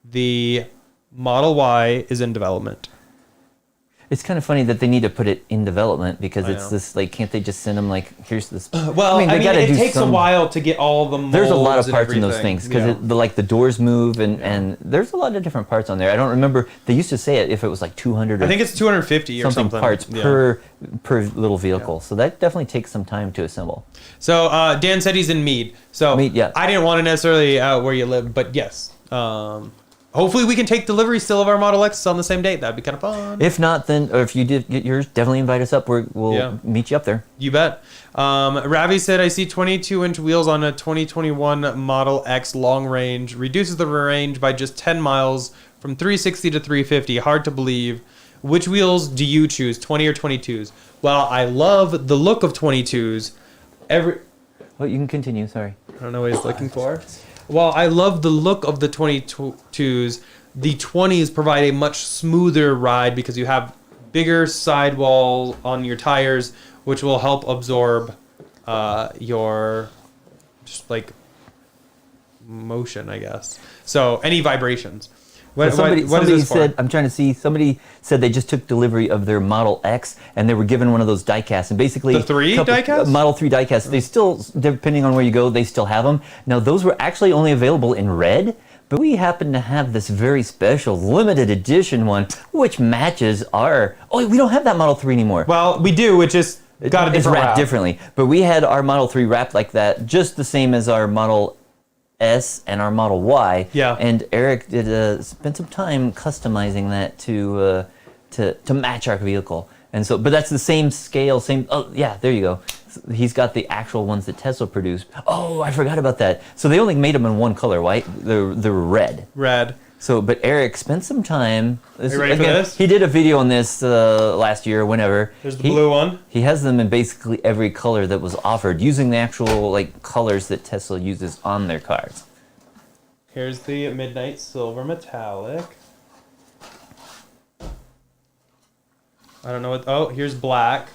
the Model Y is in development. It's kind of funny that they need to put it in development because I it's know. this, like, can't they just send them, like, here's this. Well, they gotta it do takes some- a while to get all the molds. There's a lot of and parts in those everything. things because Yeah. like the doors move and there's a lot of different parts on there. I don't remember. They used to say it if it was like 200 or I think it's 250 or something. parts Yeah. per little vehicle. So that definitely takes some time to assemble. So Dan said he's in Mead. So Mead, yeah. I didn't want to necessarily out where you live, but yes. Hopefully we can take delivery still of our Model X on the same date. That'd be kind of fun. If not, then or if you did get yours, definitely invite us up. We'll Yeah. meet you up there. You bet. Ravi said, I see 22-inch wheels on a 2021 Model X long range. Reduces the range by just 10 miles from 360 to 350. Hard to believe. Which wheels do you choose, 20 or 22s? Well, I love the look of 22s. Well, you can continue. Sorry. I don't know what he's looking for. Well, I love the look of the 22s. The 20s provide a much smoother ride because you have bigger sidewall on your tires, which will help absorb your just like motion, I guess. So any vibrations. What, So somebody what is this for? said, I'm trying to see, somebody said they just took delivery of their Model X and they were given one of those diecasts. And basically, The 3 diecasts? Model 3 diecasts, they still, depending on where you go, they still have them. Now, those were actually only available in red, but we happen to have this very special limited edition one, which matches our. Oh, we don't have that Model 3 anymore. Well, we do. It just got a It's different wrapped wrap. differently. But we had our Model 3 wrapped like that, just the same as our Model S and our Model Y. Yeah. And Eric did spent some time customizing that to match our vehicle. And so, but that's the same scale, same. Oh yeah, there you go. He's got the actual ones that Tesla produced. Oh, I forgot about that. So they only made them in one color, white. They're red. Red. So, but Eric spent some time. Are you ready for this? He did a video on this last year, whenever. Here's the blue one. He has them in basically every color that was offered, using the actual like colors that Tesla uses on their cars. Here's the Midnight Silver Metallic. I don't know what. Oh, here's black.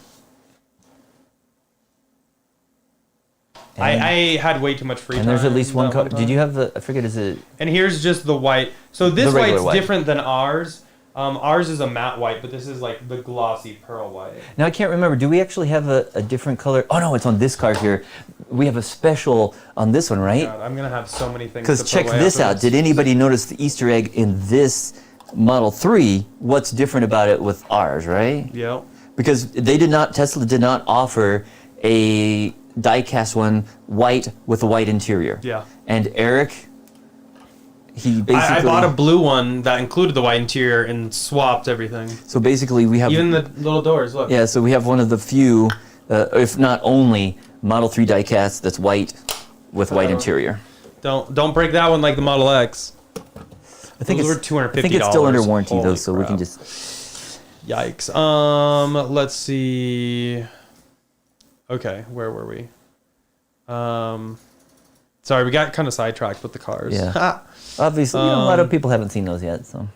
I had way too much free time. And there's at least one that color. time. Did you have the? I forget. Is it? And here's just the white. So this The regular white's white. different than ours. Ours is a matte white, but this is like the glossy pearl white. Now I can't remember. Do we actually have a different color? Oh no, it's on this car here. We have a special on this one, right? God, I'm gonna have so many things. Because to check put away this after out. Did anybody notice the Easter egg in this Model 3? What's different about it with ours, right? Yep. Because Tesla did not offer a die-cast one white with a white interior. Yeah. And Eric, he basically. I bought a blue one that included the white interior and swapped everything. So basically we have. Even the little doors. Look. Yeah, so we have one of the few, if not only, Model 3 diecast that's white with white interior. Don't break that one like the Model X. I think Those it's were $250. I think it's still under warranty though, Holy so we can crap. just. Yikes. Let's see. Okay, where were we? Sorry, we got kind of sidetracked with the cars. Yeah. Obviously, a lot of people haven't seen those yet. So.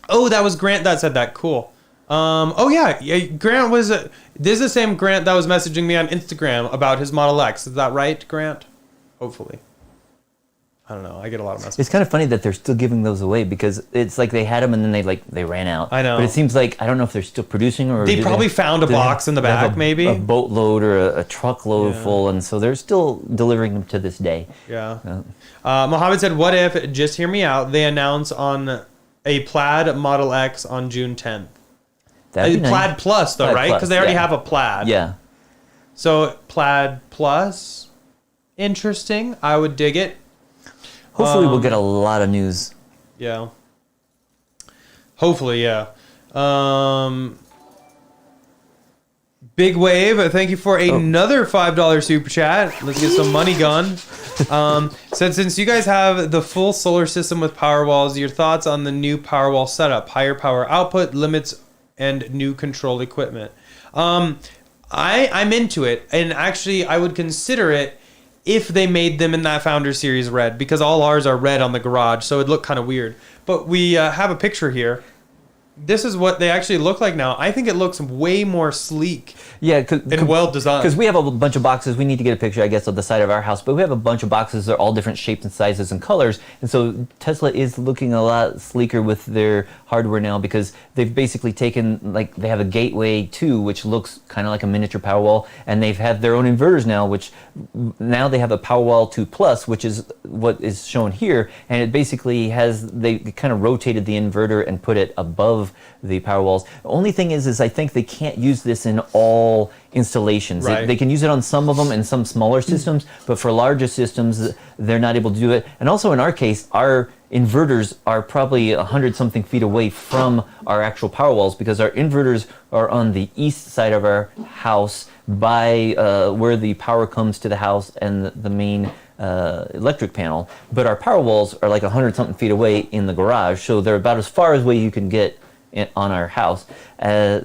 Oh, that was Grant that said that. Cool. Oh yeah, Grant was. This is the same Grant that was messaging me on Instagram about his Model X. Is that right, Grant? Hopefully. I don't know. I get a lot of messages. It's kind of funny that they're still giving those away because it's like they had them and then they ran out. I know. But it seems like I don't know if they're still producing or They probably found a do they box in the they have back, maybe? a boatload or a truckload Yeah. full, and so they're still delivering them to this day. Yeah. Mohammed said, "What if? Just hear me out. They announce on a Plaid Model X on June 10th. That'd be nice. Plaid Plus, though, Plaid right? Plus, Because they already yeah. have a Plaid. Yeah. So Plaid Plus, interesting. I would dig it. Hopefully, we'll get a lot of news. Yeah. Hopefully, yeah. Big Wave, thank you for another $5 super chat. Let's get some money gun. Said, since you guys have the full solar system with Powerwalls, your thoughts on the new Powerwall setup, higher power output, limits, and new control equipment. I'm into it, and actually I would consider it if they made them in that Founder Series red, because all ours are red on the garage, so it'd look kind of weird. But we have a picture here. This is what they actually look like now. I think it looks way more sleek Yeah, and well designed. Because we have a bunch of boxes. We need to get a picture, I guess, of the side of our house. But we have a bunch of boxes. They're all different shapes and sizes and colors. And so Tesla is looking a lot sleeker with their hardware now because they've basically taken, like, they have a Gateway 2, which looks kind of like a miniature Powerwall. And they've had their own inverters now, which now they have a Powerwall 2 Plus, which is what is shown here. And it basically has, they kind of rotated the inverter and put it above the Powerwalls. The only thing is I think they can't use this in all installations. Right. They can use it on some of them and some smaller systems, but for larger systems, they're not able to do it. And also in our case, our inverters are probably 100-something feet away from our actual Powerwalls because our inverters are on the east side of our house by where the power comes to the house and the main electric panel. But our Powerwalls are like 100-something feet away in the garage, so they're about as far away you can get on our house.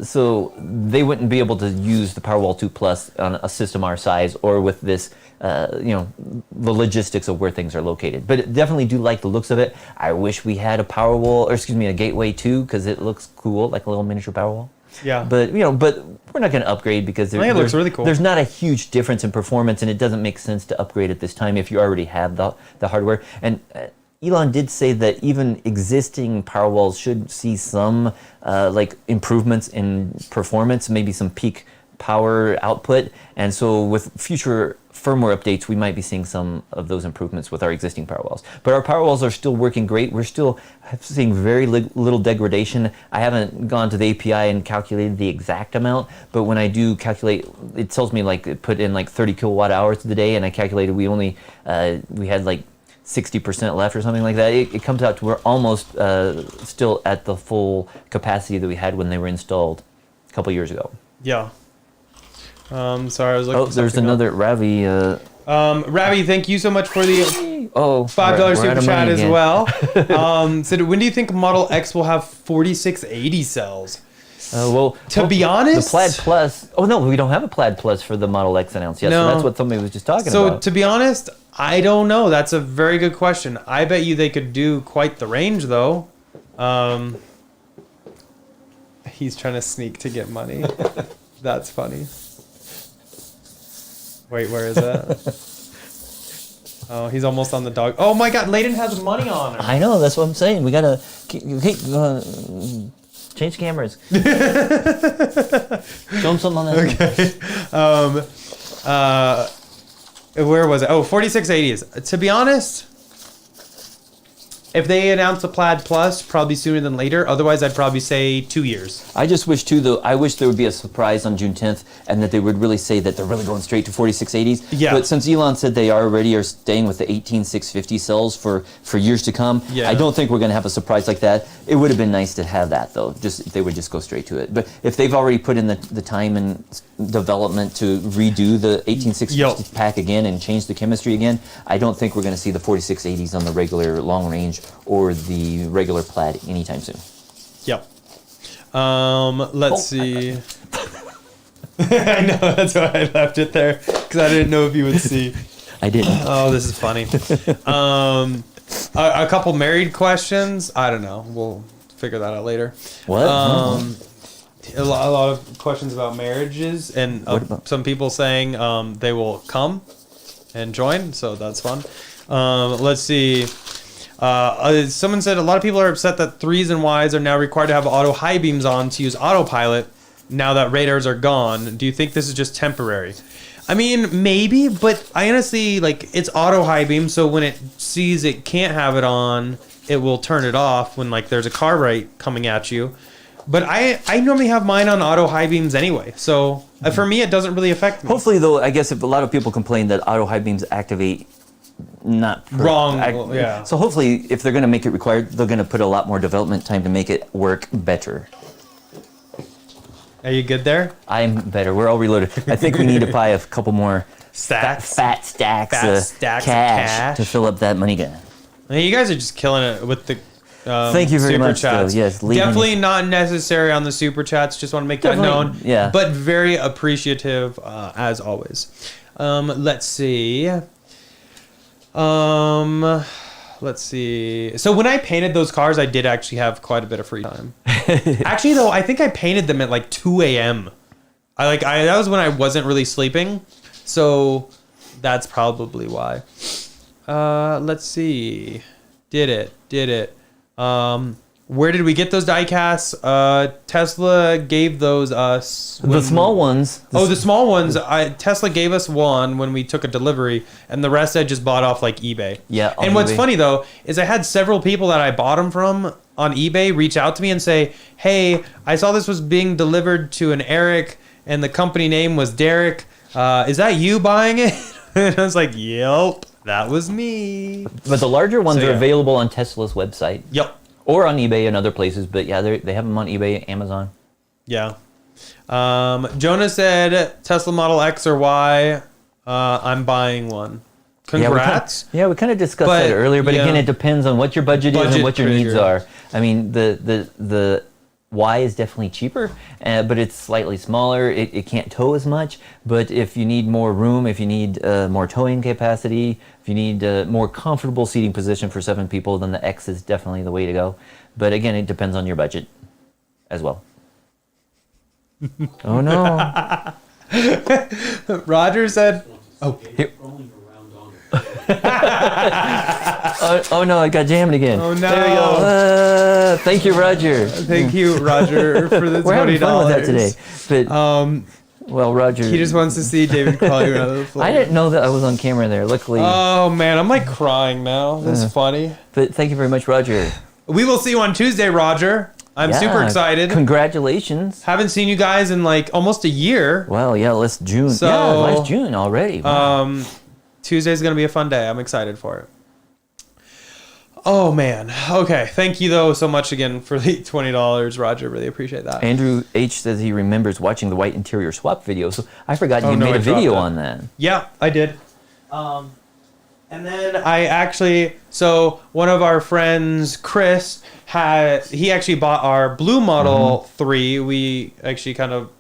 So they wouldn't be able to use the Powerwall 2 Plus on a system our size or with this, the logistics of where things are located. But definitely do like the looks of it. I wish we had a a Gateway 2 because it looks cool, like a little miniature Powerwall. Yeah. But we're not going to upgrade because I think it looks really cool. There's not a huge difference in performance, and it doesn't make sense to upgrade at this time if you already have the hardware. And Elon did say that even existing Powerwalls should see some improvements in performance, maybe some peak power output. And so with future firmware updates, we might be seeing some of those improvements with our existing Powerwalls. But our Powerwalls are still working great. We're still seeing very little degradation. I haven't gone to the API and calculated the exact amount, but when I do calculate, it tells me put in 30 kilowatt hours to the day, and I calculated we had 60% left or something like that. It comes out to we're almost still at the full capacity that we had when they were installed a couple years ago. Yeah. Sorry, I was looking. Oh, there's another Ravi. Ravi, thank you so much for the $5 super chat as well. Said, when do you think Model X will have 4680 cells? To be honest, the Plaid Plus. Oh no, we don't have a Plaid Plus for the Model X announced yet. No. So that's what somebody was just talking So about. to be honest, I don't know. That's a very good question. I bet you they could do quite the range though. He's trying to sneak to get money. That's funny. Wait, where is it? Oh, he's almost on the dog. Oh my God, Layden has money on her. I know. That's what I'm saying. We gotta change cameras. Show them something on that. Okay. Where was it? Oh, 4680s. To be honest, If they announce the Plaid Plus, probably sooner than later. Otherwise, I'd probably say 2 years. I just wish too, though. I wish there would be a surprise on June 10th, and that they would really say that they're really going straight to 4680s. Yeah. But since Elon said they already are staying with the 18650 cells for years to come, Yeah. I don't think we're going to have a surprise like that. It would have been nice to have that, though. Just if they would just go straight to it. But if they've already put in the time and development to redo the 18650 pack again and change the chemistry again, I don't think we're going to see the 4680s on the regular long range or the regular Plaid anytime soon. Yep. Let's see. I know, that's why I left it there, because I didn't know if you would see. I didn't. Oh, this is funny. A couple married questions. I don't know. We'll figure that out later. What? A lot of questions about marriages, and some people saying they will come and join, so that's fun. Let's see. Someone said a lot of people are upset that 3s and Ys are now required to have auto high beams on to use autopilot now that radars are gone. Do you think this is just temporary? I mean, maybe, but I honestly, like, it's auto high beam, so when it sees it can't have it on, it will turn it off when, like, there's a car right coming at you. But I normally have mine on auto high beams anyway, so for me, it doesn't really affect me. Hopefully, though, I guess if a lot of people complain that auto high beams activate wrong. Yeah. So hopefully, if they're going to make it required, they're going to put a lot more development time to make it work better. Are you good there? I'm better. We're all reloaded. I think we need to buy a couple more Stacks. fat stacks, Stacks of cash. to fill up that money gun. I mean, you guys are just killing it with the Thank you very super much, chats. though. Yes, definitely not necessary on the super chats. Just want to make that known. Yeah. But very appreciative as always. Let's see. Let's see. So when I painted those cars, I did actually have quite a bit of free time. Actually, though, I think I painted them at like 2 a.m. That was when I wasn't really sleeping, so that's probably why. Let's see. Did it. Where did we get those die casts? Tesla gave those us. The small ones. The small ones. Tesla gave us one when we took a delivery, and the rest I just bought off like eBay. Yeah. And what's eBay. funny though is I had several people that I bought them from on eBay reach out to me and say, "Hey, I saw this was being delivered to an Eric, and the company name was Derek. Is that you buying it?" And I was like, "Yep, that was me." But the larger ones So, are yeah. available on Tesla's website. Yep. Or on eBay and other places, but yeah, they have them on eBay, Amazon. Yeah. Jonah said Tesla Model X or Y. I'm buying one. Congrats. Yeah, we kind of discussed But, that earlier, but yeah. again, it depends on what your budget is Budget and what your needs trigger. are. I mean, the Y is definitely cheaper, but it's slightly smaller. It can't tow as much, but if you need more room, if you need more towing capacity, if you need a more comfortable seating position for 7 people, then the X is definitely the way to go. But again, it depends on your budget as well. Oh no. Roger said, Oh no, I got jammed again. Oh, no. There we go. Thank you, Roger. "Thank you, Roger, for the $20." We're having fun with that today. But well, Roger, He just wants to see David crawling around the floor. I didn't know that I was on camera there. Luckily, Oh man, I'm like crying now. That's funny. but thank you very much, Roger. We will see you on Tuesday, Roger. I'm Yeah, super excited. Congratulations. Haven't seen you guys in like almost a year. Well, yeah, last June. So, yeah, last June already. Wow. Tuesday's gonna be a fun day. I'm excited for it. Oh man. Okay. Thank you though so much again for the $20, Roger. Really appreciate that. Andrew H says he remembers watching the white interior swap video. So I forgot you no, made I a video dropped on that. Yeah, I did. And then I actually, so one of our friends, Chris, he actually bought our blue Model 3. We actually kind of,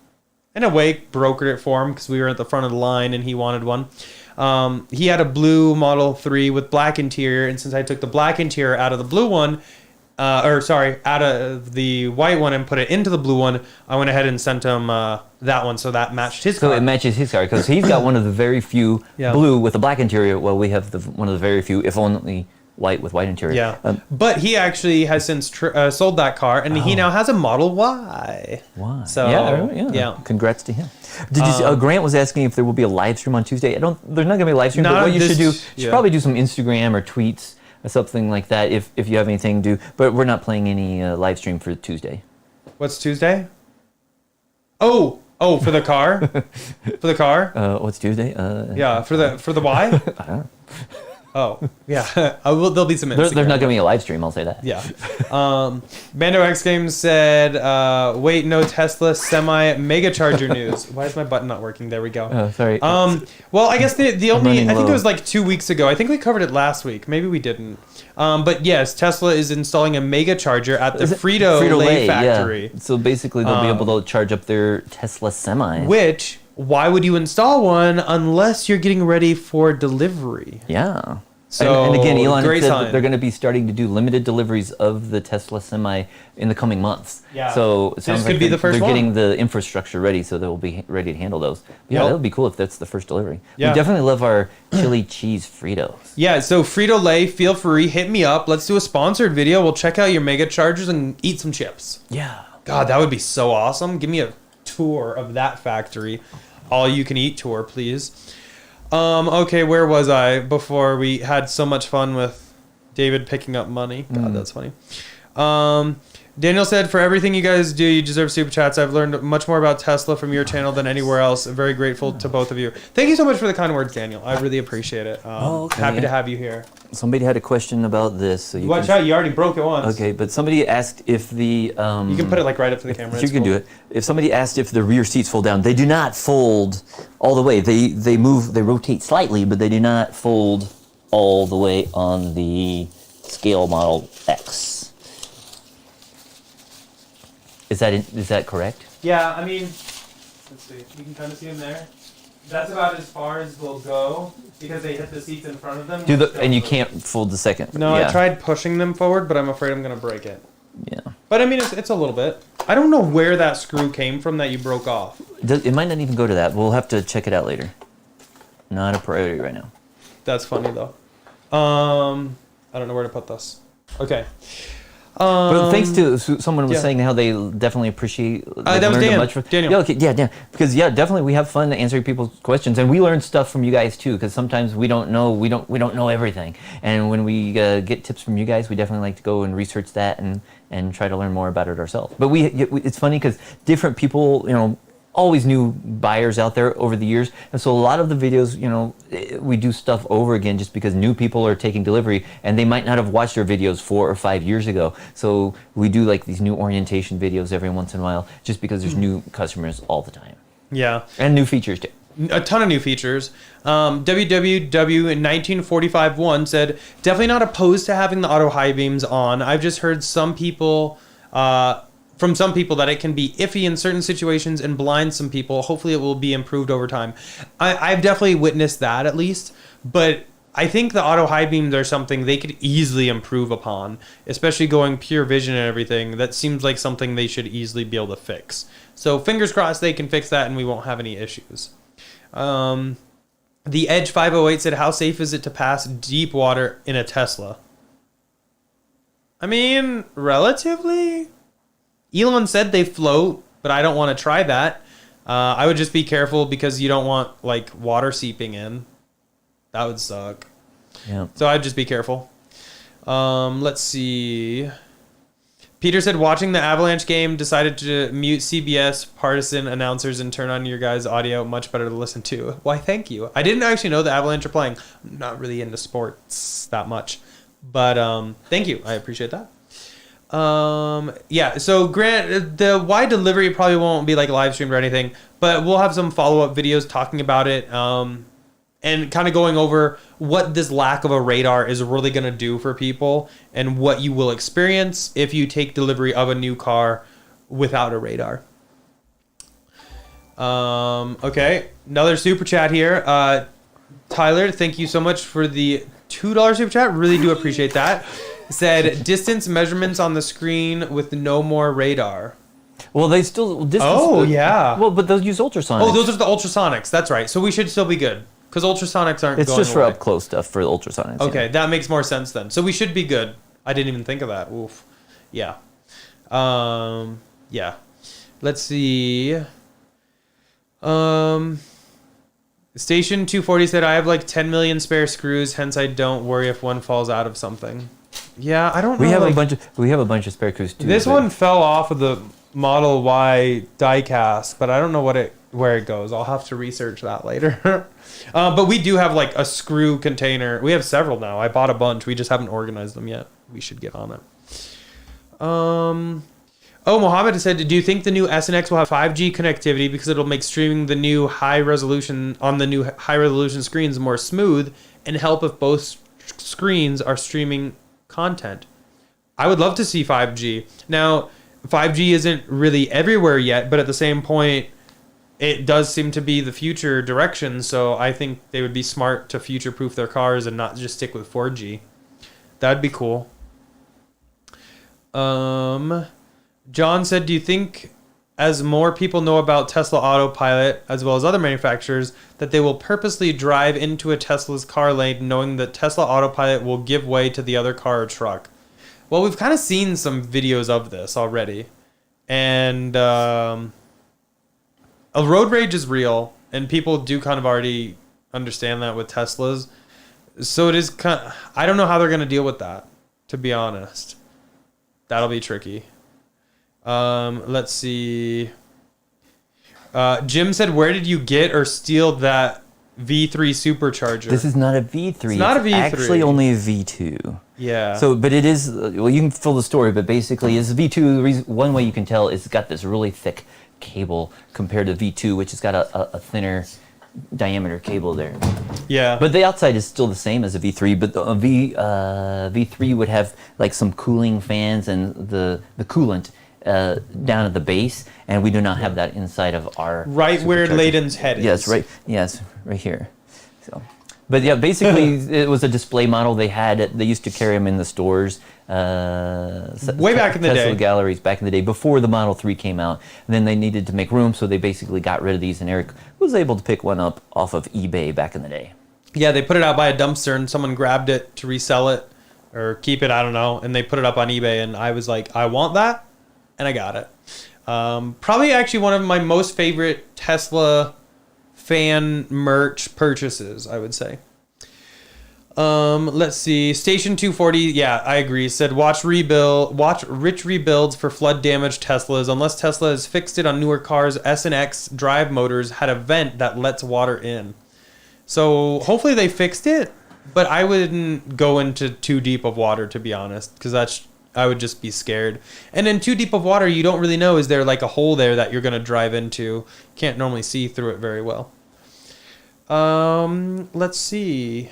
in a way, brokered it for him because we were at the front of the line and he wanted one. He had a blue Model 3 with black interior, and since I took the black interior out of the blue one, out of the white one and put it into the blue one, I went ahead and sent him that one, so that matched his So car. it matches his car because he's got one of the very few Yeah. blue with a black interior. Well, we have one of the very few, if only white with white interior. Yeah, but he actually has since sold that car, and he now has a Model Y. Why? So yeah. Congrats to him. Did you see, Grant was asking if there will be a live stream on Tuesday. There's not going to be a live stream, but Not what you this- should do, you yeah. should probably do some Instagram or tweets something like that. If you have anything to, but we're not playing any live stream for Tuesday. What's Tuesday? Oh, for the car, for the car. What's Tuesday? Yeah, for the Y. I don't know. Oh, yeah. There'll be some. There's not gonna be a live stream. I'll say that. Yeah. Bando X Games said, "Wait, no Tesla semi mega charger news." Why is my button not working? There we go. Oh, sorry. Well, I guess the only I think low. it was like 2 weeks ago. I think we covered it last week. Maybe we didn't. But yes, Tesla is installing a mega charger at the Frito-Lay factory. Yeah. So basically, they'll be able to charge up their Tesla semis. Which, why would you install one unless you're getting ready for delivery? Yeah. So, and again, Elon great said sign. that they're going to be starting to do limited deliveries of the Tesla Semi in the coming months. Yeah. So it sounds This could be the first they're one. getting the infrastructure ready, so they'll be ready to handle those. But yeah, Yep. that would be cool if that's the first delivery. Yeah. We definitely love our chili cheese Fritos. Yeah, so Frito-Lay, feel free, hit me up. Let's do a sponsored video. We'll check out your mega chargers and eat some chips. Yeah. God, that would be so awesome. Give me a tour of that factory. All you can eat tour, please. Okay, where was I before we had so much fun with David picking up money? God, that's funny. Daniel said, for everything you guys do, you deserve super chats. I've learned much more about Tesla from your channel than anywhere else. I'm very grateful to both of you. Thank you so much for the kind words, Daniel. I really appreciate it. Okay. Happy to have you here. Somebody had a question about this. So you Watch can, out, you already broke it once. Okay, but somebody asked if the... You can put it like right up to the camera. You can do it. If somebody asked if the rear seats fold down, they do not fold all the way. They move, they rotate slightly, but they do not fold all the way on the Scale Model X. Is that correct? Yeah, I mean, let's see. You can kind of see them there. That's about as far as they'll go because they hit the seats in front of them. And you can't fold the second. No, yeah. I tried pushing them forward, but I'm afraid I'm going to break it. Yeah. But I mean, it's a little bit. I don't know where that screw came from that you broke off. It might not even go to that. We'll have to check it out later. Not a priority right now. That's funny though. I don't know where to put this. Okay. But thanks to someone was yeah. saying how they definitely appreciate. That was Dan. Daniel. Yeah, okay, yeah, Dan. Because definitely we have fun answering people's questions, and we learn stuff from you guys too. Because sometimes we don't know everything, and when we get tips from you guys, we definitely like to go and research that and try to learn more about it ourselves. But it's funny because different people, always new buyers out there over the years, and so a lot of the videos, we do stuff over again just because new people are taking delivery and they might not have watched our videos 4 or 5 years ago. So we do like these new orientation videos every once in a while just because there's new customers all the time. Yeah. And new features too. A ton of new features. WWW1945-1 said, definitely not opposed to having the auto high beams on. I've just heard from some people that it can be iffy in certain situations and blind some people. Hopefully it will be improved over time. I've definitely witnessed that at least, but I think the auto high beams are something they could easily improve upon, especially going pure vision and everything. That seems like something they should easily be able to fix. So fingers crossed they can fix that and we won't have any issues. The Edge 508 said, how safe is it to pass deep water in a Tesla? I mean, relatively. Elon said they float, but I don't want to try that. I would just be careful because you don't want like water seeping in. That would suck. Yeah. So I'd just be careful. Let's see. Peter said, watching the Avalanche game, decided to mute CBS partisan announcers and turn on your guys' audio. Much better to listen to. Why, thank you. I didn't actually know the Avalanche are playing. I'm not really into sports that much. But thank you. I appreciate that. Yeah, so Grant, the wide delivery probably won't be like live streamed or anything, but we'll have some follow-up videos talking about it, and kind of going over what this lack of a radar is really going to do for people and what you will experience if you take delivery of a new car without a radar. Okay, another super chat here. Tyler, thank you so much for the $2 super chat. Really do appreciate that. Said distance measurements on the screen with no more radar. Well, they still distance. Oh, yeah. Well, but those use ultrasonics. Oh, those are the ultrasonics. That's right. So we should still be good because ultrasonics aren't. It's going just for away. up close stuff for the ultrasonics. Okay, yeah. that makes more sense then. So we should be good. I didn't even think of that. Oof. Yeah. Yeah. Let's see. Station 240 said, I have like 10 million spare screws, hence I don't worry if one falls out of something. Yeah, I don't know. We have a bunch of spare screws too. This one fell off of the Model Y diecast, but I don't know where it goes. I'll have to research that later. But we do have like a screw container. We have several now. I bought a bunch. We just haven't organized them yet. We should get on it. Mohammed said, do you think the new S and X will have 5G connectivity because it'll make streaming the new high resolution screens more smooth and help if both screens are streaming content? I would love to see 5G. Now, 5G isn't really everywhere yet, but at the same point, it does seem to be the future direction. So I think they would be smart to future-proof their cars and not just stick with 4G. That'd be cool. John said, do you think as more people know about Tesla Autopilot, as well as other manufacturers, that they will purposely drive into a Tesla's car lane knowing that Tesla Autopilot will give way to the other car or truck? Well, we've kind of seen some videos of this already. And a road rage is real, and people do kind of already understand that with Teslas. So it is kind of, I don't know how they're going to deal with that, to be honest. That'll be tricky. Let's see. Jim said, where did you get or steal that V3 supercharger? This is not a V3. It's not a V3. Actually only a V2. Yeah. So, but it is, well, you can fill the story, but basically it's V2. One way you can tell is it's got this really thick cable compared to V2, which has got a thinner diameter cable there. Yeah. But the outside is still the same as a V3, but the V3 would have like some cooling fans and the coolant down at the base, and we do not have that inside of our right where Layden's head is. Yes, right. Yes, right here. So, but yeah, basically it was a display model. They used to carry them in the stores. Way back in the Tesla day. galleries back in the day before the Model 3 came out. And then they needed to make room, so they basically got rid of these. And Eric was able to pick one up off of eBay back in the day. Yeah, they put it out by a dumpster, and someone grabbed it to resell it or keep it. I don't know. And they put it up on eBay, and I was like, I want that. And I got it. Probably actually one of my most favorite Tesla fan merch purchases, I would say. Let's see. Station 240, yeah, I agree. Said watch rich rebuilds for flood damaged Teslas. Unless Tesla has fixed it on newer cars, S and X drive motors had a vent that lets water in. So hopefully they fixed it, but I wouldn't go into too deep of water, to be honest, because I would just be scared. And in too deep of water, you don't really know, is there like a hole there that you're going to drive into? Can't normally see through it very well. Let's see.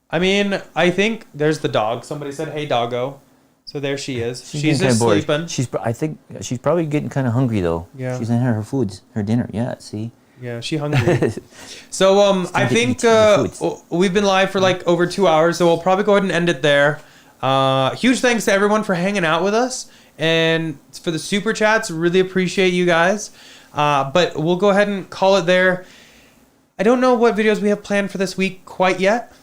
I mean, I think there's the dog. Somebody said, hey, doggo. So there she is. She's just sleeping. I think she's probably getting kind of hungry, though. Yeah. She's in her dinner. Yeah, see? Yeah, she's hungry. So I think we've been live for like over 2 hours, so we'll probably go ahead and end it there. Huge thanks to everyone for hanging out with us, and for the super chats. Really appreciate you guys. But we'll go ahead and call it there. I don't know what videos we have planned for this week quite yet.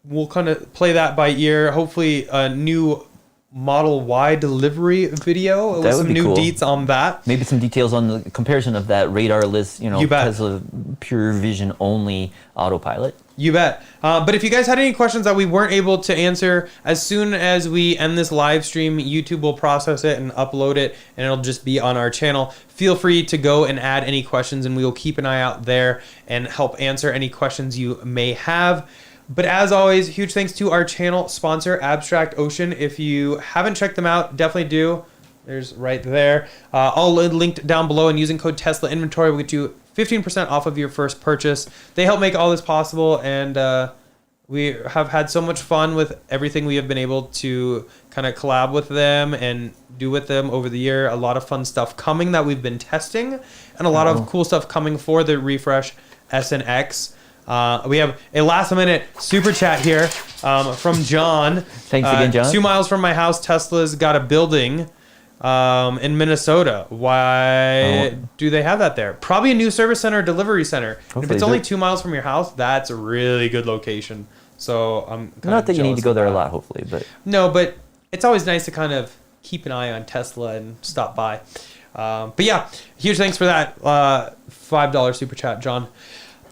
We'll kind of play that by ear. Hopefully a new Model Y delivery video with some new deets on that. Maybe some details on the comparison of that radar-less, You bet. Tesla pure vision only autopilot. You bet. But if you guys had any questions that we weren't able to answer, as soon as we end this live stream, YouTube will process it and upload it, and it'll just be on our channel. Feel free to go and add any questions, and we will keep an eye out there and help answer any questions you may have. But as always, huge thanks to our channel sponsor, Abstract Ocean. If you haven't checked them out, definitely do. There's right there. All linked down below, and using code Tesla Inventory will get you 15% off of your first purchase. They help make all this possible, and we have had so much fun with everything we have been able to kind of collab with them and do with them over the year. A lot of fun stuff coming that we've been testing, and a lot of cool stuff coming for the refresh S and X. We have a last minute super chat here from John. Thanks again, John. 2 miles from my house, Tesla's got a building in Minnesota. Why do they have that there? Probably a new service center or delivery center. If it's only 2 miles from your house, that's a really good location. So I'm kind not that you need to go there a lot, hopefully, but no, but it's always nice to kind of keep an eye on Tesla and stop by. But yeah, huge thanks for that $5 super chat, John.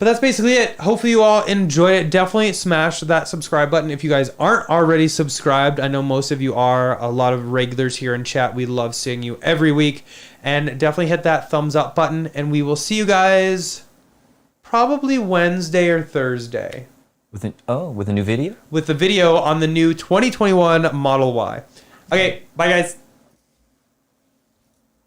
But that's basically it. Hopefully you all enjoyed it. Definitely smash that subscribe button if you guys aren't already subscribed. I know most of you are. A lot of regulars here in chat. We love seeing you every week. And definitely hit that thumbs up button. And we will see you guys probably Wednesday or Thursday. With a new video? With the video on the new 2021 Model Y. Okay, bye guys.